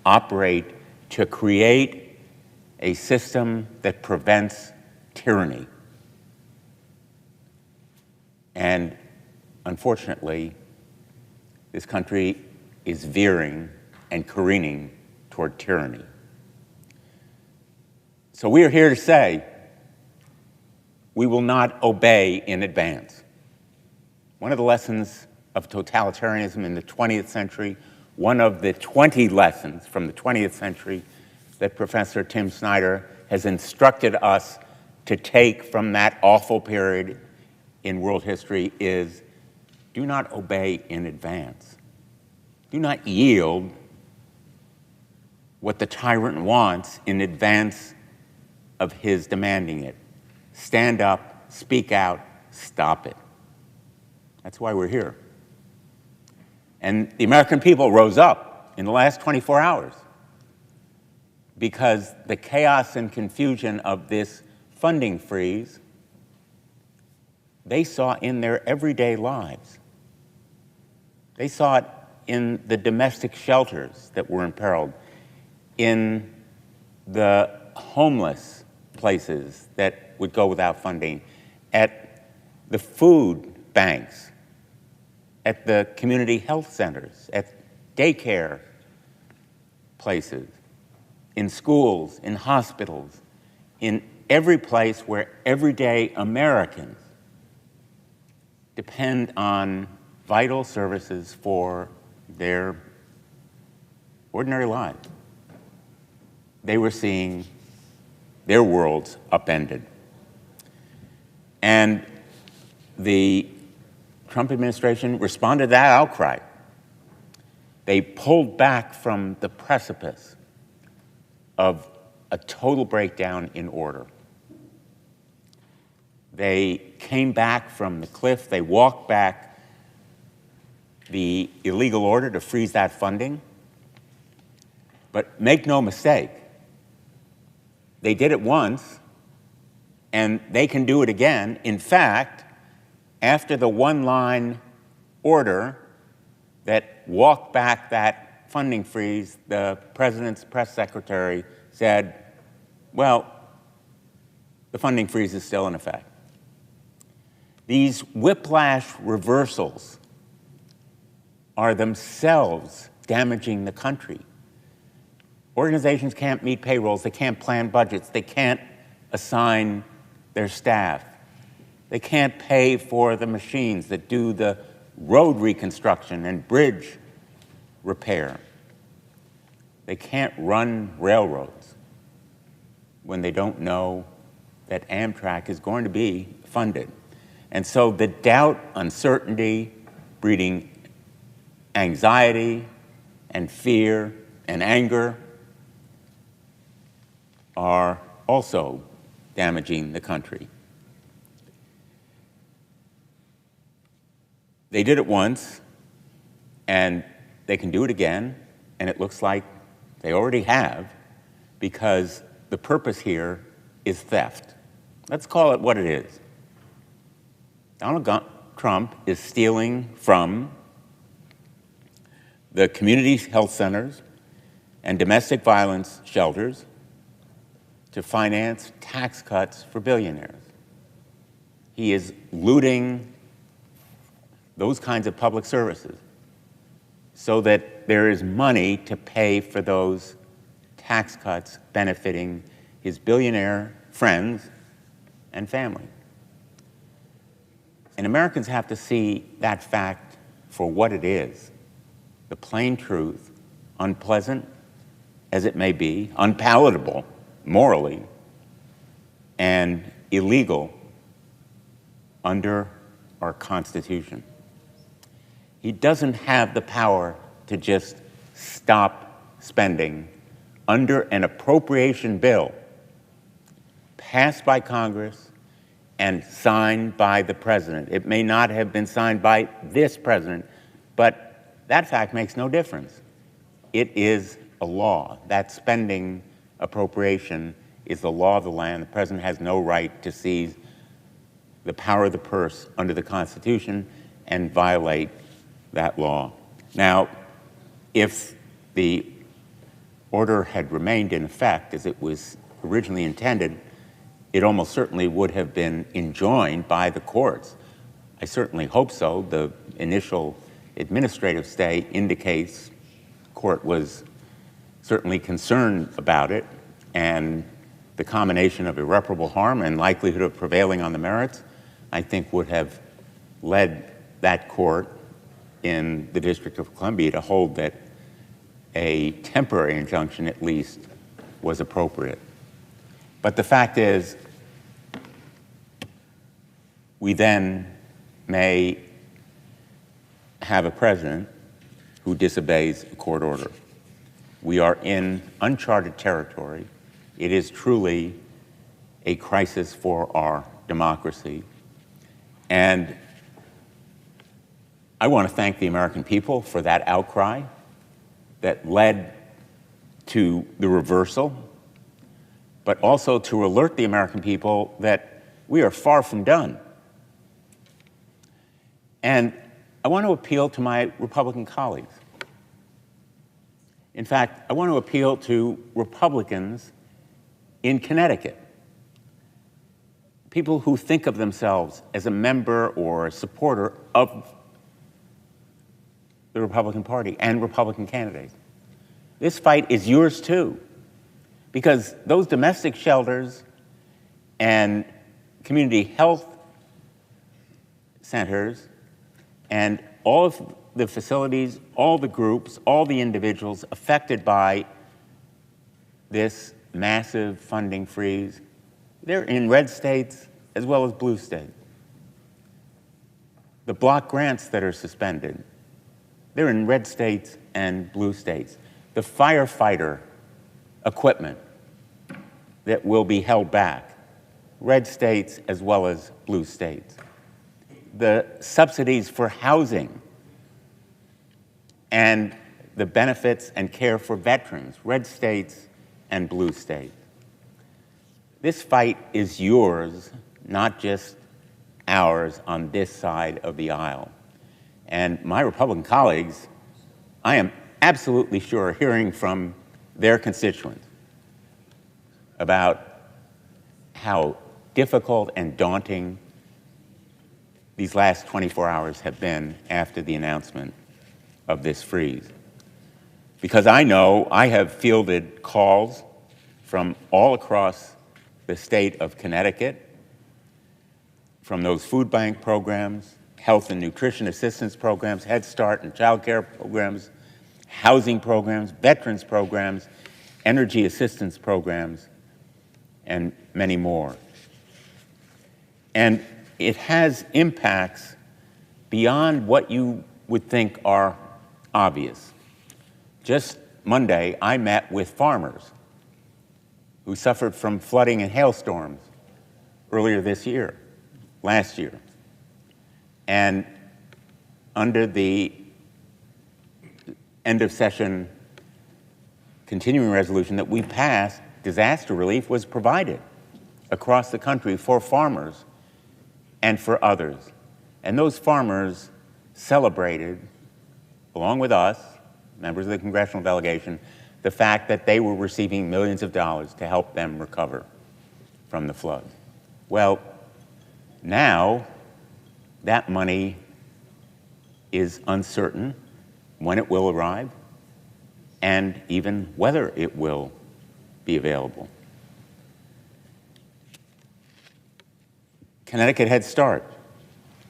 operate to create a system that prevents tyranny. And unfortunately, this country is veering and careening toward tyranny. So we are here to say we will not obey in advance. One of the lessons of totalitarianism in the 20th century, one of the 20 lessons from the 20th century that Professor Tim Snyder has instructed us to take from that awful period in world history is do not obey in advance. Do not yield what the tyrant wants in advance of his demanding it. Stand up, speak out, stop it. That's why we're here. And the American people rose up in the last 24 hours because the chaos and confusion of this funding freeze they saw in their everyday lives. They saw it in the domestic shelters that were imperiled, in the homeless places that would go without funding, at the food banks, at the community health centers, at daycare places, in schools, in hospitals, in every place where everyday Americans depend on vital services for their ordinary lives. They were seeing their worlds upended. And the Trump administration responded to that outcry. They pulled back from the precipice of a total breakdown in order. They came back from the cliff. They walked back the illegal order to freeze that funding. But make no mistake, they did it once, and they can do it again. In fact, after the one-line order that walked back that funding freeze, the president's press secretary said, well, the funding freeze is still in effect. These whiplash reversals are themselves damaging the country. Organizations can't meet payrolls, they can't plan budgets, they can't assign their staff, they can't pay for the machines that do the road reconstruction and bridge repair. They can't run railroads when they don't know that Amtrak is going to be funded. And so the doubt, uncertainty, breeding anxiety and fear and anger are also damaging the country. They did it once, and they can do it again, and it looks like they already have, because the purpose here is theft. Let's call it what it is. Donald Trump is stealing from the community health centers and domestic violence shelters to finance tax cuts for billionaires. He is looting those kinds of public services so that there is money to pay for those tax cuts benefiting his billionaire friends and family. And Americans have to see that fact for what it is, the plain truth, unpleasant as it may be, unpalatable morally, and illegal under our Constitution. He doesn't have the power to just stop spending under an appropriation bill passed by Congress and signed by the president. It may not have been signed by this president, but that fact makes no difference. It is a law. That spending appropriation is the law of the land. The president has no right to seize the power of the purse under the Constitution and violate that law. Now, if the order had remained in effect as it was originally intended, it almost certainly would have been enjoined by the courts. I certainly hope so. The initial administrative stay indicates court was certainly concerned about it, and the combination of irreparable harm and likelihood of prevailing on the merits, I think, would have led that court in the District of Columbia to hold that a temporary injunction, at least, was appropriate. But the fact is, we then may have a president who disobeys a court order. We are in uncharted territory. It is truly a crisis for our democracy. And I want to thank the American people for that outcry that led to the reversal, but also to alert the American people that we are far from done. And I want to appeal to my Republican colleagues. In fact, I want to appeal to Republicans in Connecticut, people who think of themselves as a member or a supporter of the Republican Party and Republican candidates. This fight is yours too, because those domestic shelters and community health centers and all of the facilities, all the groups, all the individuals affected by this massive funding freeze, they're in red states as well as blue states. The block grants that are suspended, they're in red states and blue states. The firefighter equipment that will be held back, red states as well as blue states. The subsidies for housing and the benefits and care for veterans, red states and blue states. This fight is yours, not just ours on this side of the aisle. And my Republican colleagues, I am absolutely sure, are hearing from their constituents about how difficult and daunting these last 24 hours have been after the announcement of this freeze. Because I know I have fielded calls from all across the state of Connecticut, from those food bank programs, health and nutrition assistance programs, Head Start and child care programs, housing programs, veterans programs, energy assistance programs, and many more. And it has impacts beyond what you would think are obvious. Just Monday, I met with farmers who suffered from flooding and hailstorms earlier this year, last year. And under the end of session continuing resolution that we passed, disaster relief was provided across the country for farmers and for others. And those farmers celebrated, along with us, members of the congressional delegation, the fact that they were receiving millions of dollars to help them recover from the flood. Well, now that money is uncertain when it will arrive and even whether it will be available. Connecticut Head Start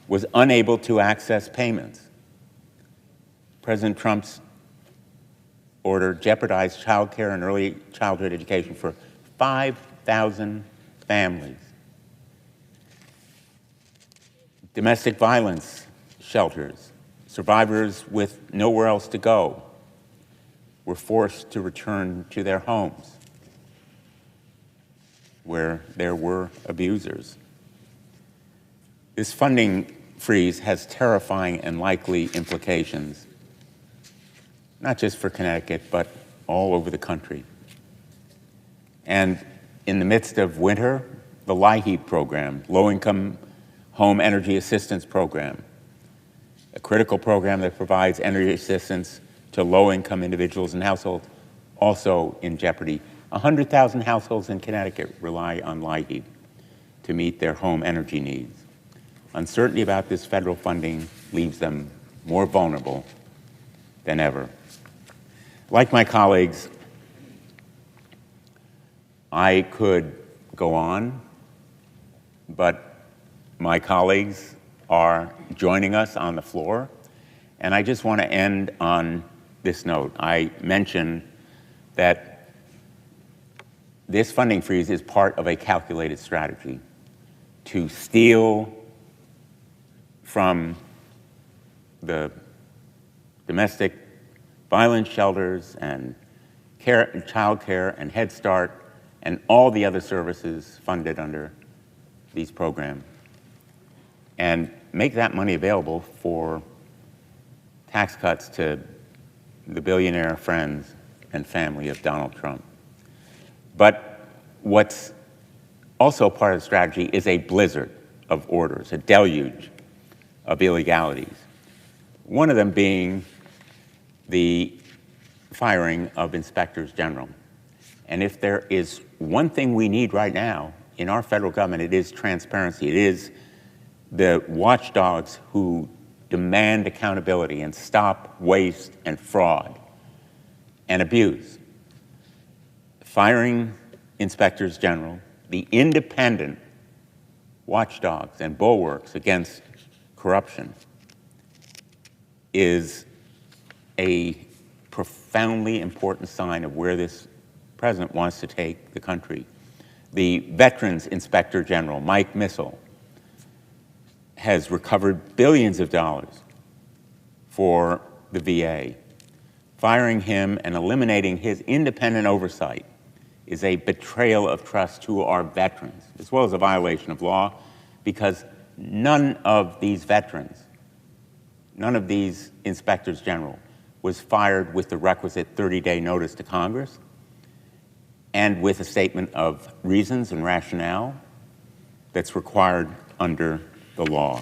was unable to access payments. President Trump's order jeopardized child care and early childhood education for 5,000 families. Domestic violence shelters, survivors with nowhere else to go, were forced to return to their homes where there were abusers. This funding freeze has terrifying and likely implications, not just for Connecticut, but all over the country. And in the midst of winter, the LIHEAP program, Low-Income Home Energy Assistance Program, a critical program that provides energy assistance to low-income individuals and households, also in jeopardy. 100,000 households in Connecticut rely on LIHEAP to meet their home energy needs. Uncertainty about this federal funding leaves them more vulnerable than ever. Like my colleagues, I could go on, but my colleagues are joining us on the floor, and I just want to end on this note. I mentioned that this funding freeze is part of a calculated strategy to steal from the domestic violence shelters and child care and Head Start and all the other services funded under these programs, and make that money available for tax cuts to the billionaire friends and family of Donald Trump. But what's also part of the strategy is a blizzard of orders, a deluge of illegalities. One of them being the firing of inspectors general. And if there is one thing we need right now in our federal government, it is transparency. It is the watchdogs who demand accountability and stop waste and fraud and abuse. Firing inspectors general, the independent watchdogs and bulwarks against corruption, is a profoundly important sign of where this president wants to take the country. The Veterans Inspector General, Mike Missel, has recovered billions of dollars for the VA. Firing him and eliminating his independent oversight is a betrayal of trust to our veterans, as well as a violation of law, because none of these veterans, none of these inspectors general was fired with the requisite 30-day notice to Congress and with a statement of reasons and rationale that's required under the law.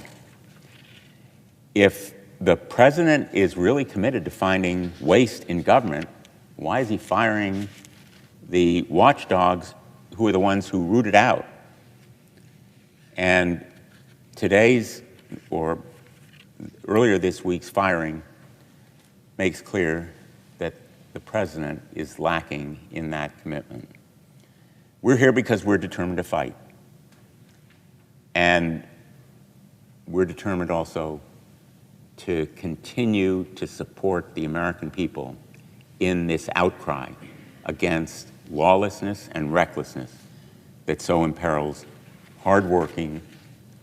If the president is really committed to finding waste in government, why is he firing the watchdogs who are the ones who root it out? And today's, or earlier this week's firing makes clear that the president is lacking in that commitment. We're here because we're determined to fight. And we're determined also to continue to support the American people in this outcry against lawlessness and recklessness that so imperils hardworking,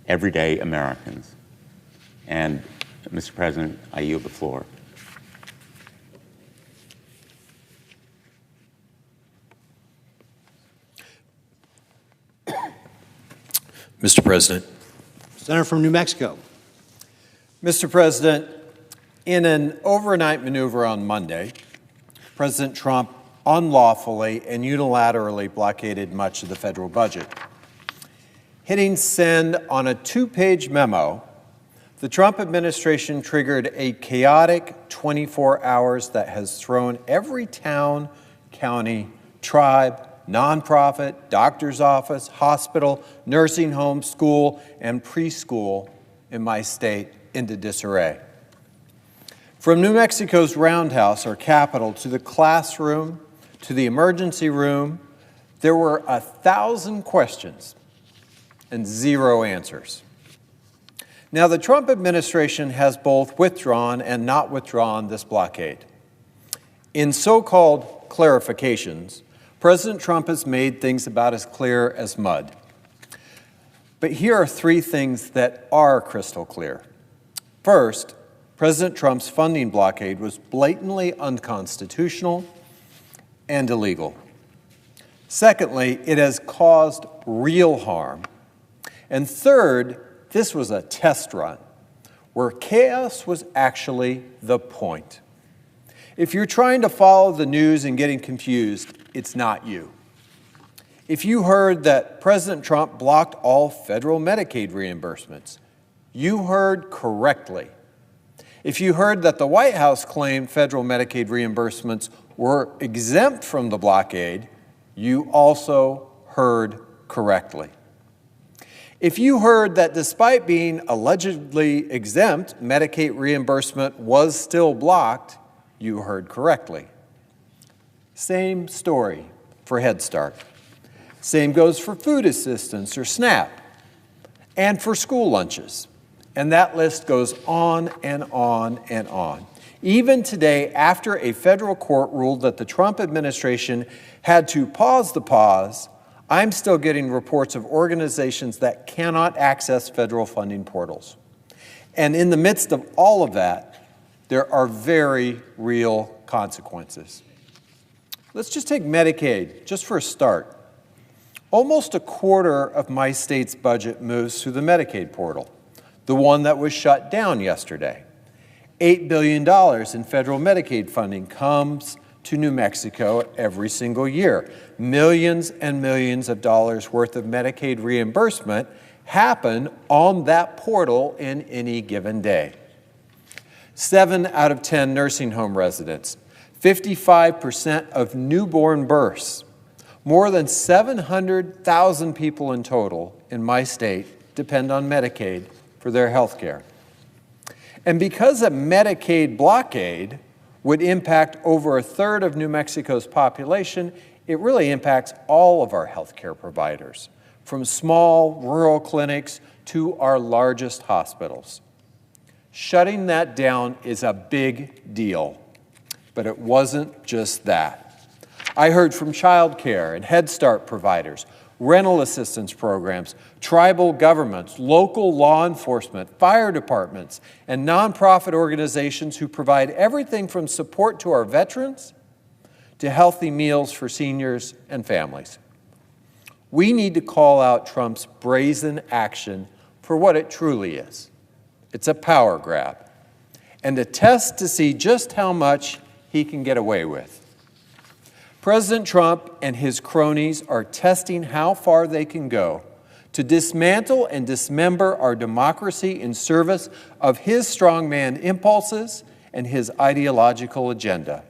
everyday Americans. And, Mr. President, I yield the floor. Mr. President. Senator from New Mexico. Mr. President, in an overnight maneuver on Monday, President Trump unlawfully and unilaterally blockaded much of the federal budget. Hitting send on a 2-page memo, the Trump administration triggered a chaotic 24 hours that has thrown every town, county, tribe, nonprofit, doctor's office, hospital, nursing home, school, and preschool in my state into disarray. From New Mexico's roundhouse, or Capitol, to the classroom, to the emergency room, there were 1,000 questions and 0 answers. Now, the Trump administration has both withdrawn and not withdrawn this blockade. In so-called clarifications, President Trump has made things about as clear as mud. But here are 3 things that are crystal clear. First, President Trump's funding blockade was blatantly unconstitutional and illegal. Secondly, it has caused real harm. And third, this was a test run where chaos was actually the point. If you're trying to follow the news and getting confused, it's not you. If you heard that President Trump blocked all federal Medicaid reimbursements, you heard correctly. If you heard that the White House claimed federal Medicaid reimbursements were exempt from the blockade, you also heard correctly. If you heard that despite being allegedly exempt, Medicaid reimbursement was still blocked, you heard correctly. Same story for Head Start. Same goes for food assistance or SNAP, and for school lunches. And that list goes on and on and on. Even today, after a federal court ruled that the Trump administration had to pause the pause, I'm still getting reports of organizations that cannot access federal funding portals. And in the midst of all of that, there are very real consequences. Let's just take Medicaid, just for a start. Almost a quarter of my state's budget moves through the Medicaid portal, the one that was shut down yesterday. $8 billion in federal Medicaid funding comes to New Mexico every single year. Millions and millions of dollars worth of Medicaid reimbursement happen on that portal in any given day. 7 out of 10 nursing home residents, 55% of newborn births, more than 700,000 people in total in my state depend on Medicaid for their health care. And because a Medicaid blockade would impact over a third of New Mexico's population, it really impacts all of our health care providers, from small rural clinics to our largest hospitals. Shutting that down is a big deal, but it wasn't just that. I heard from child care and Head Start providers, rental assistance programs, tribal governments, local law enforcement, fire departments, and nonprofit organizations who provide everything from support to our veterans to healthy meals for seniors and families. We need to call out Trump's brazen action for what it truly is. It's a power grab, and a test to see just how much he can get away with. President Trump and his cronies are testing how far they can go to dismantle and dismember our democracy in service of his strongman impulses and his ideological agenda.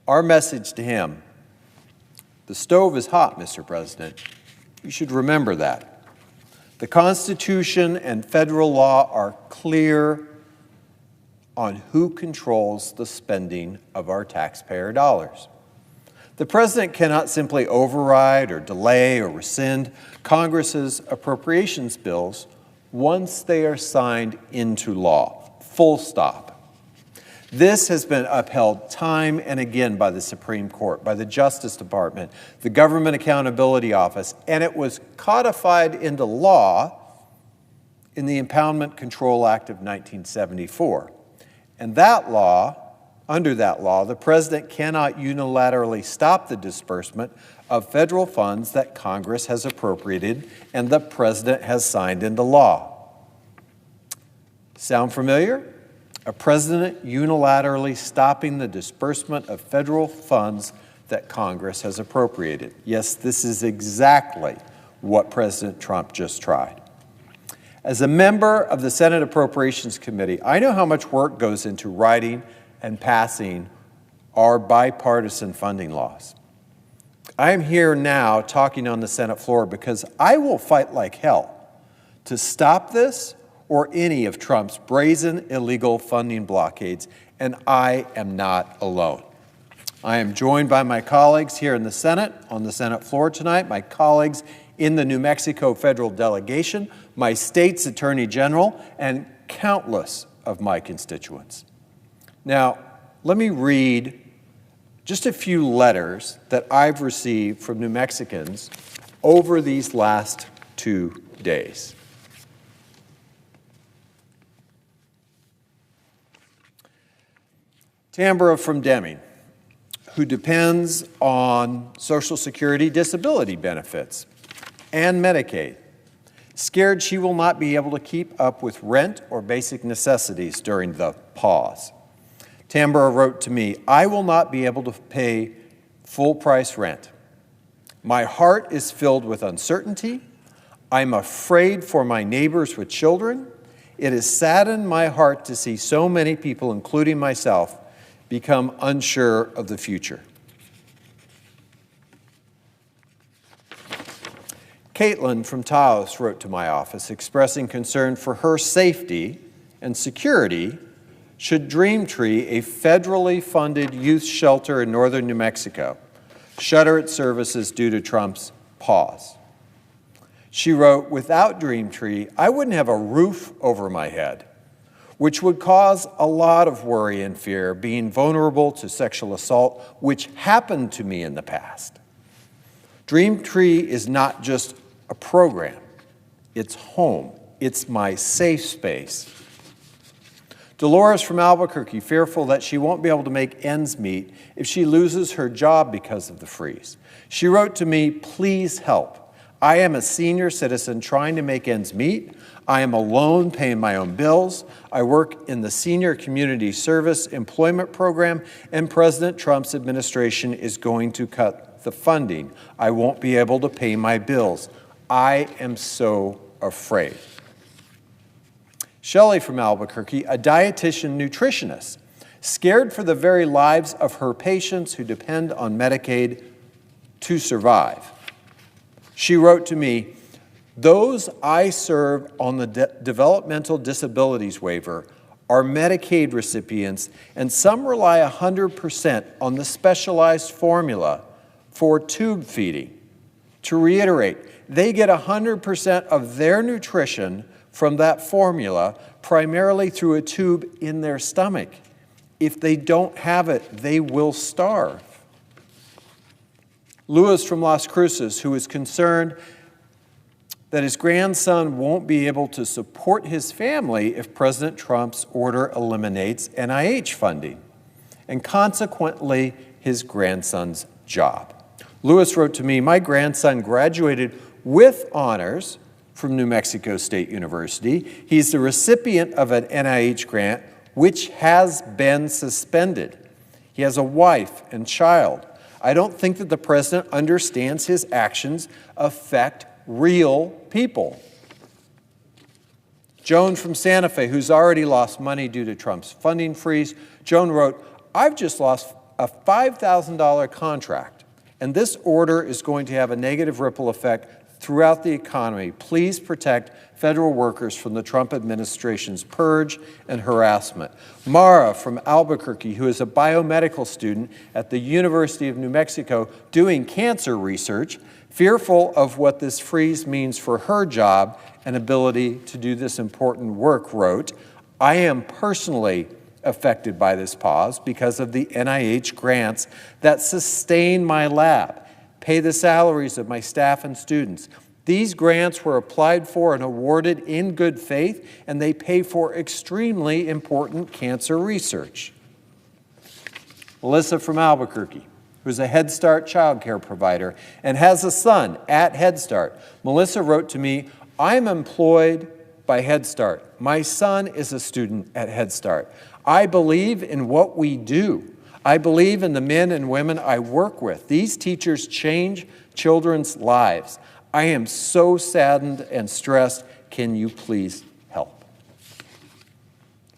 Our message to him: the stove is hot, Mr. President. You should remember that. The Constitution and federal law are clear on who controls the spending of our taxpayer dollars. The president cannot simply override or delay or rescind Congress's appropriations bills once they are signed into law. Full stop. This has been upheld time and again by the Supreme Court, by the Justice Department, the Government Accountability Office, and it was codified into law in the Impoundment Control Act of 1974. And that law, under that law, the president cannot unilaterally stop the disbursement of federal funds that Congress has appropriated and the president has signed into law. Sound familiar? A president unilaterally stopping the disbursement of federal funds that Congress has appropriated. Yes, this is exactly what President Trump just tried. As a member of the Senate Appropriations Committee, I know how much work goes into writing and passing our bipartisan funding laws. I am here now talking on the Senate floor because I will fight like hell to stop this or any of Trump's brazen illegal funding blockades, and I am not alone. I am joined by my colleagues here in the Senate, on the Senate floor tonight, my colleagues in the New Mexico federal delegation, my state's attorney general, and countless of my constituents. Now, let me read just a few letters that I've received from New Mexicans over these last 2 days. Tambra from Deming, who depends on Social Security disability benefits and Medicaid, scared she will not be able to keep up with rent or basic necessities during the pause. Tambra wrote to me, "I will not be able to pay full price rent. My heart is filled with uncertainty. I'm afraid for my neighbors with children. It has saddened my heart to see so many people, including myself, become unsure of the future." Caitlin from Taos wrote to my office expressing concern for her safety and security Should Dreamtree, a federally funded youth shelter in northern New Mexico, shutter its services due to Trump's pause? She wrote, without Dreamtree, I wouldn't have a roof over my head, which would cause a lot of worry and fear, being vulnerable to sexual assault, which happened to me in the past. Dreamtree is not just a program, it's home. It's my safe space. Dolores from Albuquerque, fearful that she won't be able to make ends meet if she loses her job because of the freeze. She wrote to me, please help. I am a senior citizen trying to make ends meet. I am alone paying my own bills. I work in the Senior Community Service Employment Program, and President Trump's administration is going to cut the funding. I won't be able to pay my bills. I am so afraid. Shelley from Albuquerque, a dietitian nutritionist, scared for the very lives of her patients who depend on Medicaid to survive. She wrote to me, those I serve on the developmental disabilities waiver are Medicaid recipients, and some rely 100% on the specialized formula for tube feeding. To reiterate, they get 100% of their nutrition from that formula, primarily through a tube in their stomach. If they don't have it, they will starve. Louis from Las Cruces, who is concerned that his grandson won't be able to support his family if President Trump's order eliminates NIH funding, and consequently, his grandson's job. Louis wrote to me, my grandson graduated with honors from New Mexico State University. He's the recipient of an NIH grant, which has been suspended. He has a wife and child. I don't think that the president understands his actions affect real people. Joan from Santa Fe, who's already lost money due to Trump's funding freeze, Joan wrote, I've just lost a $5,000 contract, and this order is going to have a negative ripple effect throughout the economy. Please protect federal workers from the Trump administration's purge and harassment. Mara from Albuquerque, who is a biomedical student at the University of New Mexico doing cancer research, fearful of what this freeze means for her job and ability to do this important work, wrote, I am personally affected by this pause because of the NIH grants that sustain my lab, pay the salaries of my staff and students. These grants were applied for and awarded in good faith, and they pay for extremely important cancer research. Melissa from Albuquerque, who's a Head Start child care provider and has a son at Head Start. Melissa wrote to me, I'm employed by Head Start. My son is a student at Head Start. I believe in what we do. I believe in the men and women I work with. These teachers change children's lives. I am so saddened and stressed. Can you please help?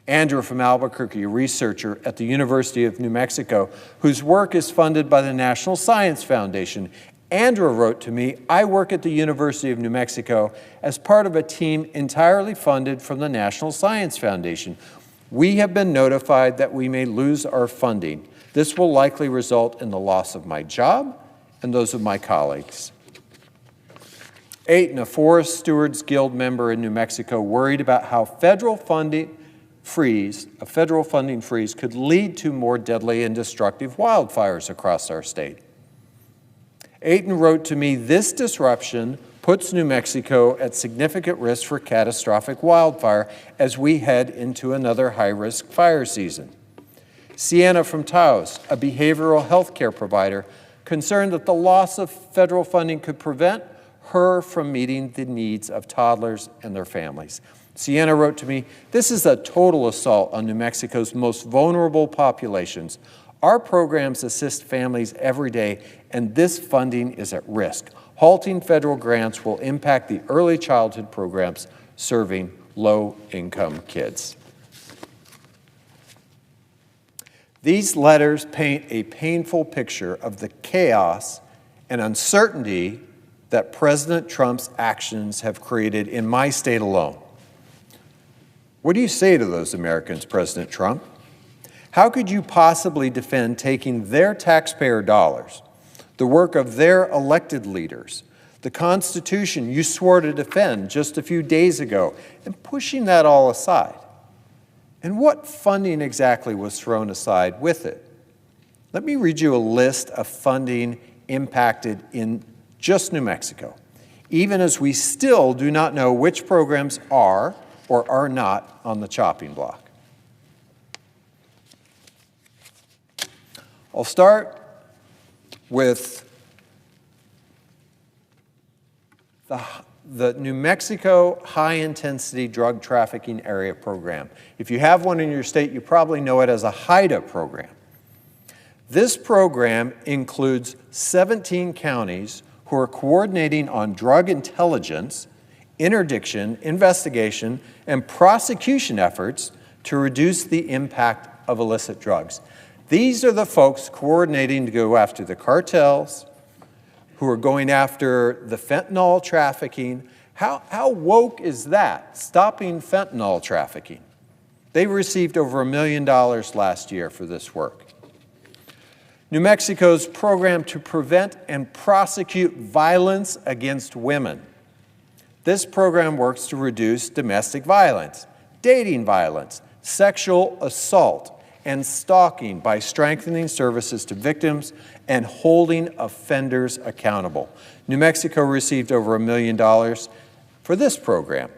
Andrew from Albuquerque, a researcher at the University of New Mexico, whose work is funded by the National Science Foundation. Andrew wrote to me, I work at the University of New Mexico as part of a team entirely funded from the National Science Foundation. We have been notified that we may lose our funding. This will likely result in the loss of my job and those of my colleagues. Aiton, a Forest Stewards Guild member in New Mexico, worried about how a federal funding freeze could lead to more deadly and destructive wildfires across our state. Aiton wrote to me, this disruption puts New Mexico at significant risk for catastrophic wildfire as we head into another high-risk fire season. Sienna from Taos, a behavioral health care provider, concerned that the loss of federal funding could prevent her from meeting the needs of toddlers and their families. Sienna wrote to me, this is a total assault on New Mexico's most vulnerable populations. Our programs assist families every day, and this funding is at risk. Halting federal grants will impact the early childhood programs serving low-income kids. These letters paint a painful picture of the chaos and uncertainty that President Trump's actions have created in my state alone. What do you say to those Americans, President Trump? How could you possibly defend taking their taxpayer dollars, the work of their elected leaders, the Constitution you swore to defend just a few days ago, and pushing that all aside? And what funding exactly was thrown aside with it? Let me read you a list of funding impacted in just New Mexico, even as we still do not know which programs are or are not on the chopping block. I'll start with the New Mexico High-Intensity Drug Trafficking Area Program. If you have one in your state, you probably know it as a HIDA program. This program includes 17 counties who are coordinating on drug intelligence, interdiction, investigation, and prosecution efforts to reduce the impact of illicit drugs. These are the folks coordinating to go after the cartels, who are going after the fentanyl trafficking. How woke is that, stopping fentanyl trafficking? They received over $1 million last year for this work. New Mexico's program to prevent and prosecute violence against women. This program works to reduce domestic violence, dating violence, sexual assault, and stalking by strengthening services to victims and holding offenders accountable. New Mexico received over $1 million for this program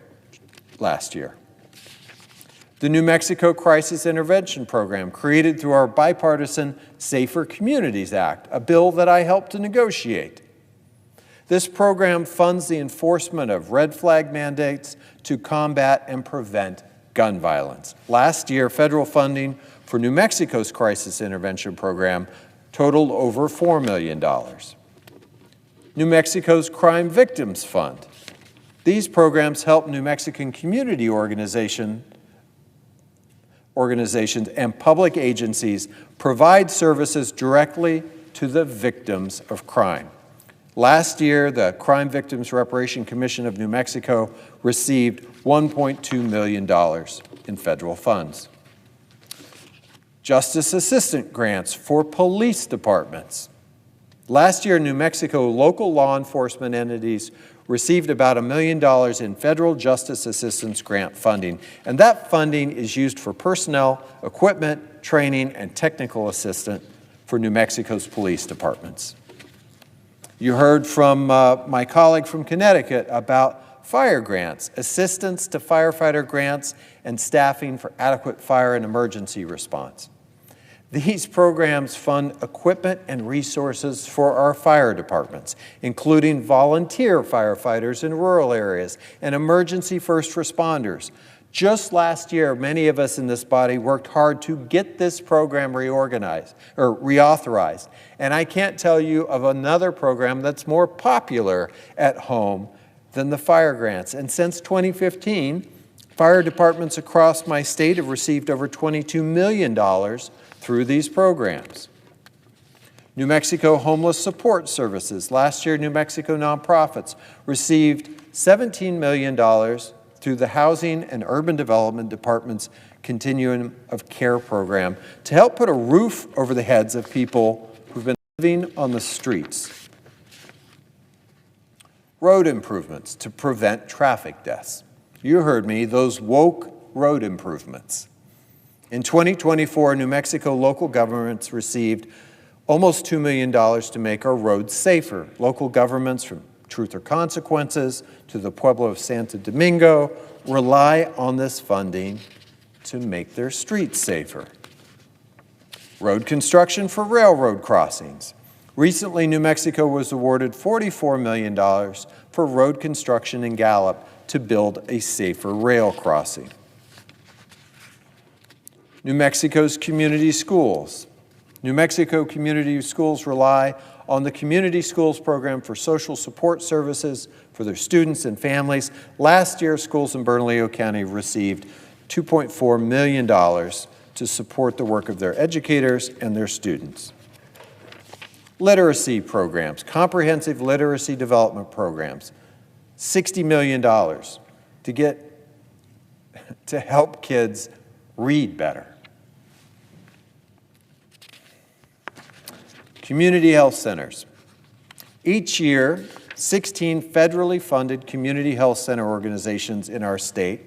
last year. The New Mexico Crisis Intervention Program, created through our bipartisan Safer Communities Act, a bill that I helped to negotiate. This program funds the enforcement of red flag mandates to combat and prevent gun violence. Last year, federal funding for New Mexico's Crisis Intervention Program totaled over $4 million. New Mexico's Crime Victims Fund. These programs help New Mexican community organizations and public agencies provide services directly to the victims of crime. Last year, the Crime Victims Reparation Commission of New Mexico received $1.2 million in federal funds. Justice assistant grants for police departments. Last year, New Mexico local law enforcement entities received about $1 million in federal justice assistance grant funding, and that funding is used for personnel, equipment, training, and technical assistance for New Mexico's police departments. You heard from my colleague from Connecticut about fire grants, assistance to firefighter grants, and staffing for adequate fire and emergency response. These programs fund equipment and resources for our fire departments, including volunteer firefighters in rural areas and emergency first responders. Just last year, many of us in this body worked hard to get this program reorganized or reauthorized. And I can't tell you of another program that's more popular at home than the fire grants. And since 2015, fire departments across my state have received over $22 million through these programs. New Mexico Homeless Support Services. Last year, New Mexico nonprofits received $17 million through the Housing and Urban Development Department's Continuum of Care program to help put a roof over the heads of people who've been living on the streets. Road improvements to prevent traffic deaths. You heard me, those woke road improvements. In 2024, New Mexico local governments received almost $2 million to make our roads safer. Local governments from Truth or Consequences to the Pueblo of Santo Domingo rely on this funding to make their streets safer. Road construction for railroad crossings. Recently, New Mexico was awarded $44 million for road construction in Gallup to build a safer rail crossing. New Mexico's community schools. New Mexico community schools rely on the Community Schools Program for social support services for their students and families. Last year, schools in Bernalillo County received $2.4 million to support the work of their educators and their students. Literacy programs, comprehensive literacy development programs, $60 million to help kids read better. Community health centers. Each year, 16 federally funded community health center organizations in our state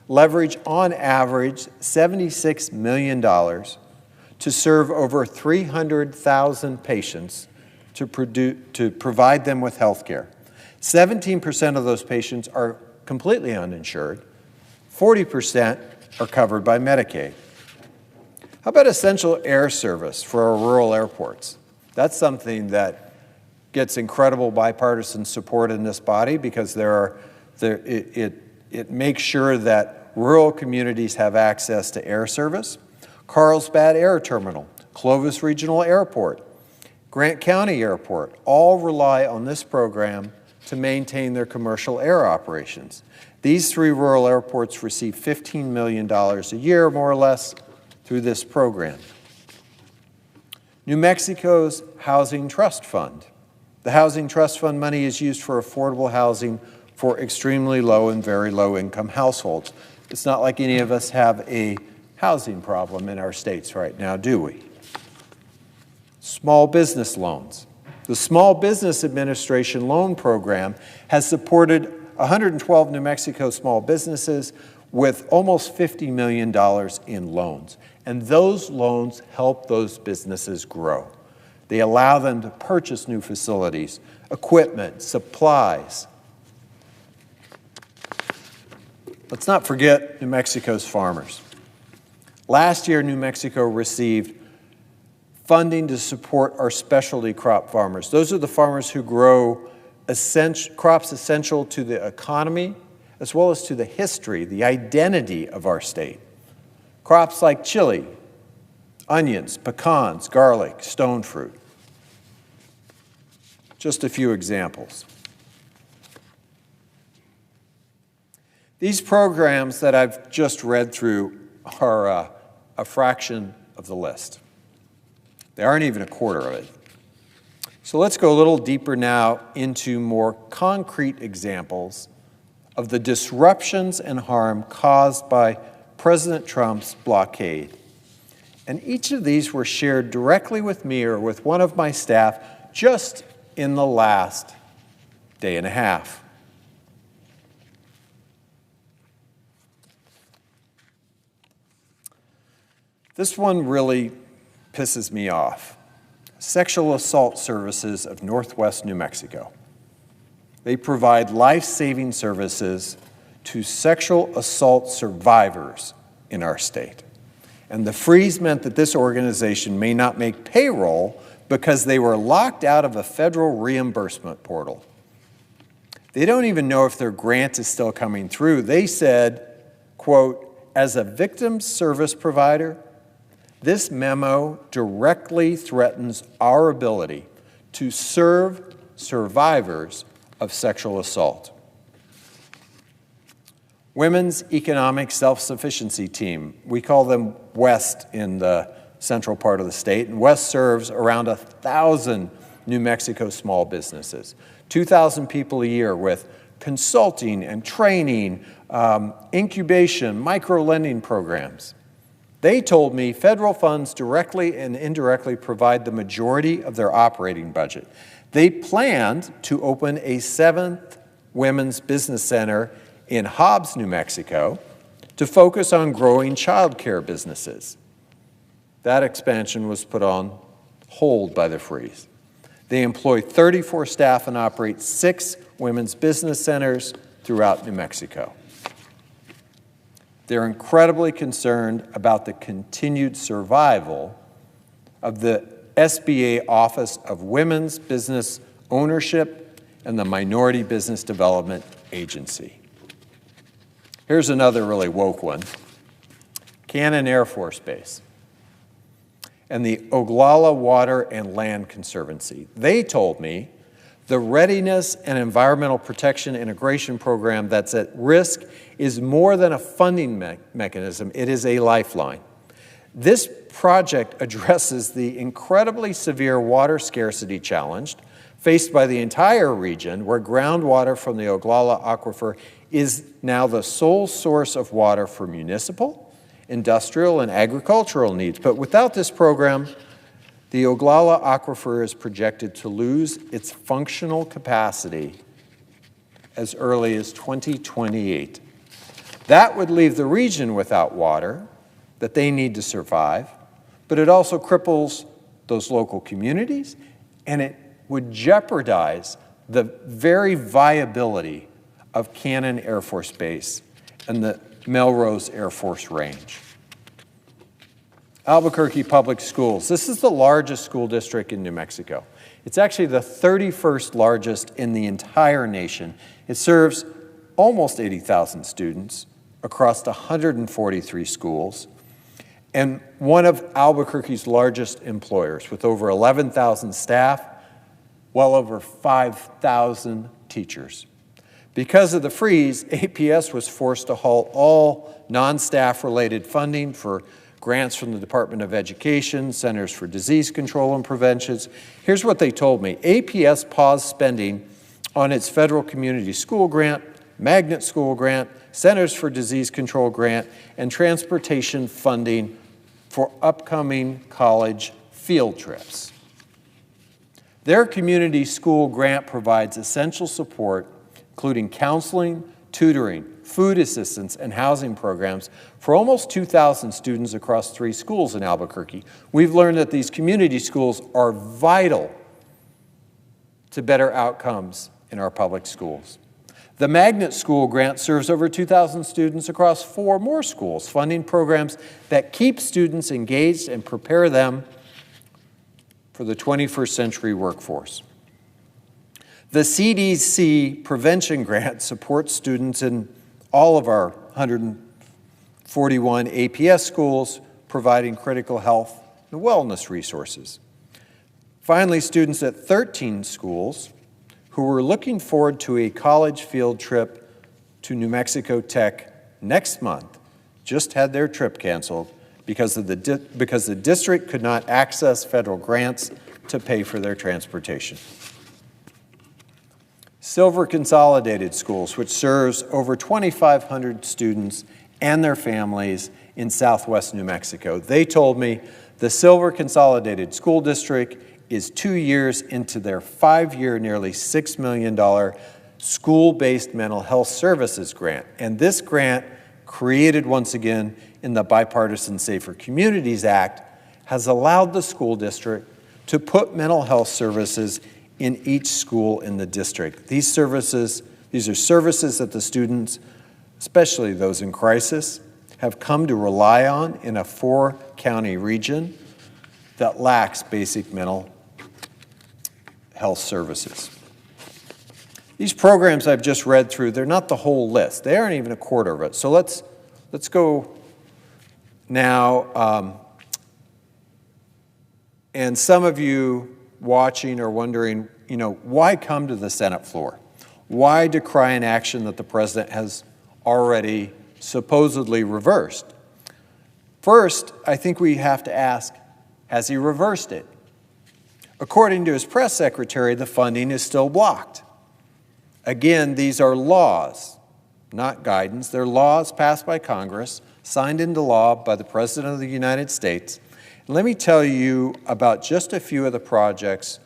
leverage, on average, $76 million to serve over 300,000 patients to provide them with health care. 17% of those patients are completely uninsured. 40% are covered by Medicaid. How about essential air service for our rural airports? That's something that gets incredible bipartisan support in this body because it makes sure that rural communities have access to air service. Carlsbad Air Terminal, Clovis Regional Airport, Grant County Airport all rely on this program to maintain their commercial air operations. These three rural airports receive $15 million a year, more or less, through this program. New Mexico's Housing Trust Fund. The Housing Trust Fund money is used for affordable housing for extremely low and very low income households. It's not like any of us have a housing problem in our states right now, do we? Small business loans. The Small Business Administration loan program has supported 112 New Mexico small businesses with almost $50 million in loans. And those loans help those businesses grow. They allow them to purchase new facilities, equipment, supplies. Let's not forget New Mexico's farmers. Last year, New Mexico received funding to support our specialty crop farmers. Those are the farmers who grow crops essential to the economy, as well as to the history, the identity of our state. Crops like chili, onions, pecans, garlic, stone fruit. Just a few examples. These programs that I've just read through are a fraction of the list. They aren't even a quarter of it. So let's go a little deeper now into more concrete examples of the disruptions and harm caused by President Trump's blockade. And each of these were shared directly with me or with one of my staff just in the last day and a half. This one really pisses me off. Sexual Assault Services of Northwest New Mexico. They provide life-saving services to sexual assault survivors in our state. And the freeze meant that this organization may not make payroll because they were locked out of a federal reimbursement portal. They don't even know if their grant is still coming through. They said, quote, as a victim service provider, this memo directly threatens our ability to serve survivors of sexual assault. Women's Economic Self-Sufficiency Team. We call them WEST in the central part of the state, and WEST serves around 1,000 New Mexico small businesses, 2,000 people a year with consulting and training, incubation, micro-lending programs. They told me federal funds directly and indirectly provide the majority of their operating budget. They planned to open a 7th women's business center in Hobbs, New Mexico, to focus on growing child care businesses. That expansion was put on hold by the freeze. They employ 34 staff and operate 6 women's business centers throughout New Mexico. They're incredibly concerned about the continued survival of the SBA Office of Women's Business Ownership and the Minority Business Development Agency. Here's another really woke one. Cannon Air Force Base and the Oglala Water and Land Conservancy. They told me the Readiness and Environmental Protection Integration Program that's at risk is more than a funding mechanism, it is a lifeline. This project addresses the incredibly severe water scarcity challenge faced by the entire region, where groundwater from the Oglala Aquifer is now the sole source of water for municipal, industrial, and agricultural needs. But without this program, the Oglala Aquifer is projected to lose its functional capacity as early as 2028. That would leave the region without water that they need to survive, but it also cripples those local communities, and it would jeopardize the very viability of Cannon Air Force Base and the Melrose Air Force Range. Albuquerque Public Schools. This is the largest school district in New Mexico. It's actually the 31st largest in the entire nation. It serves almost 80,000 students across 143 schools, and one of Albuquerque's largest employers with over 11,000 staff, well over 5,000 teachers. Because of the freeze, APS was forced to halt all non-staff related funding for grants from the Department of Education, Centers for Disease Control and Prevention. Here's what they told me. APS paused spending on its federal community school grant, magnet school grant, Centers for Disease Control grant, and transportation funding for upcoming college field trips. Their community school grant provides essential support, including counseling, tutoring, food assistance, and housing programs for almost 2,000 students across 3 schools in Albuquerque. We've learned that these community schools are vital to better outcomes in our public schools. The Magnet School Grant serves over 2,000 students across 4 more schools, funding programs that keep students engaged and prepare them for the 21st century workforce. The CDC Prevention Grant supports students in all of our 141 APS schools, providing critical health and wellness resources. Finally, students at 13 schools who were looking forward to a college field trip to New Mexico Tech next month just had their trip canceled because the district could not access federal grants to pay for their transportation. Silver Consolidated Schools, which serves over 2,500 students and their families in southwest New Mexico. They told me the Silver Consolidated School District is 2 years into their 5-year, nearly $6 million school-based mental health services grant. And this grant, created once again in the Bipartisan Safer Communities Act, has allowed the school district to put mental health services in each school in the district. These are services that the students, especially those in crisis, have come to rely on in a 4-county region that lacks basic mental health services. These programs I've just read through, they're not the whole list. They aren't even a quarter of it. So let's go now. And some of you watching are wondering, why come to the Senate floor? Why decry an action that the president has already supposedly reversed? First, I think we have to ask, has he reversed it? According to his press secretary, the funding is still blocked. Again, these are laws, not guidance. They're laws passed by Congress, signed into law by the President of the United States. And let me tell you about just a few of the projects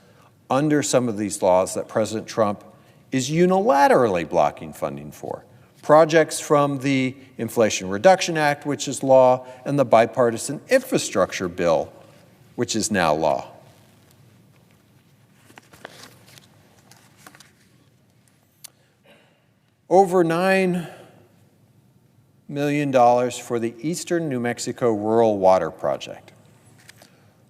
under some of these laws that President Trump is unilaterally blocking funding for. Projects from the Inflation Reduction Act, which is law, and the Bipartisan Infrastructure Bill, which is now law. Over $9 million for the Eastern New Mexico Rural Water Project,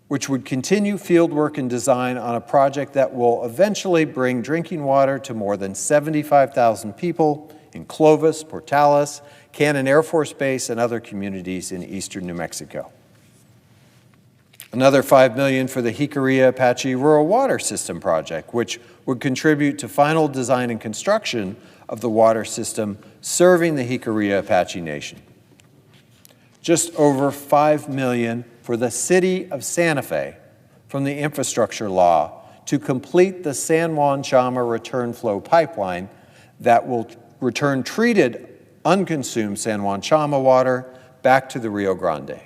which would continue fieldwork and design on a project that will eventually bring drinking water to more than 75,000 people in Clovis, Portales, Cannon Air Force Base, and other communities in eastern New Mexico. Another $5 million for the Jicarilla Apache Rural Water System project, which would contribute to final design and construction of the water system serving the Jicarilla Apache Nation. Just over $5 million for the city of Santa Fe from the infrastructure law to complete the San Juan Chama return flow pipeline that will return treated, unconsumed San Juan Chama water back to the Rio Grande.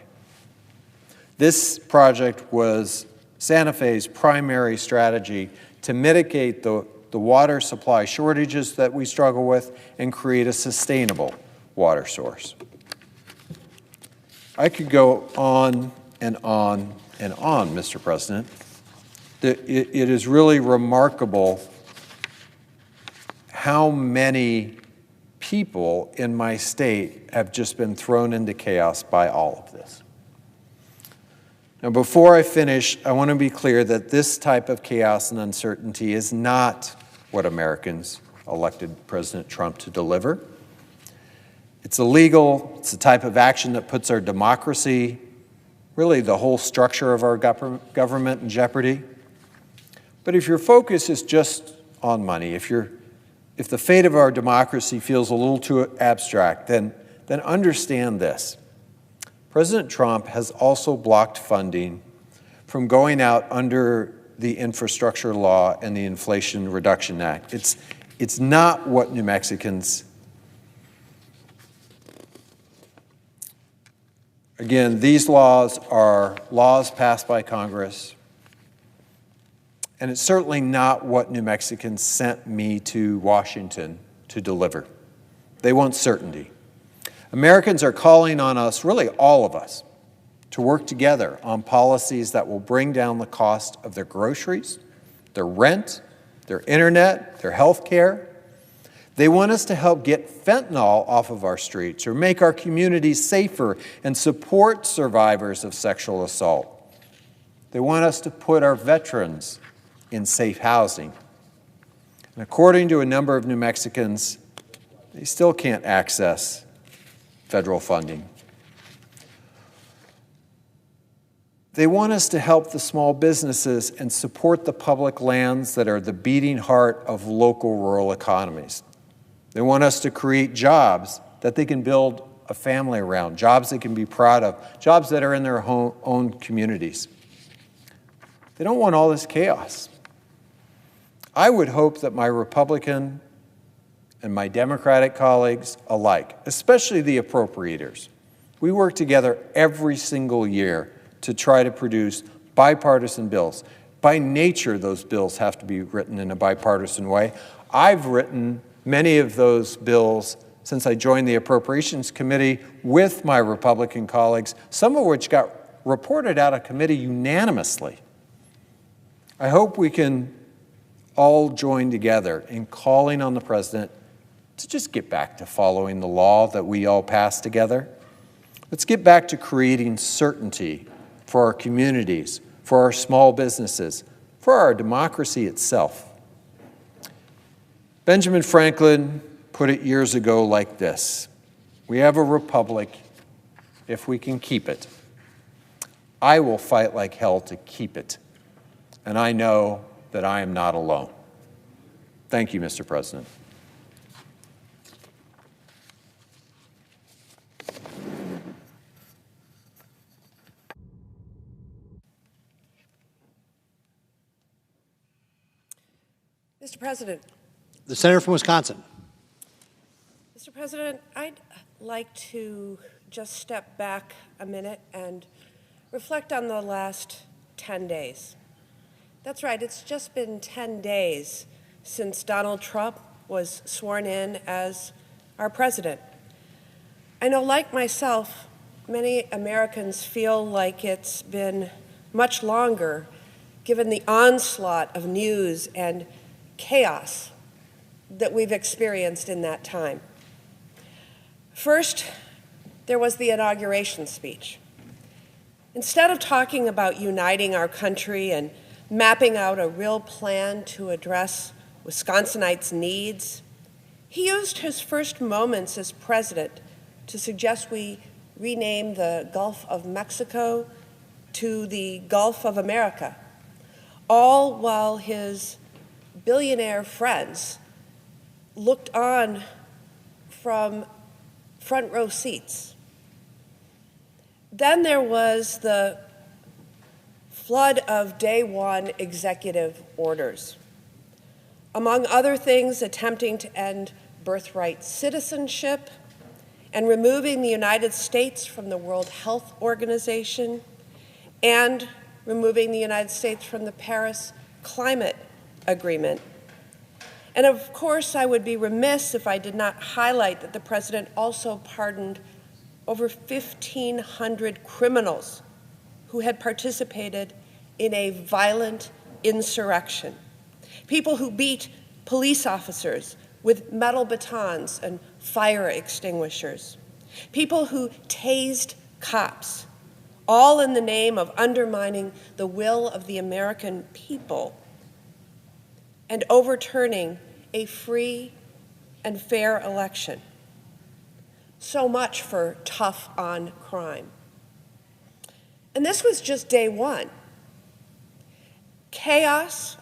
This project was Santa Fe's primary strategy to mitigate the water supply shortages that we struggle with and create a sustainable water source. I could go on and on and on, Mr. President. It is really remarkable how many people in my state have just been thrown into chaos by all of this. Now, before I finish, I want to be clear that this type of chaos and uncertainty is not what Americans elected President Trump to deliver. It's illegal. It's the type of action that puts our democracy, really the whole structure of our government, in jeopardy. But if your focus is just on money, if the fate of our democracy feels a little too abstract, then understand this. President Trump has also blocked funding from going out under the infrastructure law and the Inflation Reduction Act. It's not what New Mexicans. Again, these laws are laws passed by Congress, and it's certainly not what New Mexicans sent me to Washington to deliver. They want certainty. Americans are calling on us, really all of us, to work together on policies that will bring down the cost of their groceries, their rent, their internet, their health care. They want us to help get fentanyl off of our streets or make our communities safer and support survivors of sexual assault. They want us to put our veterans in safe housing. And according to a number of New Mexicans, they still can't access federal funding. They want us to help the small businesses and support the public lands that are the beating heart of local rural economies. They want us to create jobs that they can build a family around, jobs they can be proud of, jobs that are in their own communities. They don't want all this chaos. I would hope that my Republican and my Democratic colleagues alike, especially the appropriators, we work together every single year to try to produce bipartisan bills. By nature, those bills have to be written in a bipartisan way. I've written many of those bills since I joined the Appropriations Committee with my Republican colleagues, some of which got reported out of committee unanimously. I hope we can all join together in calling on the President to just get back to following the law that we all passed together. Let's get back to creating certainty for our communities, for our small businesses, for our democracy itself. Benjamin Franklin put it years ago like this: we have a republic if we can keep it. I will fight like hell to keep it, and I know that I am not alone. Thank you, Mr. President. Mr. President. The senator from Wisconsin. Mr. President, I'd like to just step back a minute and reflect on the last 10 days. That's right, it's just been 10 days since Donald Trump was sworn in as our president. I know, like myself, many Americans feel like it's been much longer given the onslaught of news and chaos that we've experienced in that time. First, there was the inauguration speech. Instead of talking about uniting our country and mapping out a real plan to address Wisconsinites' needs, he used his first moments as president to suggest we rename the Gulf of Mexico to the Gulf of America, all while his billionaire friends looked on from front row seats. Then there was the flood of day one executive orders, among other things attempting to end birthright citizenship and removing the United States from the World Health Organization and removing the United States from the Paris Climate Agreement. And of course, I would be remiss if I did not highlight that the president also pardoned over 1,500 criminals who had participated in a violent insurrection. People who beat police officers with metal batons and fire extinguishers. People who tased cops, all in the name of undermining the will of the American people and overturning a free and fair election. So much for tough on crime. And this was just day one. Chaos,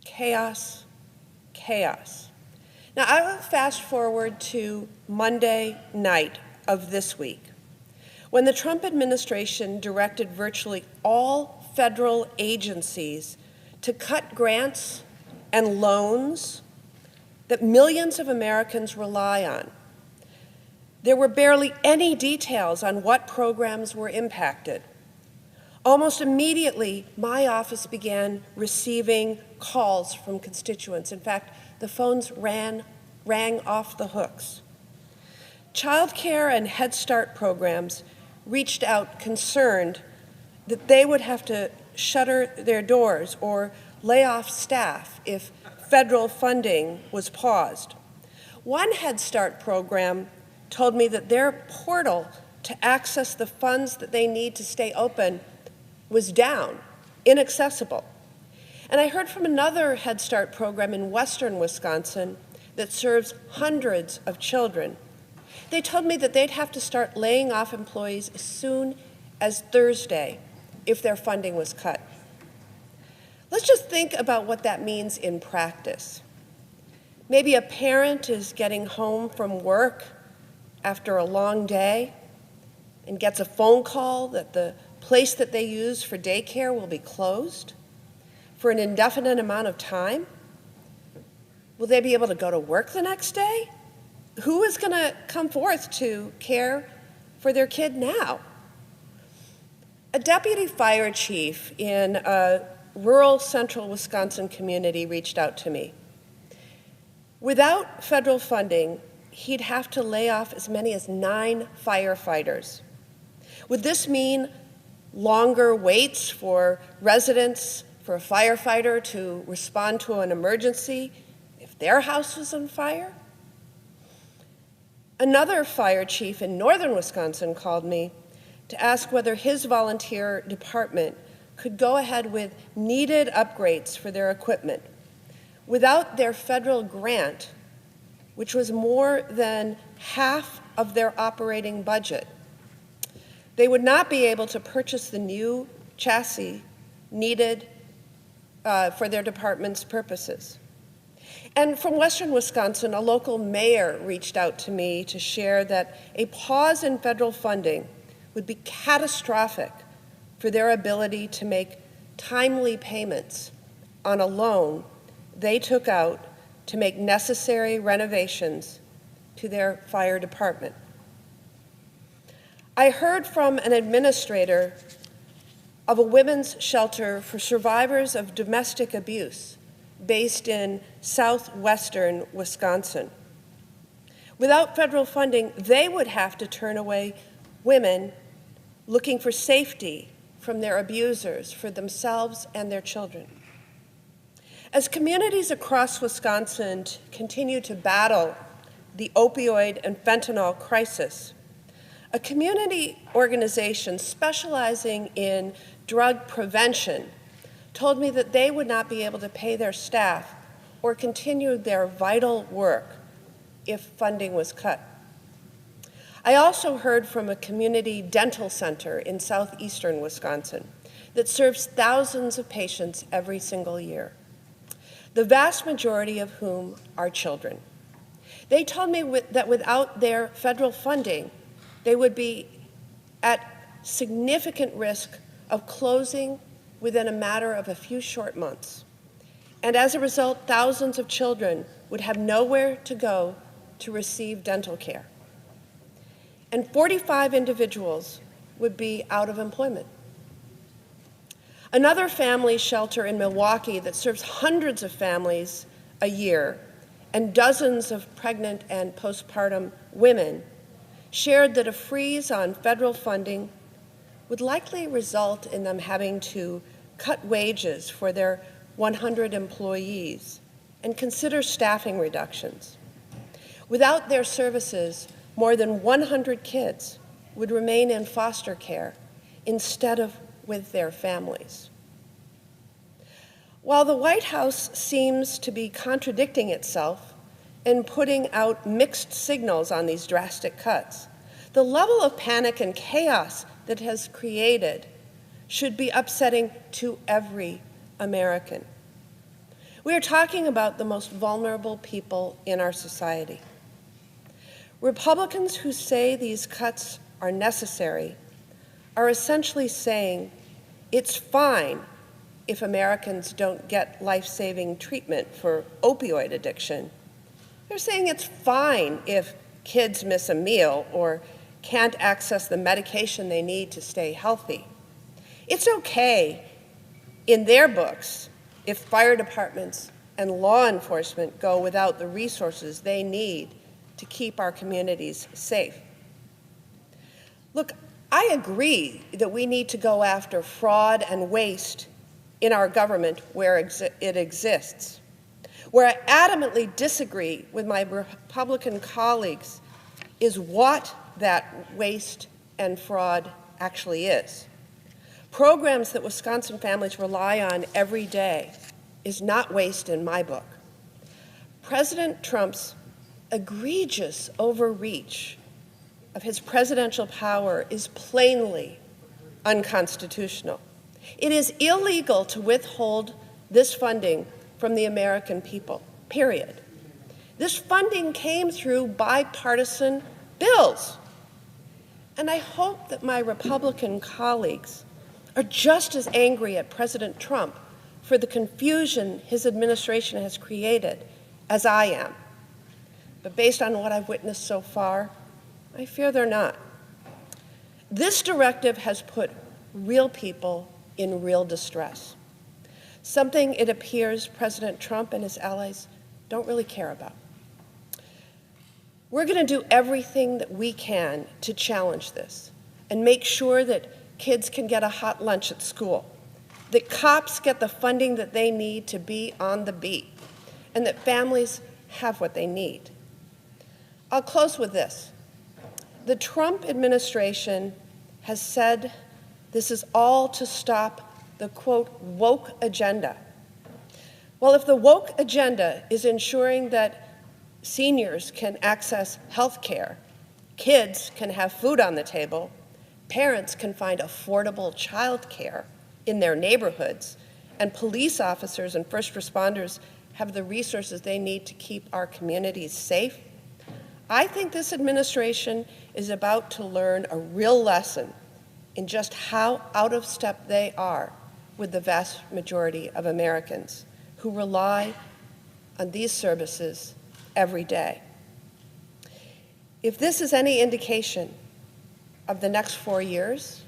chaos, chaos. Now, I will fast forward to Monday night of this week, when the Trump administration directed virtually all federal agencies to cut grants and loans that millions of Americans rely on. There were barely any details on what programs were impacted. Almost immediately, my office began receiving calls from constituents. In fact, the phones rang off the hooks. Child care and Head Start programs reached out concerned that they would have to shutter their doors or lay off staff if federal funding was paused. One Head Start program told me that their portal to access the funds that they need to stay open was down, inaccessible. And I heard from another Head Start program in western Wisconsin that serves hundreds of children. They told me that they'd have to start laying off employees as soon as Thursday if their funding was cut. Let's just think about what that means in practice. Maybe a parent is getting home from work after a long day and gets a phone call that the place that they use for daycare will be closed for an indefinite amount of time. Will they be able to go to work the next day? Who is going to come forth to care for their kid now? A deputy fire chief in a rural central Wisconsin community reached out to me. Without federal funding, he'd have to lay off as many as 9 firefighters. Would this mean longer waits for residents, for a firefighter to respond to an emergency if their house was on fire? Another fire chief in northern Wisconsin called me to ask whether his volunteer department could go ahead with needed upgrades for their equipment. Without their federal grant, which was more than half of their operating budget, they would not be able to purchase the new chassis needed for their department's purposes. And from western Wisconsin, a local mayor reached out to me to share that a pause in federal funding would be catastrophic for their ability to make timely payments on a loan they took out to make necessary renovations to their fire department. I heard from an administrator of a women's shelter for survivors of domestic abuse based in southwestern Wisconsin. Without federal funding, they would have to turn away women looking for safety from their abusers for themselves and their children. As communities across Wisconsin continue to battle the opioid and fentanyl crisis, a community organization specializing in drug prevention told me that they would not be able to pay their staff or continue their vital work if funding was cut. I also heard from a community dental center in southeastern Wisconsin that serves thousands of patients every single year, the vast majority of whom are children. They told me that without their federal funding, they would be at significant risk of closing within a matter of a few short months. And as a result, thousands of children would have nowhere to go to receive dental care. And 45 individuals would be out of employment. Another family shelter in Milwaukee that serves hundreds of families a year and dozens of pregnant and postpartum women shared that a freeze on federal funding would likely result in them having to cut wages for their 100 employees and consider staffing reductions. Without their services, more than 100 kids would remain in foster care instead of with their families. While the White House seems to be contradicting itself and putting out mixed signals on these drastic cuts, the level of panic and chaos that has created should be upsetting to every American. We are talking about the most vulnerable people in our society. Republicans who say these cuts are necessary are essentially saying it's fine if Americans don't get life-saving treatment for opioid addiction. They're saying it's fine if kids miss a meal or can't access the medication they need to stay healthy. It's okay, in their books, if fire departments and law enforcement go without the resources they need to keep our communities safe. Look, I agree that we need to go after fraud and waste in our government where it exists. Where I adamantly disagree with my Republican colleagues is what that waste and fraud actually is. Programs that Wisconsin families rely on every day is not waste in my book. President Trump's egregious overreach of his presidential power is plainly unconstitutional. It is illegal to withhold this funding from the American people, period. This funding came through bipartisan bills. And I hope that my Republican colleagues are just as angry at President Trump for the confusion his administration has created as I am. But based on what I've witnessed so far, I fear they're not. This directive has put real people in real distress, something it appears President Trump and his allies don't really care about. We're going to do everything that we can to challenge this and make sure that kids can get a hot lunch at school, that cops get the funding that they need to be on the beat, and that families have what they need. I'll close with this. The Trump administration has said this is all to stop the, quote, woke agenda. Well, if the woke agenda is ensuring that seniors can access health care, kids can have food on the table, parents can find affordable child care in their neighborhoods, and police officers and first responders have the resources they need to keep our communities safe, I think this administration is about to learn a real lesson in just how out of step they are with the vast majority of Americans who rely on these services every day. If this is any indication of the next 4 years,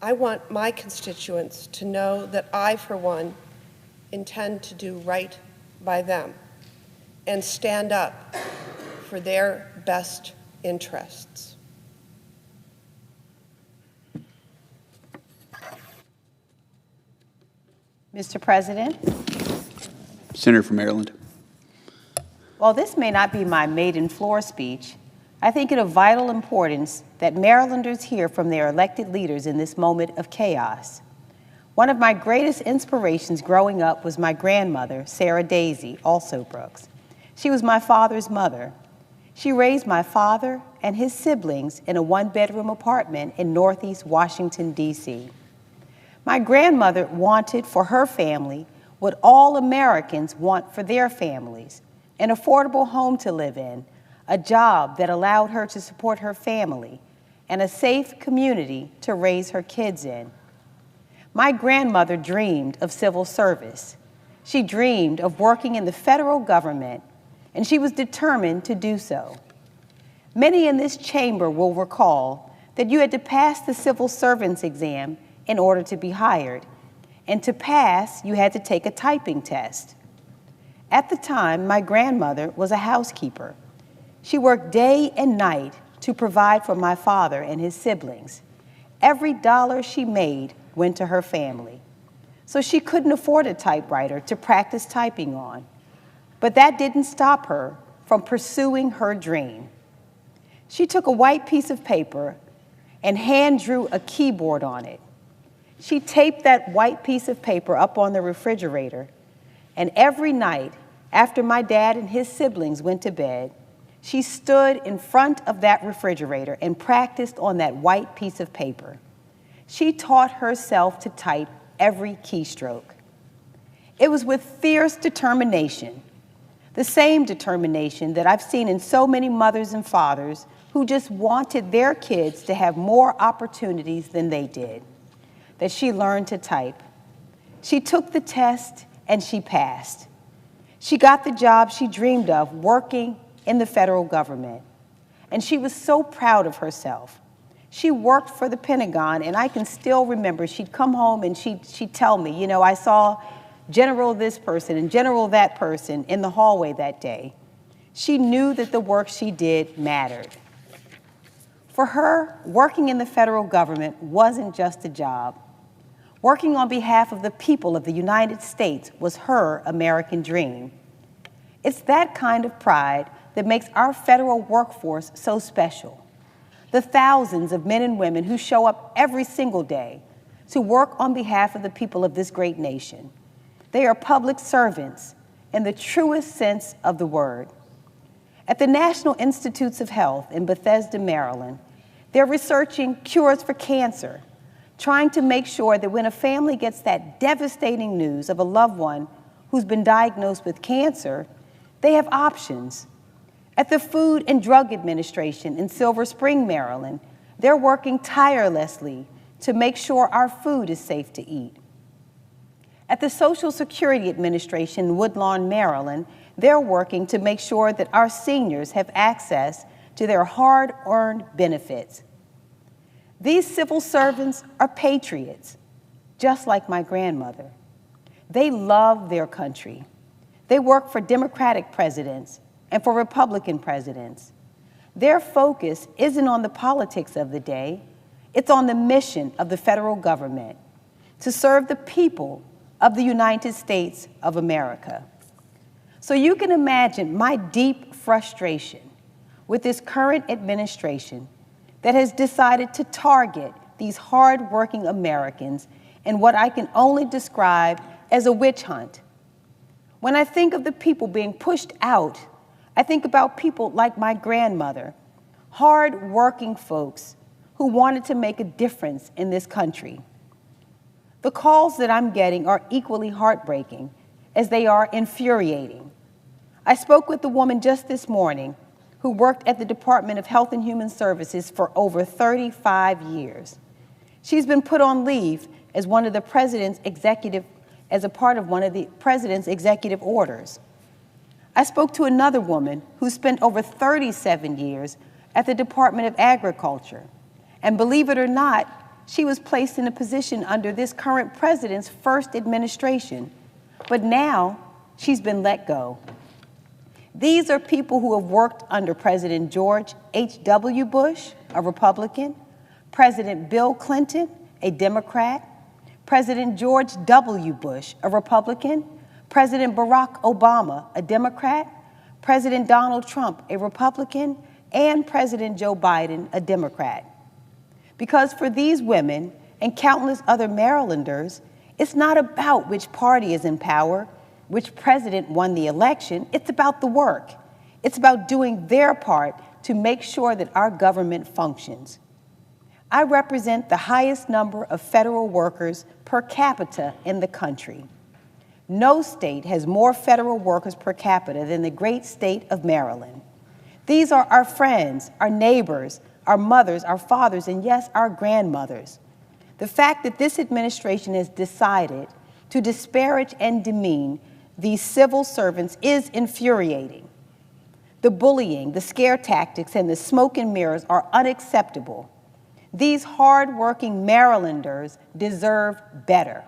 I want my constituents to know that I, for one, intend to do right by them and stand up for their best interests. Mr. President, Senator from Maryland. while this may not be my maiden floor speech, I think it of vital importance that Marylanders hear from their elected leaders in this moment of chaos. One of my greatest inspirations growing up was my grandmother, Sarah Daisy, also Brooks. She was my father's mother. She raised my father and his siblings in a one-bedroom apartment in Northeast Washington, D.C. My grandmother wanted for her family what all Americans want for their families: an affordable home to live in, a job that allowed her to support her family, and a safe community to raise her kids in. My grandmother dreamed of civil service. She dreamed of working in the federal government, and she was determined to do so. Many in this chamber will recall that you had to pass the civil servants exam in order to be hired, and to pass, you had to take a typing test. At the time, my grandmother was a housekeeper. She worked day and night to provide for my father and his siblings. Every dollar she made went to her family. So she couldn't afford a typewriter to practice typing on. But that didn't stop her from pursuing her dream. She took a white piece of paper and hand drew a keyboard on it. She taped that white piece of paper up on the refrigerator, and every night, after my dad and his siblings went to bed, she stood in front of that refrigerator and practiced on that white piece of paper. She taught herself to type every keystroke. It was with fierce determination, the same determination that I've seen in so many mothers and fathers who just wanted their kids to have more opportunities than they did, that she learned to type. She took the test and she passed. She got the job she dreamed of, working in the federal government. And she was so proud of herself. She worked for the Pentagon, and I can still remember she'd come home and she'd tell me, you know, I saw General this person and General that person in the hallway that day. She knew that the work she did mattered. For her, working in the federal government wasn't just a job. Working on behalf of the people of the United States was her American dream. It's that kind of pride that makes our federal workforce so special. The thousands of men and women who show up every single day to work on behalf of the people of this great nation. They are public servants in the truest sense of the word. At the National Institutes of Health in Bethesda, Maryland, they're researching cures for cancer, trying to make sure that when a family gets that devastating news of a loved one who's been diagnosed with cancer, they have options. At the Food and Drug Administration in Silver Spring, Maryland, they're working tirelessly to make sure our food is safe to eat. At the Social Security Administration in Woodlawn, Maryland, they're working to make sure that our seniors have access to their hard-earned benefits. These civil servants are patriots, just like my grandmother. They love their country. They work for Democratic presidents and for Republican presidents. Their focus isn't on the politics of the day, it's on the mission of the federal government to serve the people of the United States of America. So you can imagine my deep frustration with this current administration that has decided to target these hard-working Americans in what I can only describe as a witch hunt. When I think of the people being pushed out, I think about people like my grandmother, hard-working folks who wanted to make a difference in this country. The calls that I'm getting are equally heartbreaking as they are infuriating. I spoke with a woman just this morning who worked at the Department of Health and Human Services for over 35 years. She's been put on leave as a part of one of the president's executive orders. I spoke to another woman who spent over 37 years at the Department of Agriculture. And believe it or not, she was placed in a position under this current president's first administration. But now she's been let go. These are people who have worked under President George H.W. Bush, a Republican, President Bill Clinton, a Democrat, President George W. Bush, a Republican, President Barack Obama, a Democrat, President Donald Trump, a Republican, and President Joe Biden, a Democrat. Because for these women and countless other Marylanders, it's not about which party is in power, which president won the election. It's about the work. It's about doing their part to make sure that our government functions. I represent the highest number of federal workers per capita in the country. No state has more federal workers per capita than the great state of Maryland. These are our friends, our neighbors, our mothers, our fathers, and yes, our grandmothers. The fact that this administration has decided to disparage and demean these civil servants is infuriating. The bullying, the scare tactics, and the smoke and mirrors are unacceptable. These hard-working Marylanders deserve better.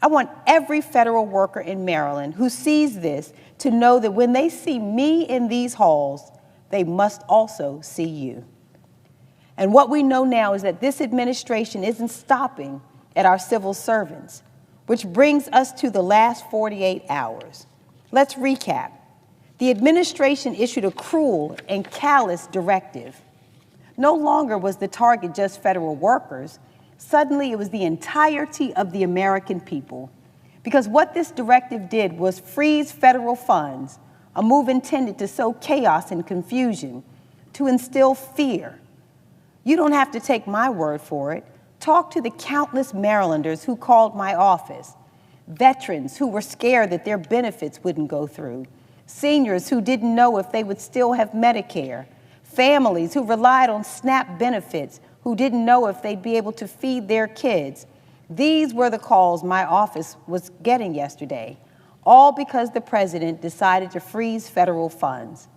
I want every federal worker in Maryland who sees this to know that when they see me in these halls, they must also see you. And what we know now is that this administration isn't stopping at our civil servants, which brings us to the last 48 hours. Let's recap. The administration issued a cruel and callous directive. No longer was the target just federal workers. Suddenly, it was the entirety of the American people. Because what this directive did was freeze federal funds, a move intended to sow chaos and confusion, to instill fear. You don't have to take my word for it. Talk to the countless Marylanders who called my office, veterans who were scared that their benefits wouldn't go through, seniors who didn't know if they would still have Medicare, families who relied on SNAP benefits who didn't know if they'd be able to feed their kids. These were the calls my office was getting yesterday, all because the president decided to freeze federal funds.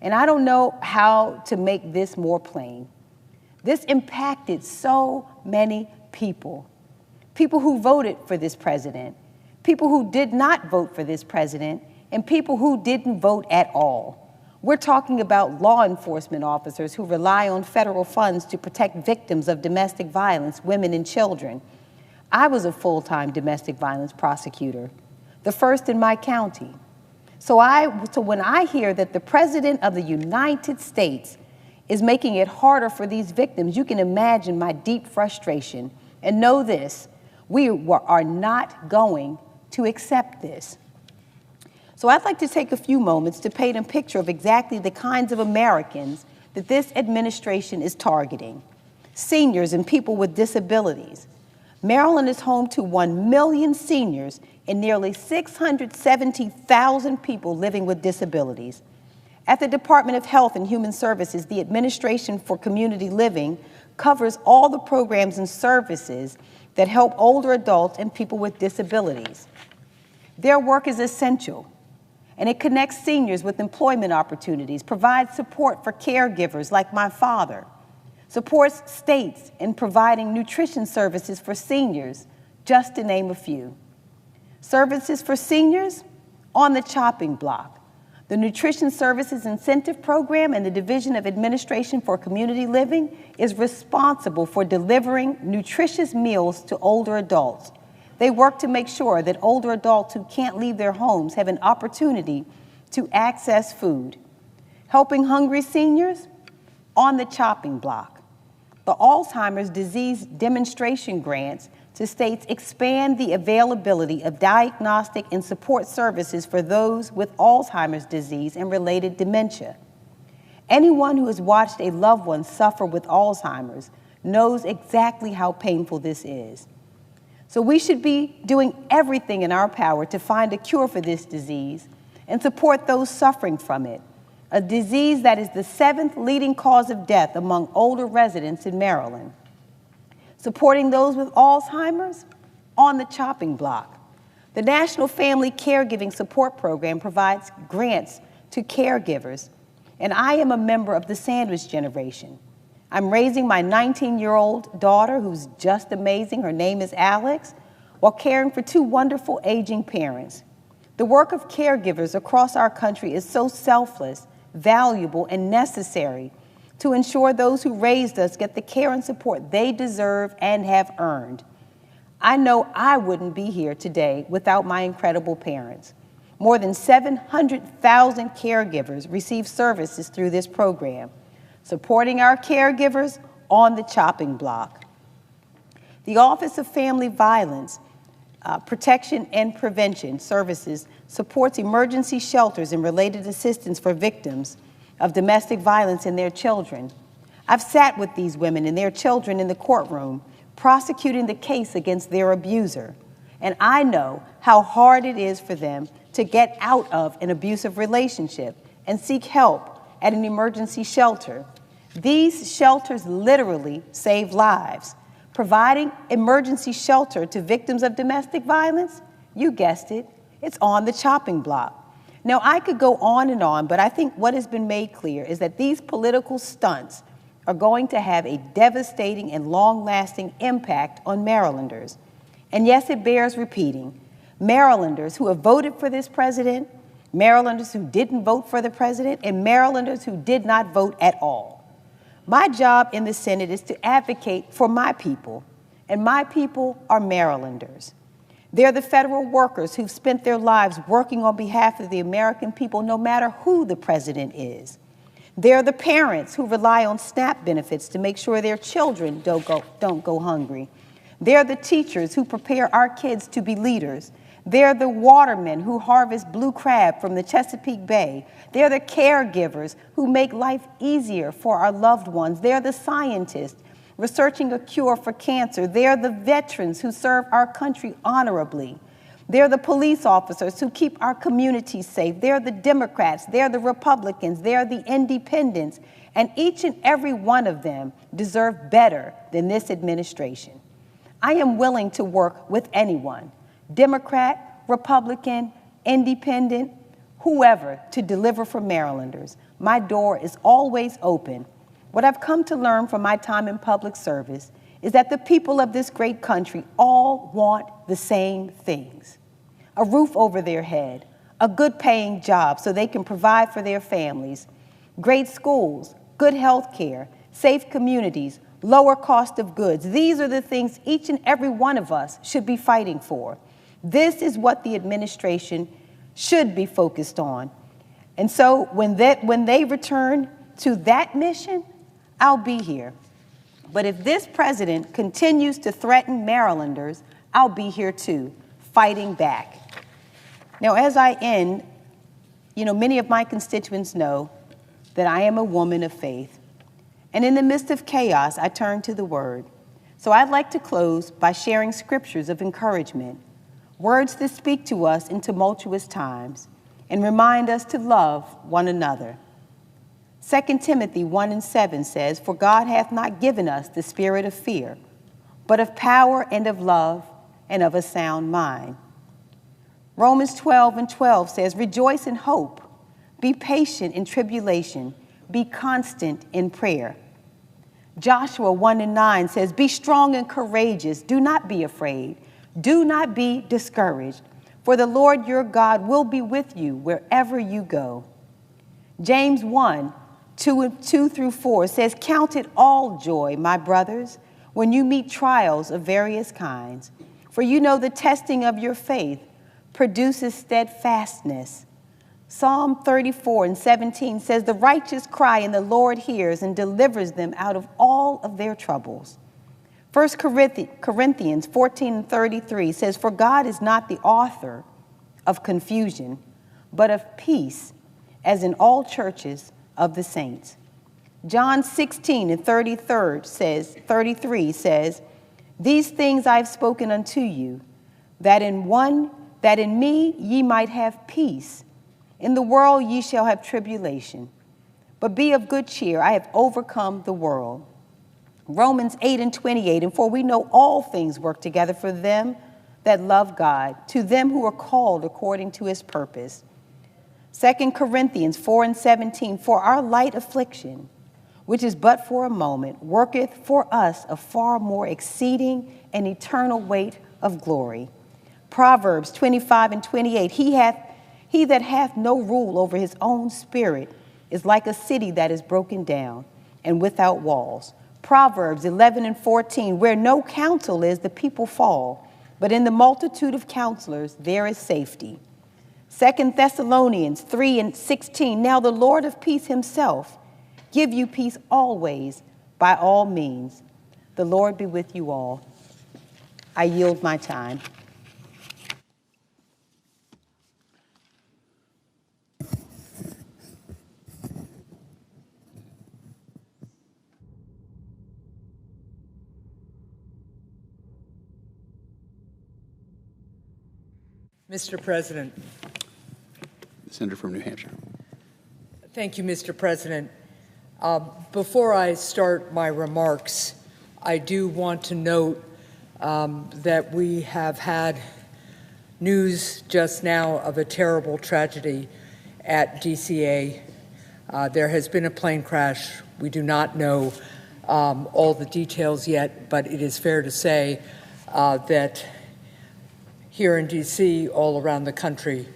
And I don't know how to make this more plain. This impacted so many people. People who voted for this president, people who did not vote for this president, and people who didn't vote at all. We're talking about law enforcement officers who rely on federal funds to protect victims of domestic violence, women and children. I was a full-time domestic violence prosecutor, the first in my county. So when I hear that the President of the United States is making it harder for these victims, you can imagine my deep frustration. And know this, we are not going to accept this. So I'd like to take a few moments to paint a picture of exactly the kinds of Americans that this administration is targeting. Seniors and people with disabilities. Maryland is home to 1 million seniors and nearly 670,000 people living with disabilities. At the Department of Health and Human Services, the Administration for Community Living covers all the programs and services that help older adults and people with disabilities. Their work is essential, and it connects seniors with employment opportunities, provides support for caregivers like my father, supports states in providing nutrition services for seniors, just to name a few. Services for seniors on the chopping block. The Nutrition Services Incentive Program and the Division of Administration for Community Living is responsible for delivering nutritious meals to older adults. They work to make sure that older adults who can't leave their homes have an opportunity to access food. Helping hungry seniors on the chopping block. The Alzheimer's disease demonstration grants to states expand the availability of diagnostic and support services for those with Alzheimer's disease and related dementia. Anyone who has watched a loved one suffer with Alzheimer's knows exactly how painful this is. So we should be doing everything in our power to find a cure for this disease and support those suffering from it, a disease that is the 7th leading cause of death among older residents in Maryland. Supporting those with Alzheimer's on the chopping block. The National Family Caregiving Support Program provides grants to caregivers, and I am a member of the sandwich generation. I'm raising my 19-year-old daughter, who's just amazing, her name is Alex, while caring for 2 wonderful aging parents. The work of caregivers across our country is so selfless, valuable, and necessary to ensure those who raised us get the care and support they deserve and have earned. I know I wouldn't be here today without my incredible parents. More than 700,000 caregivers receive services through this program, supporting our caregivers on the chopping block. The Office of Family Violence Protection and Prevention Services supports emergency shelters and related assistance for victims of domestic violence and their children. I've sat with these women and their children in the courtroom, prosecuting the case against their abuser, and I know how hard it is for them to get out of an abusive relationship and seek help at an emergency shelter. These shelters literally save lives. Providing emergency shelter to victims of domestic violence, you guessed it, it's on the chopping block. Now, I could go on and on, but I think what has been made clear is that these political stunts are going to have a devastating and long-lasting impact on Marylanders. And yes, it bears repeating. Marylanders who have voted for this president, Marylanders who didn't vote for the president, and Marylanders who did not vote at all. My job in the Senate is to advocate for my people, and my people are Marylanders. They're the federal workers who've spent their lives working on behalf of the American people, no matter who the president is. They're the parents who rely on SNAP benefits to make sure their children don't go hungry. They're the teachers who prepare our kids to be leaders. They're the watermen who harvest blue crab from the Chesapeake Bay. They're the caregivers who make life easier for our loved ones. They're the scientists researching a cure for cancer. They're the veterans who serve our country honorably. They're the police officers who keep our communities safe. They're the Democrats. They're the Republicans. They're the independents. And each and every one of them deserve better than this administration. I am willing to work with anyone, Democrat, Republican, independent, whoever, to deliver for Marylanders. My door is always open. What I've come to learn from my time in public service is that the people of this great country all want the same things: a roof over their head, a good paying job so they can provide for their families, great schools, good health care, safe communities, lower cost of goods. These are the things each and every one of us should be fighting for. This is what the administration should be focused on. And so when they return to that mission, I'll be here. But if this president continues to threaten Marylanders, I'll be here too, fighting back. Now, as I end, many of my constituents know that I am a woman of faith. And in the midst of chaos, I turn to the Word. So I'd like to close by sharing scriptures of encouragement, words that speak to us in tumultuous times and remind us to love one another. 2 Timothy 1:7 says, "For God hath not given us the spirit of fear, but of power and of love and of a sound mind." Romans 12:12 says, "Rejoice in hope, be patient in tribulation, be constant in prayer." Joshua 1:9 says, "Be strong and courageous, do not be afraid, do not be discouraged, for the Lord your God will be with you wherever you go." James 1:2-4 says, "Count it all joy, my brothers, when you meet trials of various kinds, for you know the testing of your faith produces steadfastness." Psalm 34:17 says, "The righteous cry and the Lord hears and delivers them out of all of their troubles." 1 Corinthians 14:33 says, "For God is not the author of confusion, but of peace, as in all churches of the saints." John 16:33 says, "These things I have spoken unto you, that in me ye might have peace. In the world ye shall have tribulation, but be of good cheer, I have overcome the world." Romans 8:28, "And for we know all things work together for them that love God, to them who are called according to his purpose." 2 Corinthians 4:17, "For our light affliction, which is but for a moment, worketh for us a far more exceeding and eternal weight of glory." Proverbs 25:28, He that hath no rule over his own spirit is like a city that is broken down and without walls. Proverbs 11:14, "Where no counsel is, the people fall, but in the multitude of counselors there is safety." 2 Thessalonians 3:16, "Now the Lord of peace himself give you peace always by all means." The Lord be with you all. I yield my time. Mr. President. The Senator from New Hampshire. Thank you, Mr. President. Before I start my remarks, I do want to note that we have had news just now of a terrible tragedy at DCA. There has been a plane crash. We do not know all the details yet, but it is fair to say that here in D.C., all around the country,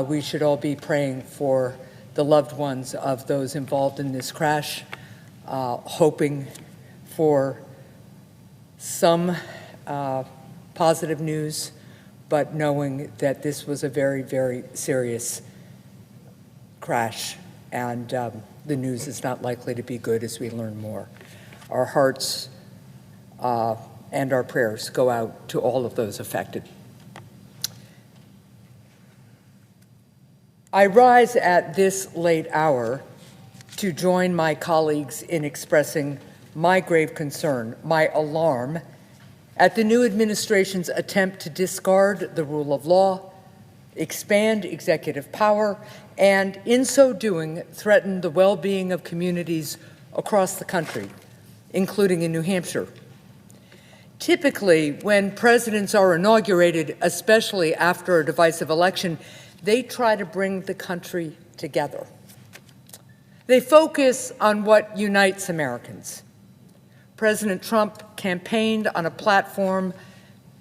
we should all be praying for the loved ones of those involved in this crash, hoping for some positive news, but knowing that this was a very, very serious crash, and the news is not likely to be good as we learn more. Our hearts and our prayers go out to all of those affected. I rise at this late hour to join my colleagues in expressing my grave concern, my alarm, at the new administration's attempt to discard the rule of law, expand executive power, and in so doing, threaten the well-being of communities across the country, including in New Hampshire. Typically, when presidents are inaugurated, especially after a divisive election, they try to bring the country together. They focus on what unites Americans. President Trump campaigned on a platform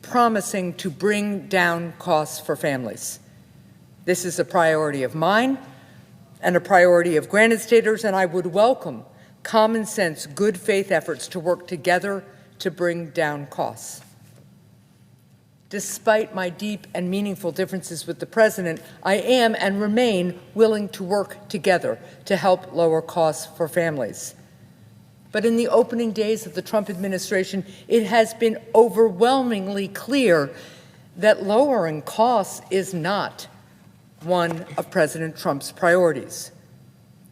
promising to bring down costs for families. This is a priority of mine and a priority of Granite Staters, and I would welcome common sense, good faith efforts to work together to bring down costs. Despite my deep and meaningful differences with the president, I am and remain willing to work together to help lower costs for families. But in the opening days of the Trump administration, it has been overwhelmingly clear that lowering costs is not one of President Trump's priorities.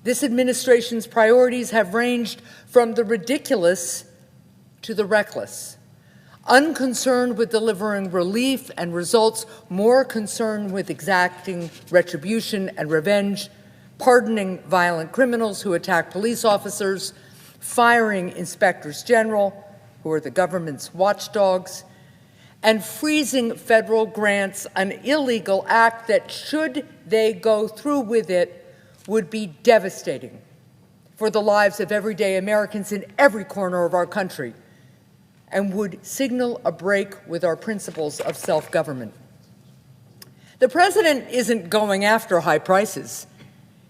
This administration's priorities have ranged from the ridiculous to the reckless. Unconcerned with delivering relief and results, more concerned with exacting retribution and revenge, pardoning violent criminals who attack police officers, firing inspectors general, who are the government's watchdogs, and freezing federal grants, an illegal act that, should they go through with it, would be devastating for the lives of everyday Americans in every corner of our country, and would signal a break with our principles of self-government. The president isn't going after high prices.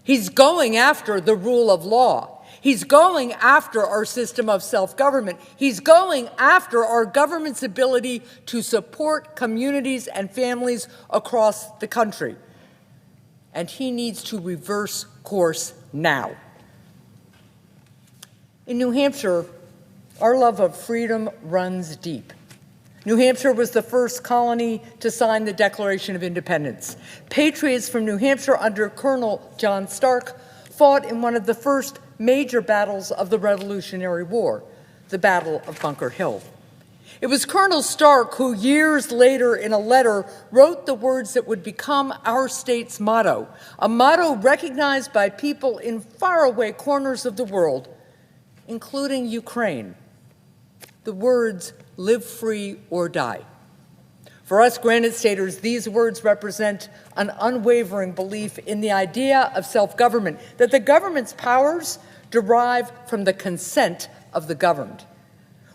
He's going after the rule of law. He's going after our system of self-government. He's going after our government's ability to support communities and families across the country. And he needs to reverse course now. In New Hampshire, our love of freedom runs deep. New Hampshire was the first colony to sign the Declaration of Independence. Patriots from New Hampshire under Colonel John Stark fought in one of the first major battles of the Revolutionary War, the Battle of Bunker Hill. It was Colonel Stark who, years later in a letter, wrote the words that would become our state's motto, a motto recognized by people in faraway corners of the world, including Ukraine. The words, "Live free or die." For us Granite Staters, these words represent an unwavering belief in the idea of self-government, that the government's powers derive from the consent of the governed.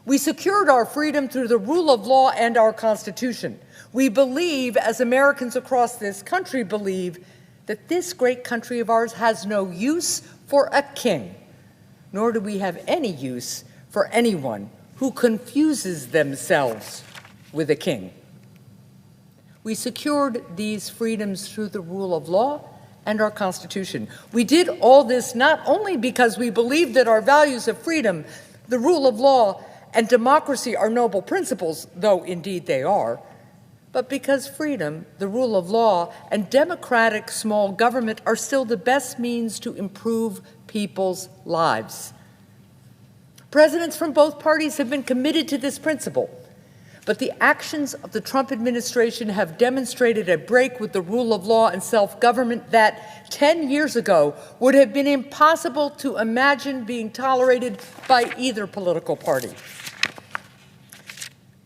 We secured our freedom through the rule of law and our Constitution. We believe, as Americans across this country believe, that this great country of ours has no use for a king, nor do we have any use for anyone who confuses themselves with a king. We secured these freedoms through the rule of law and our Constitution. We did all this not only because we believe that our values of freedom, the rule of law, and democracy are noble principles, though indeed they are, but because freedom, the rule of law, and democratic small government are still the best means to improve people's lives. Presidents from both parties have been committed to this principle, but the actions of the Trump administration have demonstrated a break with the rule of law and self-government that 10 years ago would have been impossible to imagine being tolerated by either political party.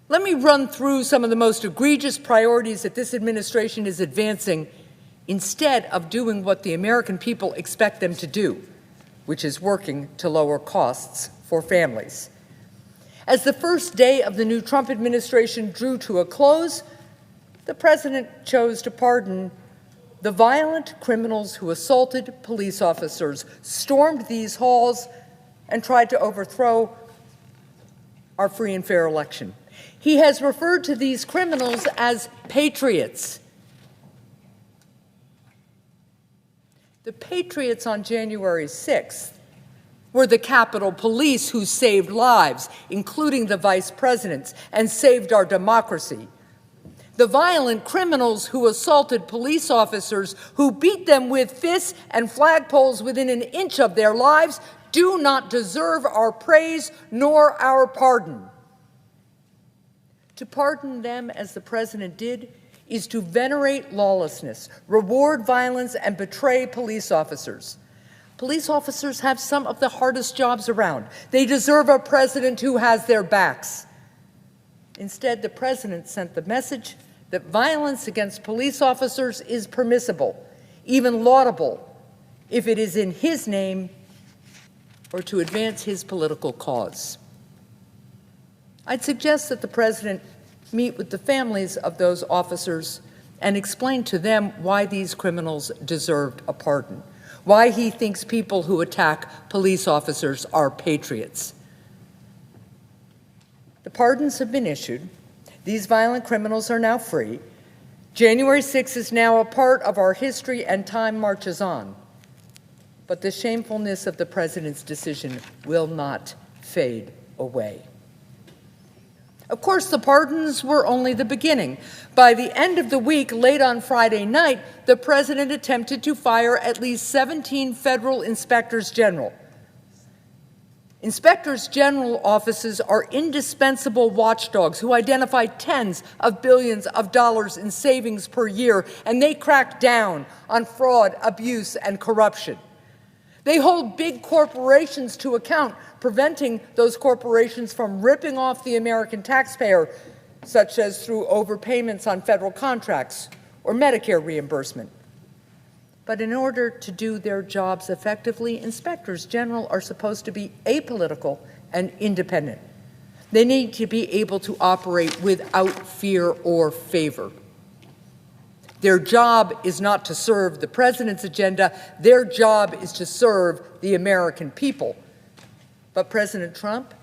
Let me run through some of the most egregious priorities that this administration is advancing instead of doing what the American people expect them to do, which is working to lower costs for families. As the first day of the new Trump administration drew to a close, the the president chose to pardon the violent criminals who assaulted police officers, stormed these halls, and tried to overthrow our free and fair election. He has referred to these criminals as patriots. The patriots on January 6th were the Capitol Police who saved lives, including the vice president's, and saved our democracy. The violent criminals who assaulted police officers, who beat them with fists and flagpoles within an inch of their lives, do not deserve our praise nor our pardon. To pardon them, as the president did, is to venerate lawlessness, reward violence, and betray police officers. Police officers have some of the hardest jobs around. They deserve a president who has their backs. Instead, the president sent the message that violence against police officers is permissible, even laudable, if it is in his name or to advance his political cause. I'd suggest that the president meet with the families of those officers and explain to them why these criminals deserved a pardon, why he thinks people who attack police officers are patriots. The pardons have been issued. These violent criminals are now free. January 6th is now a part of our history, and time marches on. But the shamefulness of the president's decision will not fade away. Of course, the pardons were only the beginning. By the end of the week, late on Friday night, the president attempted to fire at least 17 federal inspectors general. Inspectors general offices are indispensable watchdogs who identify tens of billions of dollars in savings per year, and they crack down on fraud, abuse, and corruption. They hold big corporations to account, preventing those corporations from ripping off the American taxpayer, such as through overpayments on federal contracts or Medicare reimbursement. But in order to do their jobs effectively, inspectors general are supposed to be apolitical and independent. They need to be able to operate without fear or favor. Their job is not to serve the president's agenda. Their job is to serve the American people. But President Trump,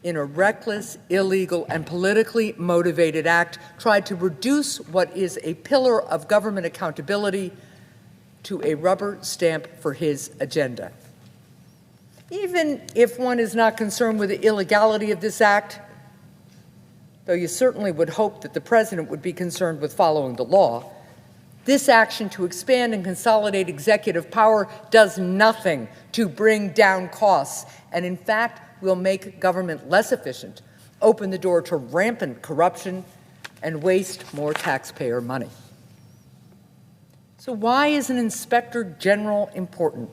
in a reckless, illegal, and politically motivated act, tried to reduce what is a pillar of government accountability to a rubber stamp for his agenda. Even if one is not concerned with the illegality of this act, though you certainly would hope that the president would be concerned with following the law, this action to expand and consolidate executive power does nothing to bring down costs, and in fact will make government less efficient, open the door to rampant corruption, and waste more taxpayer money. So why is an inspector general important?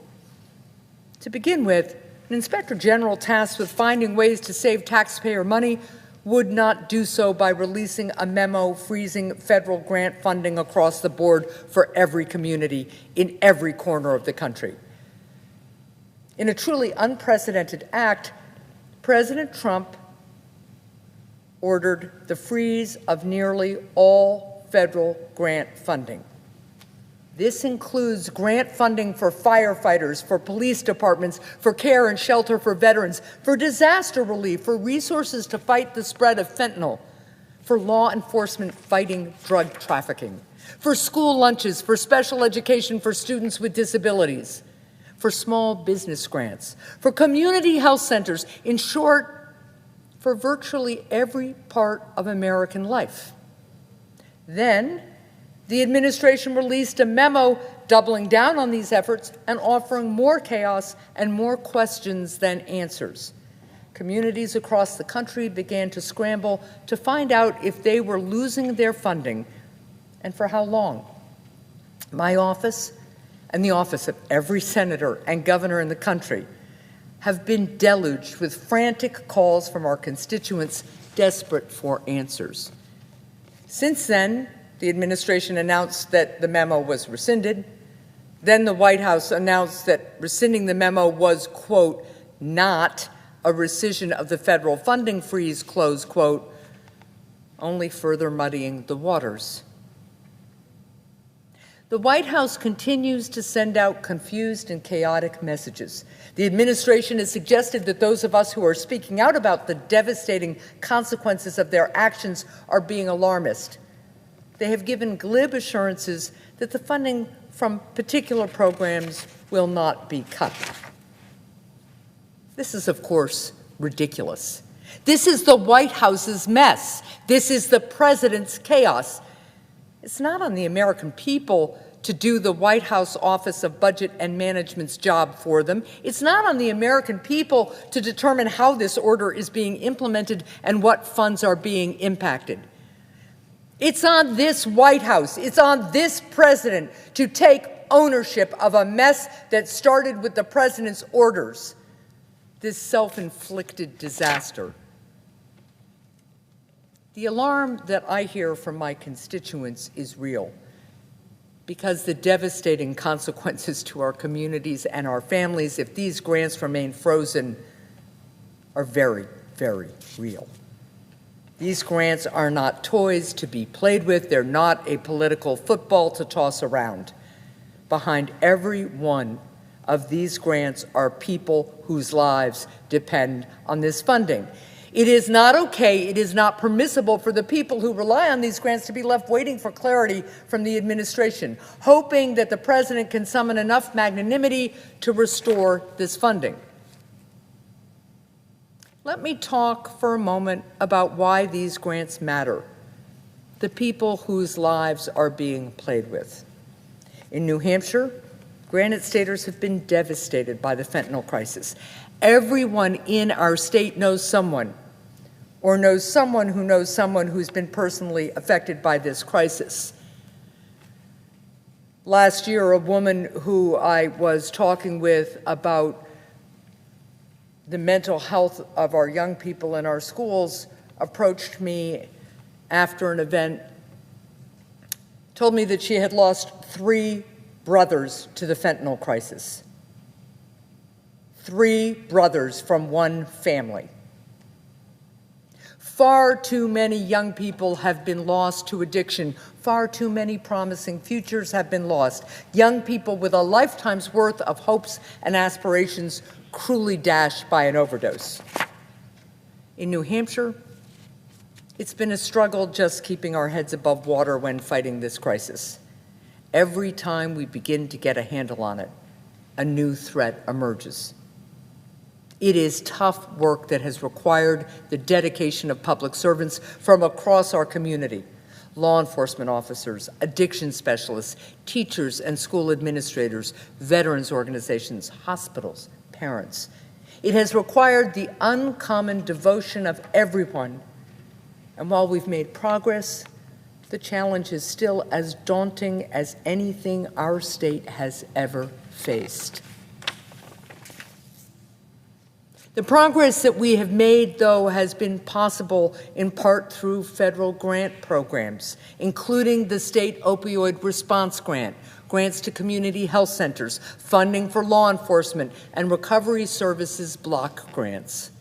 To begin with, an inspector general tasked with finding ways to save taxpayer money would not do so by releasing a memo freezing federal grant funding across the board for every community in every corner of the country. In a truly unprecedented act, President Trump ordered the freeze of nearly all federal grant funding. This includes grant funding for firefighters, for police departments, for care and shelter for veterans, for disaster relief, for resources to fight the spread of fentanyl, for law enforcement fighting drug trafficking, for school lunches, for special education for students with disabilities, for small business grants, for community health centers, in short, for virtually every part of American life. Then, the administration released a memo doubling down on these efforts and offering more chaos and more questions than answers. Communities across the country began to scramble to find out if they were losing their funding and for how long. My office and the office of every senator and governor in the country have been deluged with frantic calls from our constituents desperate for answers. Since then, the administration announced that the memo was rescinded. Then the White House announced that rescinding the memo was, quote, not a rescission of the federal funding freeze, close quote, only further muddying the waters. The White House continues to send out confused and chaotic messages. The administration has suggested that those of us who are speaking out about the devastating consequences of their actions are being alarmist. They have given glib assurances that the funding from particular programs will not be cut. This is, of course, ridiculous. This is the White House's mess. This is the president's chaos. It's not on the American people to do the White House Office of Budget and Management's job for them. It's not on the American people to determine how this order is being implemented and what funds are being impacted. It's on this White House, it's on this president to take ownership of a mess that started with the president's orders, this self-inflicted disaster. The alarm that I hear from my constituents is real, because the devastating consequences to our communities and our families if these grants remain frozen are very, very real. These grants are not toys to be played with. They're not a political football to toss around. Behind every one of these grants are people whose lives depend on this funding. It is not okay, it is not permissible for the people who rely on these grants to be left waiting for clarity from the administration, hoping that the president can summon enough magnanimity to restore this funding. Let me talk for a moment about why these grants matter, the people whose lives are being played with. In New Hampshire, Granite Staters have been devastated by the fentanyl crisis. Everyone in our state knows someone, or knows someone who's been personally affected by this crisis. Last year, a woman who I was talking with about the mental health of our young people in our schools approached me after an event, told me that she had lost 3 brothers to the fentanyl crisis. 3 brothers from one family. Far too many young people have been lost to addiction. Far too many promising futures have been lost. Young people with a lifetime's worth of hopes and aspirations cruelly dashed by an overdose. In New Hampshire, it's been a struggle just keeping our heads above water when fighting this crisis. Every time we begin to get a handle on it, a new threat emerges. It is tough work that has required the dedication of public servants from across our community: law enforcement officers, addiction specialists, teachers and school administrators, veterans organizations, hospitals, parents. It has required the uncommon devotion of everyone. And while we've made progress, the challenge is still as daunting as anything our state has ever faced. The progress that we have made, though, has been possible in part through federal grant programs, including the State Opioid Response Grant, grants to community health centers, funding for law enforcement, and recovery services block grants.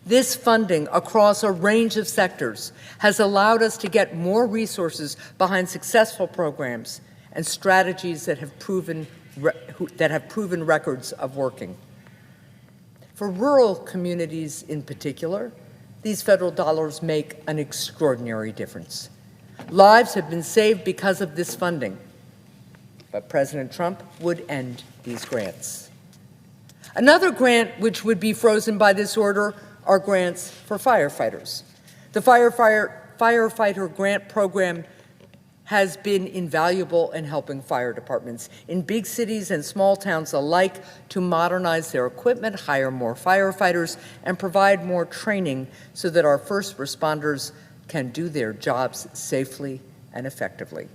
This funding across a range of sectors has allowed us to get more resources behind successful programs and strategies that have proven records of working. For rural communities in particular, these federal dollars make an extraordinary difference. Lives have been saved because of this funding, but President Trump would end these grants. Another grant which would be frozen by this order are grants for firefighters. The firefighter grant program has been invaluable in helping fire departments in big cities and small towns alike to modernize their equipment, hire more firefighters, and provide more training so that our first responders can do their jobs safely and effectively.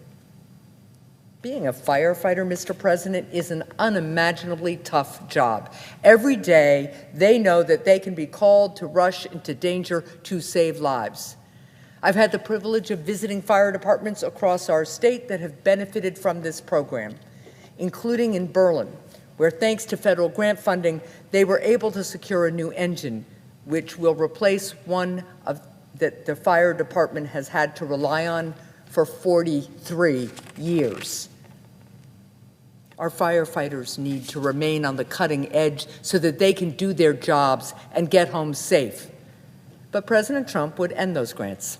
Being a firefighter, Mr. President, is an unimaginably tough job. Every day, they know that they can be called to rush into danger to save lives. I've had the privilege of visiting fire departments across our state that have benefited from this program, including in Berlin, where thanks to federal grant funding, they were able to secure a new engine, which will replace one that the fire department has had to rely on for 43 years. Our firefighters need to remain on the cutting edge so that they can do their jobs and get home safe. But President Trump would end those grants.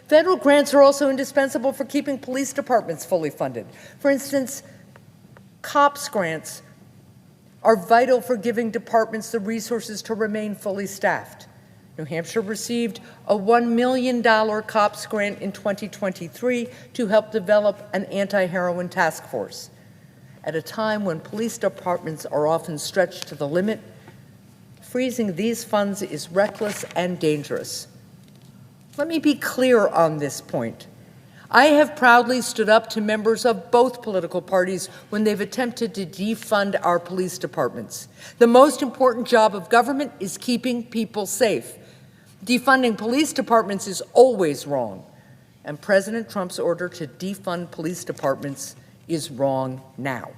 Federal grants are also indispensable for keeping police departments fully funded. For instance, COPS grants are vital for giving departments the resources to remain fully staffed. New Hampshire received a $1 million COPS grant in 2023 to help develop an anti-heroin task force. At a time when police departments are often stretched to the limit, freezing these funds is reckless and dangerous. Let me be clear on this point. I have proudly stood up to members of both political parties when they've attempted to defund our police departments. The most important job of government is keeping people safe. Defunding police departments is always wrong, and President Trump's order to defund police departments is wrong now.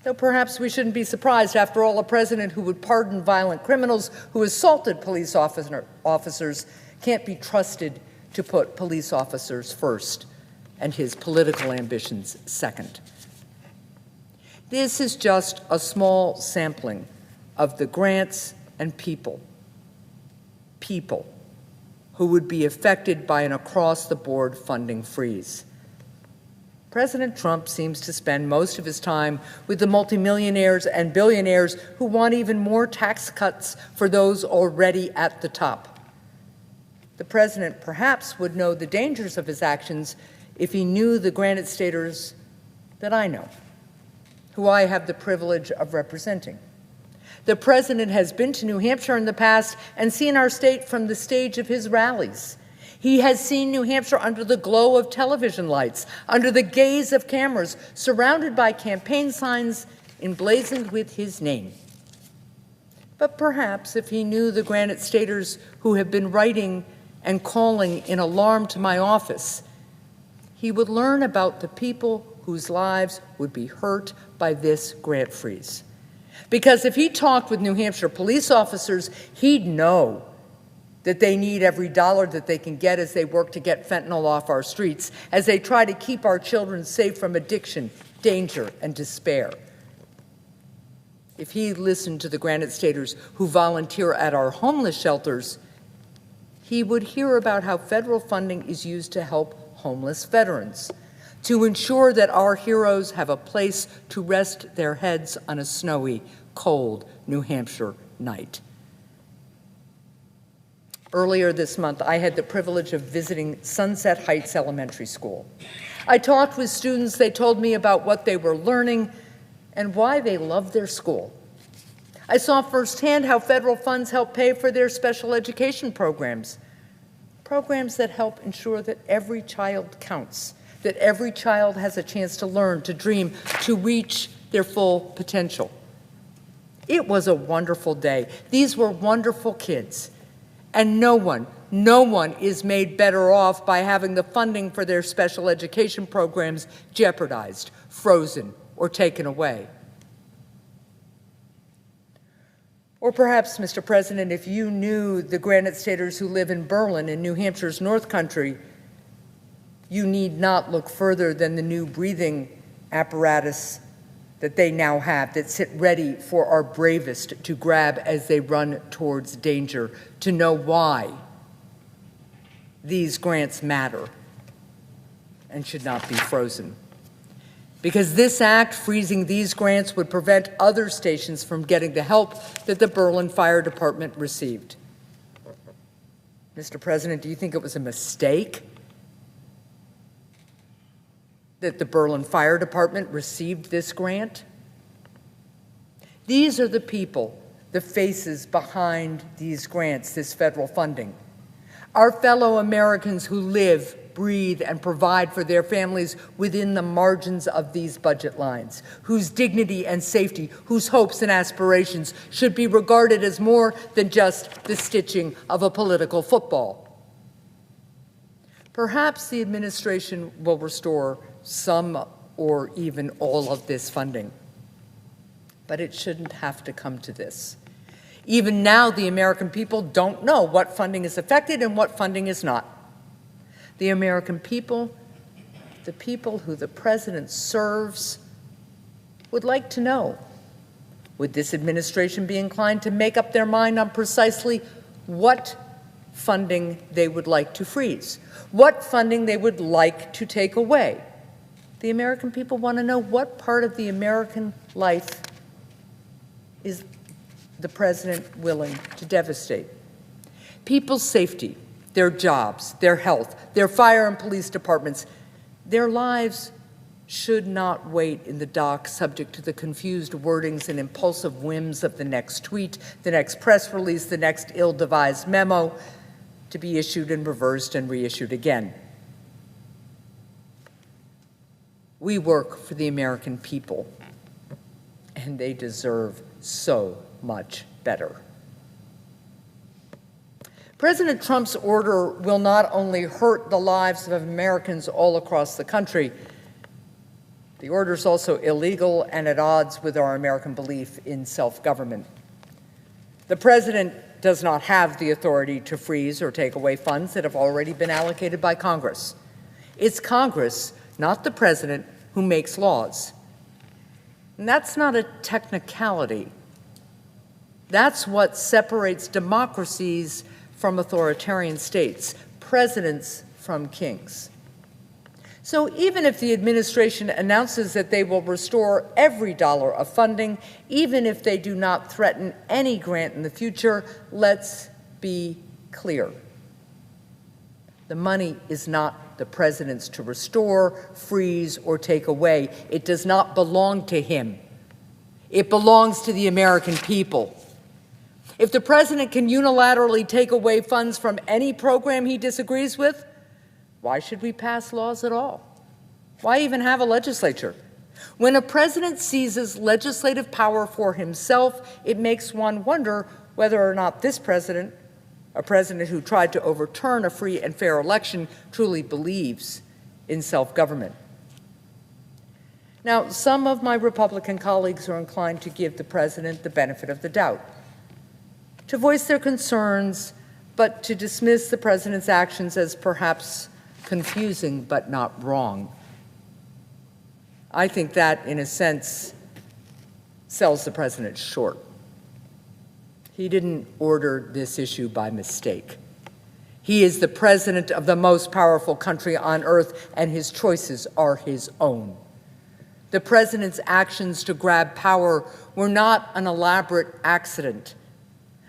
Though perhaps we shouldn't be surprised. After all, a president who would pardon violent criminals who assaulted police officers can't be trusted to put police officers first and his political ambitions second. This is just a small sampling of the grants and people who would be affected by an across-the-board funding freeze. President Trump seems to spend most of his time with the multimillionaires and billionaires who want even more tax cuts for those already at the top. The president perhaps would know the dangers of his actions if he knew the Granite Staters that I know, who I have the privilege of representing. The president has been to New Hampshire in the past and seen our state from the stage of his rallies. He has seen New Hampshire under the glow of television lights, under the gaze of cameras, surrounded by campaign signs emblazoned with his name. But perhaps if he knew the Granite Staters who have been writing and calling in alarm to my office, he would learn about the people whose lives would be hurt by this grant freeze. Because if he talked with New Hampshire police officers, he'd know that they need every dollar that they can get as they work to get fentanyl off our streets, as they try to keep our children safe from addiction, danger, and despair. If he listened to the Granite Staters who volunteer at our homeless shelters, he would hear about how federal funding is used to help homeless veterans, to ensure that our heroes have a place to rest their heads on a snowy, cold New Hampshire night. Earlier this month, I had the privilege of visiting Sunset Heights Elementary School. I talked with students. They told me about what they were learning and why they love their school. I saw firsthand how federal funds help pay for their special education programs that help ensure that every child counts, that every child has a chance to learn, to dream, to reach their full potential. It was a wonderful day. These were wonderful kids, and no one is made better off by having the funding for their special education programs jeopardized, frozen, or taken away. Or perhaps, Mr. President, if you knew the Granite Staters who live in Berlin in New Hampshire's North Country, you need not look further than the new breathing apparatus that they now have that sit ready for our bravest to grab as they run towards danger, to know why these grants matter and should not be frozen. Because this act, freezing these grants, would prevent other stations from getting the help that the Berlin Fire Department received. Mr. President, do you think it was a mistake that the Berlin Fire Department received this grant? These are the people, the faces behind these grants, this federal funding. Our fellow Americans who live, breathe, and provide for their families within the margins of these budget lines, whose dignity and safety, whose hopes and aspirations should be regarded as more than just the stitching of a political football. Perhaps the administration will restore some or even all of this funding, but it shouldn't have to come to this. Even now, the American people don't know what funding is affected and what funding is not. The American people, the people who the president serves, would like to know, would this administration be inclined to make up their mind on precisely what funding they would like to freeze, what funding they would like to take away? The American people want to know what part of the American life is the president willing to devastate. People's safety, their jobs, their health, their fire and police departments, their lives should not wait in the dock subject to the confused wordings and impulsive whims of the next tweet, the next press release, the next ill-devised memo to be issued and reversed and reissued again. We work for the American people, and they deserve so much better. President Trump's order will not only hurt the lives of Americans all across the country, the order is also illegal and at odds with our American belief in self-government. The president does not have the authority to freeze or take away funds that have already been allocated by Congress. It's Congress, not the president, who makes laws. And that's not a technicality. That's what separates democracies from authoritarian states, presidents from kings. So even if the administration announces that they will restore every dollar of funding, even if they do not threaten any grant in the future, let's be clear. The money is not the president's to restore, freeze, or take away. It does not belong to him. It belongs to the American people. If the president can unilaterally take away funds from any program he disagrees with, why should we pass laws at all? Why even have a legislature? When a president seizes legislative power for himself, it makes one wonder whether or not this president, a president who tried to overturn a free and fair election, truly believes in self-government. Now, some of my Republican colleagues are inclined to give the president the benefit of the doubt, to voice their concerns, but to dismiss the president's actions as perhaps confusing but not wrong. I think that, in a sense, sells the president short. He didn't order this issue by mistake. He is the president of the most powerful country on earth, and his choices are his own. The president's actions to grab power were not an elaborate accident.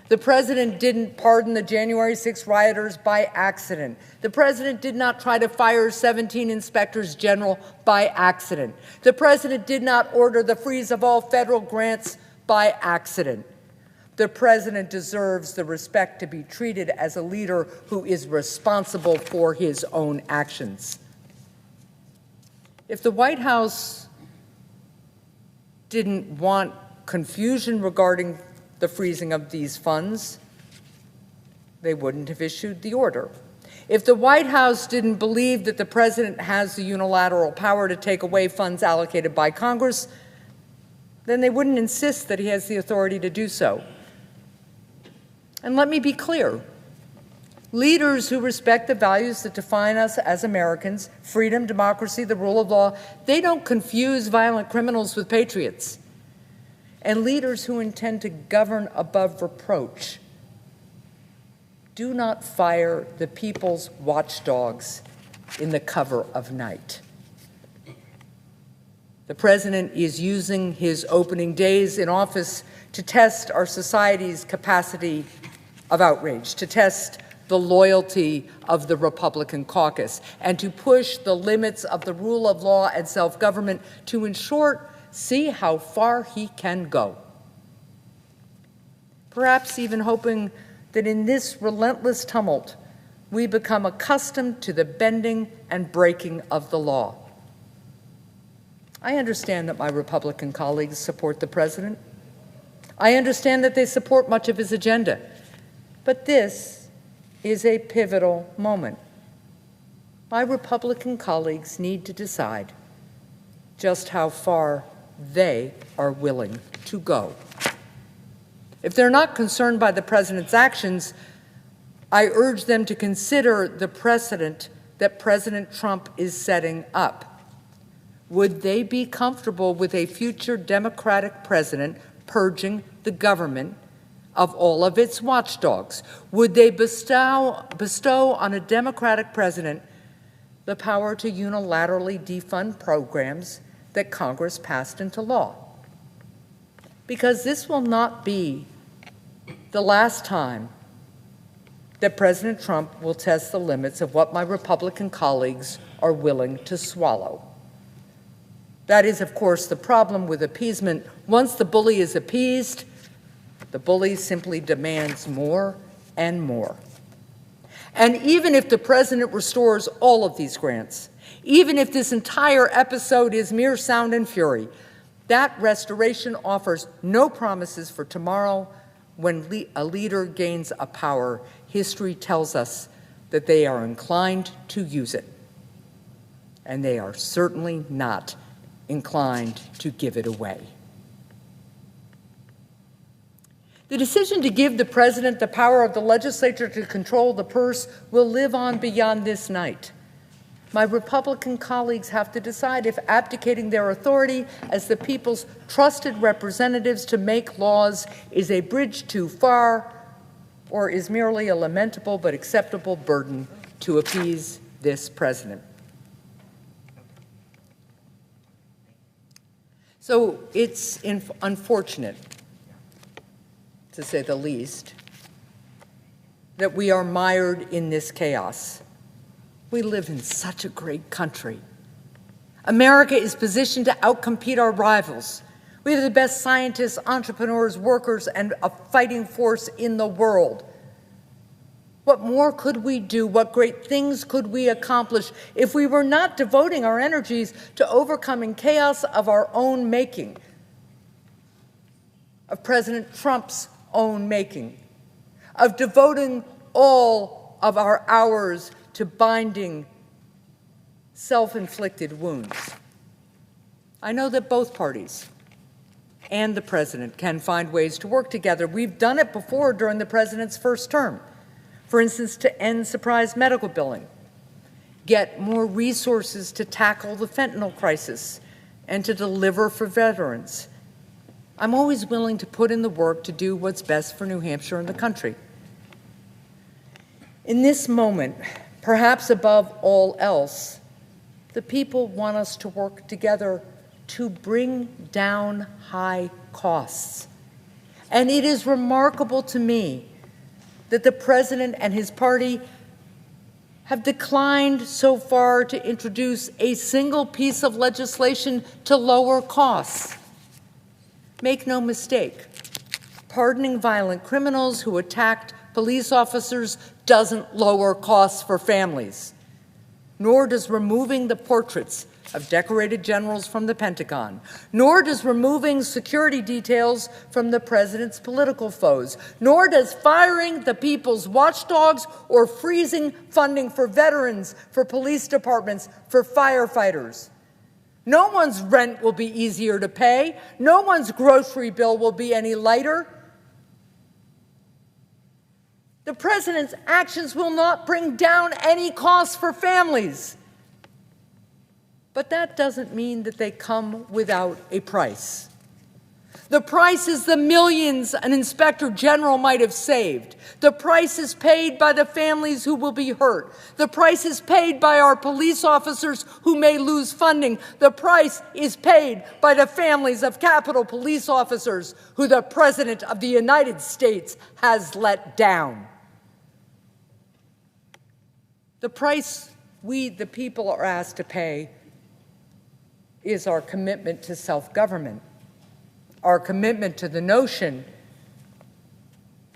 The president didn't pardon the January 6 rioters by accident. The president did not try to fire 17 inspectors general by accident. The president did not order the freeze of all federal grants by accident. The president deserves the respect to be treated as a leader who is responsible for his own actions. If the White House didn't want confusion regarding the freezing of these funds, they wouldn't have issued the order. If the White House didn't believe that the president has the unilateral power to take away funds allocated by Congress, then they wouldn't insist that he has the authority to do so. And let me be clear. Leaders who respect the values that define us as Americans, freedom, democracy, the rule of law, they don't confuse violent criminals with patriots. And leaders who intend to govern above reproach do not fire the people's watchdogs in the cover of night. The president is using his opening days in office to test our society's capacity of outrage, to test the loyalty of the Republican caucus, and to push the limits of the rule of law and self-government to, in short, see how far he can go. Perhaps even hoping that in this relentless tumult, we become accustomed to the bending and breaking of the law. I understand that my Republican colleagues support the president. I understand that they support much of his agenda. But this is a pivotal moment. My Republican colleagues need to decide just how far they are willing to go. If they're not concerned by the president's actions, I urge them to consider the precedent that President Trump is setting up? Would they be comfortable with a future Democratic president purging the government of all of its watchdogs? Would they bestow on a Democratic president the power to unilaterally defund programs that Congress passed into law? Because this will not be the last time that President Trump will test the limits of what my Republican colleagues are willing to swallow. That is, of course, the problem with appeasement. Once the bully is appeased, the bully simply demands more and more. And even if the president restores all of these grants, even if this entire episode is mere sound and fury, that restoration offers no promises for tomorrow when a leader gains a power. History tells us that they are inclined to use it, and they are certainly not inclined to give it away. The decision to give the president the power of the legislature to control the purse will live on beyond this night. My Republican colleagues have to decide if abdicating their authority as the people's trusted representatives to make laws is a bridge too far or is merely a lamentable but acceptable burden to appease this president. So it's unfortunate, to say the least, that we are mired in this chaos. We live in such a great country. America is positioned to outcompete our rivals. We have the best scientists, entrepreneurs, workers, and a fighting force in the world. What more could we do? What great things could we accomplish if we were not devoting our energies to overcoming chaos of our own making, of President Trump's own making, of devoting all of our hours to binding self-inflicted wounds? I know that both parties and the president can find ways to work together. We've done it before during the president's first term. For instance, to end surprise medical billing, get more resources to tackle the fentanyl crisis, and to deliver for veterans. I'm always willing to put in the work to do what's best for New Hampshire and the country. In this moment, perhaps above all else, the people want us to work together to bring down high costs. And it is remarkable to me that the president and his party have declined so far to introduce a single piece of legislation to lower costs. Make no mistake, pardoning violent criminals who attacked police officers doesn't lower costs for families, nor does removing the portraits of decorated generals from the Pentagon, nor does removing security details from the president's political foes, nor does firing the people's watchdogs or freezing funding for veterans, for police departments, for firefighters. No one's rent will be easier to pay. No one's grocery bill will be any lighter. The president's actions will not bring down any costs for families. But that doesn't mean that they come without a price. The price is the millions an inspector general might have saved. The price is paid by the families who will be hurt. The price is paid by our police officers who may lose funding. The price is paid by the families of Capitol Police officers who the President of the United States has let down. The price we, the people, are asked to pay is our commitment to self-government, our commitment to the notion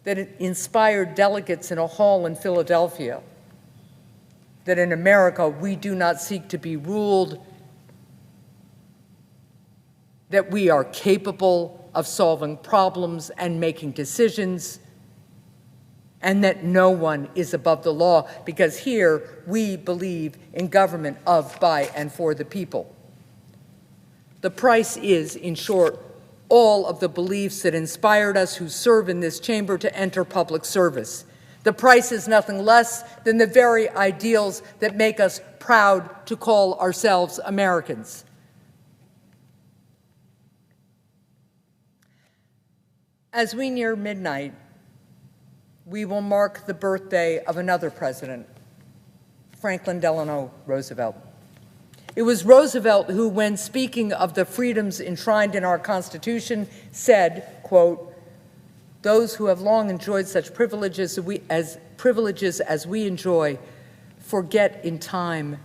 that it inspired delegates in a hall in Philadelphia, that in America we do not seek to be ruled, that we are capable of solving problems and making decisions, and that no one is above the law, because here we believe in government of, by, and for the people. The price is, in short, all of the beliefs that inspired us who serve in this chamber to enter public service. The price is nothing less than the very ideals that make us proud to call ourselves Americans. As we near midnight, we will mark the birthday of another president, Franklin Delano Roosevelt. It was Roosevelt who, when speaking of the freedoms enshrined in our Constitution, said, quote, "Those who have long enjoyed such privileges as we enjoy forget in time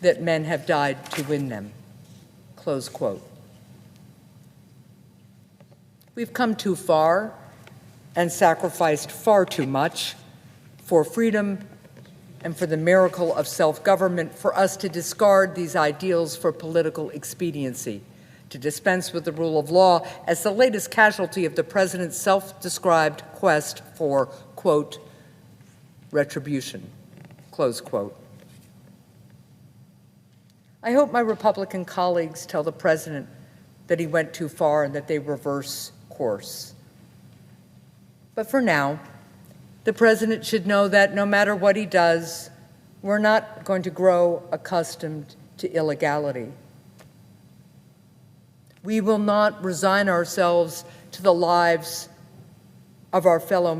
that men have died to win them," close quote. We've come too far and sacrificed far too much for freedom and for the miracle of self-government for us to discard these ideals for political expediency, to dispense with the rule of law as the latest casualty of the president's self-described quest for, quote, retribution, close quote. I hope my Republican colleagues tell the president that he went too far and that they reverse course. But for now, the president should know that no matter what he does, we're not going to grow accustomed to illegality. We will not resign ourselves to the lives of our fellow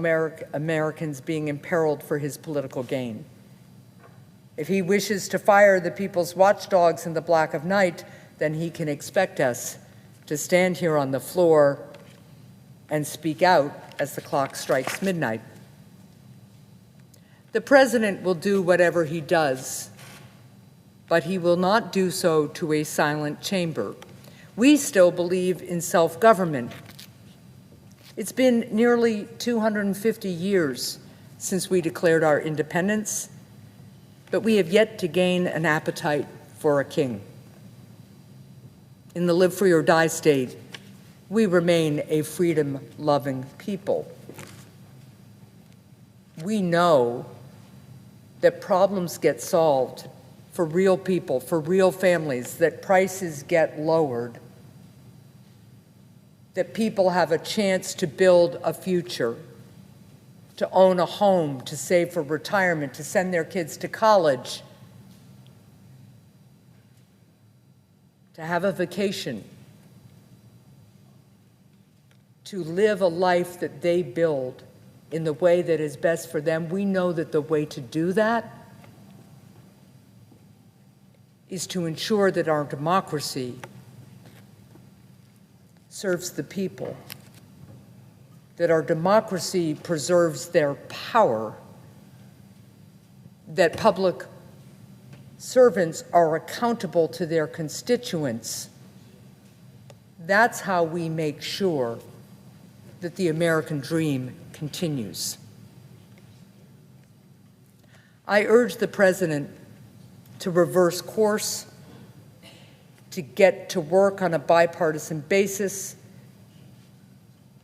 Americans being imperiled for his political gain. If he wishes to fire the people's watchdogs in the black of night, then he can expect us to stand here on the floor and speak out as the clock strikes midnight. The president will do whatever he does, but he will not do so to a silent chamber. We still believe in self-government. It's been nearly 250 years since we declared our independence, but we have yet to gain an appetite for a king. In the live free or die state, we remain a freedom-loving people. We know that problems get solved for real people, for real families, that prices get lowered, that people have a chance to build a future, to own a home, to save for retirement, to send their kids to college, to have a vacation, to live a life that they build in the way that is best for them. We know that the way to do that is to ensure that our democracy serves the people, that our democracy preserves their power, that public servants are accountable to their constituents. That's how we make sure that the American dream continues. I urge the president to reverse course, to get to work on a bipartisan basis,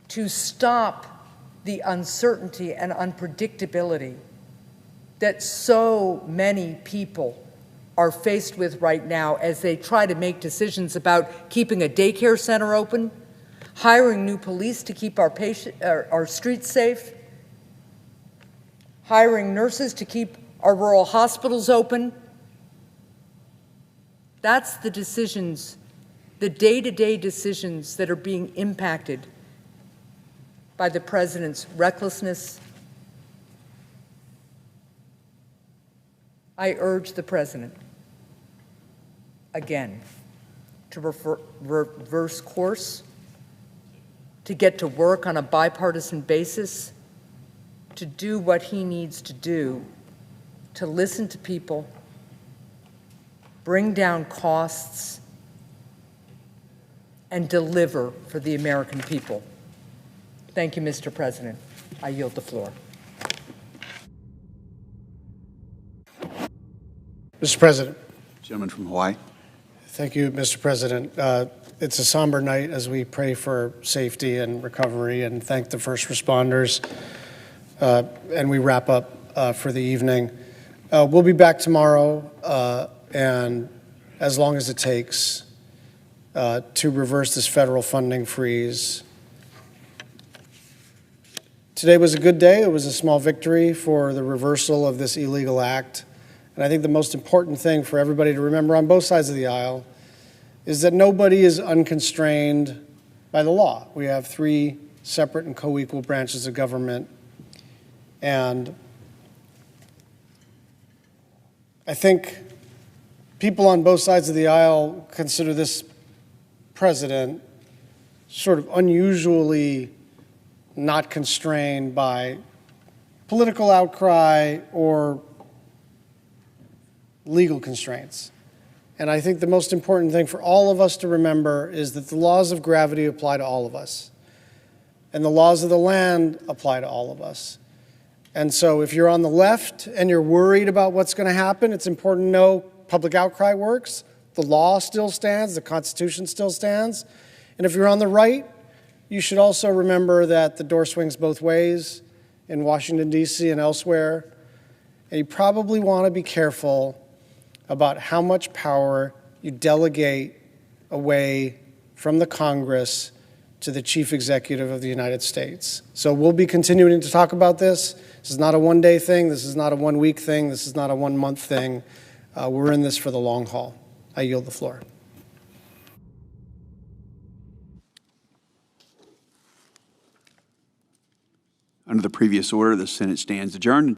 to stop the uncertainty and unpredictability that so many people are faced with right now as they try to make decisions about keeping a daycare center open, hiring new police to keep our streets safe, hiring nurses to keep our rural hospitals open. That's the decisions, the day-to-day decisions that are being impacted by the president's recklessness. I urge the president, again, to reverse course, to get to work on a bipartisan basis, to do what he needs to do, to listen to people, bring down costs, and deliver for the American people. Thank you, Mr. President. I yield the floor. Mr. President. Gentleman from Hawaii. Thank you, Mr. President. It's a somber night as we pray for safety and recovery and thank the first responders, and we wrap up for the evening. We'll be back tomorrow, and as long as it takes, to reverse this federal funding freeze Today was a good day. It was a small victory for the reversal of this illegal act. And I think the most important thing for everybody to remember on both sides of the aisle is that nobody is unconstrained by the law. We have three separate and co-equal branches of government. And I think people on both sides of the aisle consider this president sort of unusually not constrained by political outcry or legal constraints. And I think the most important thing for all of us to remember is that the laws of gravity apply to all of us. And the laws of the land apply to all of us. And so if you're on the left and you're worried about what's going to happen, it's important to know public outcry works. The law still stands. The Constitution still stands. And if you're on the right, you should also remember that the door swings both ways in Washington, D.C. and elsewhere. And you probably want to be careful about how much power you delegate away from the Congress to the Chief Executive of the United States. So we'll be continuing to talk about this. This is not a one-day thing. This is not a one-week thing. This is not a one-month thing. We're in this for the long haul. I yield the floor. Under the previous order, the Senate stands adjourned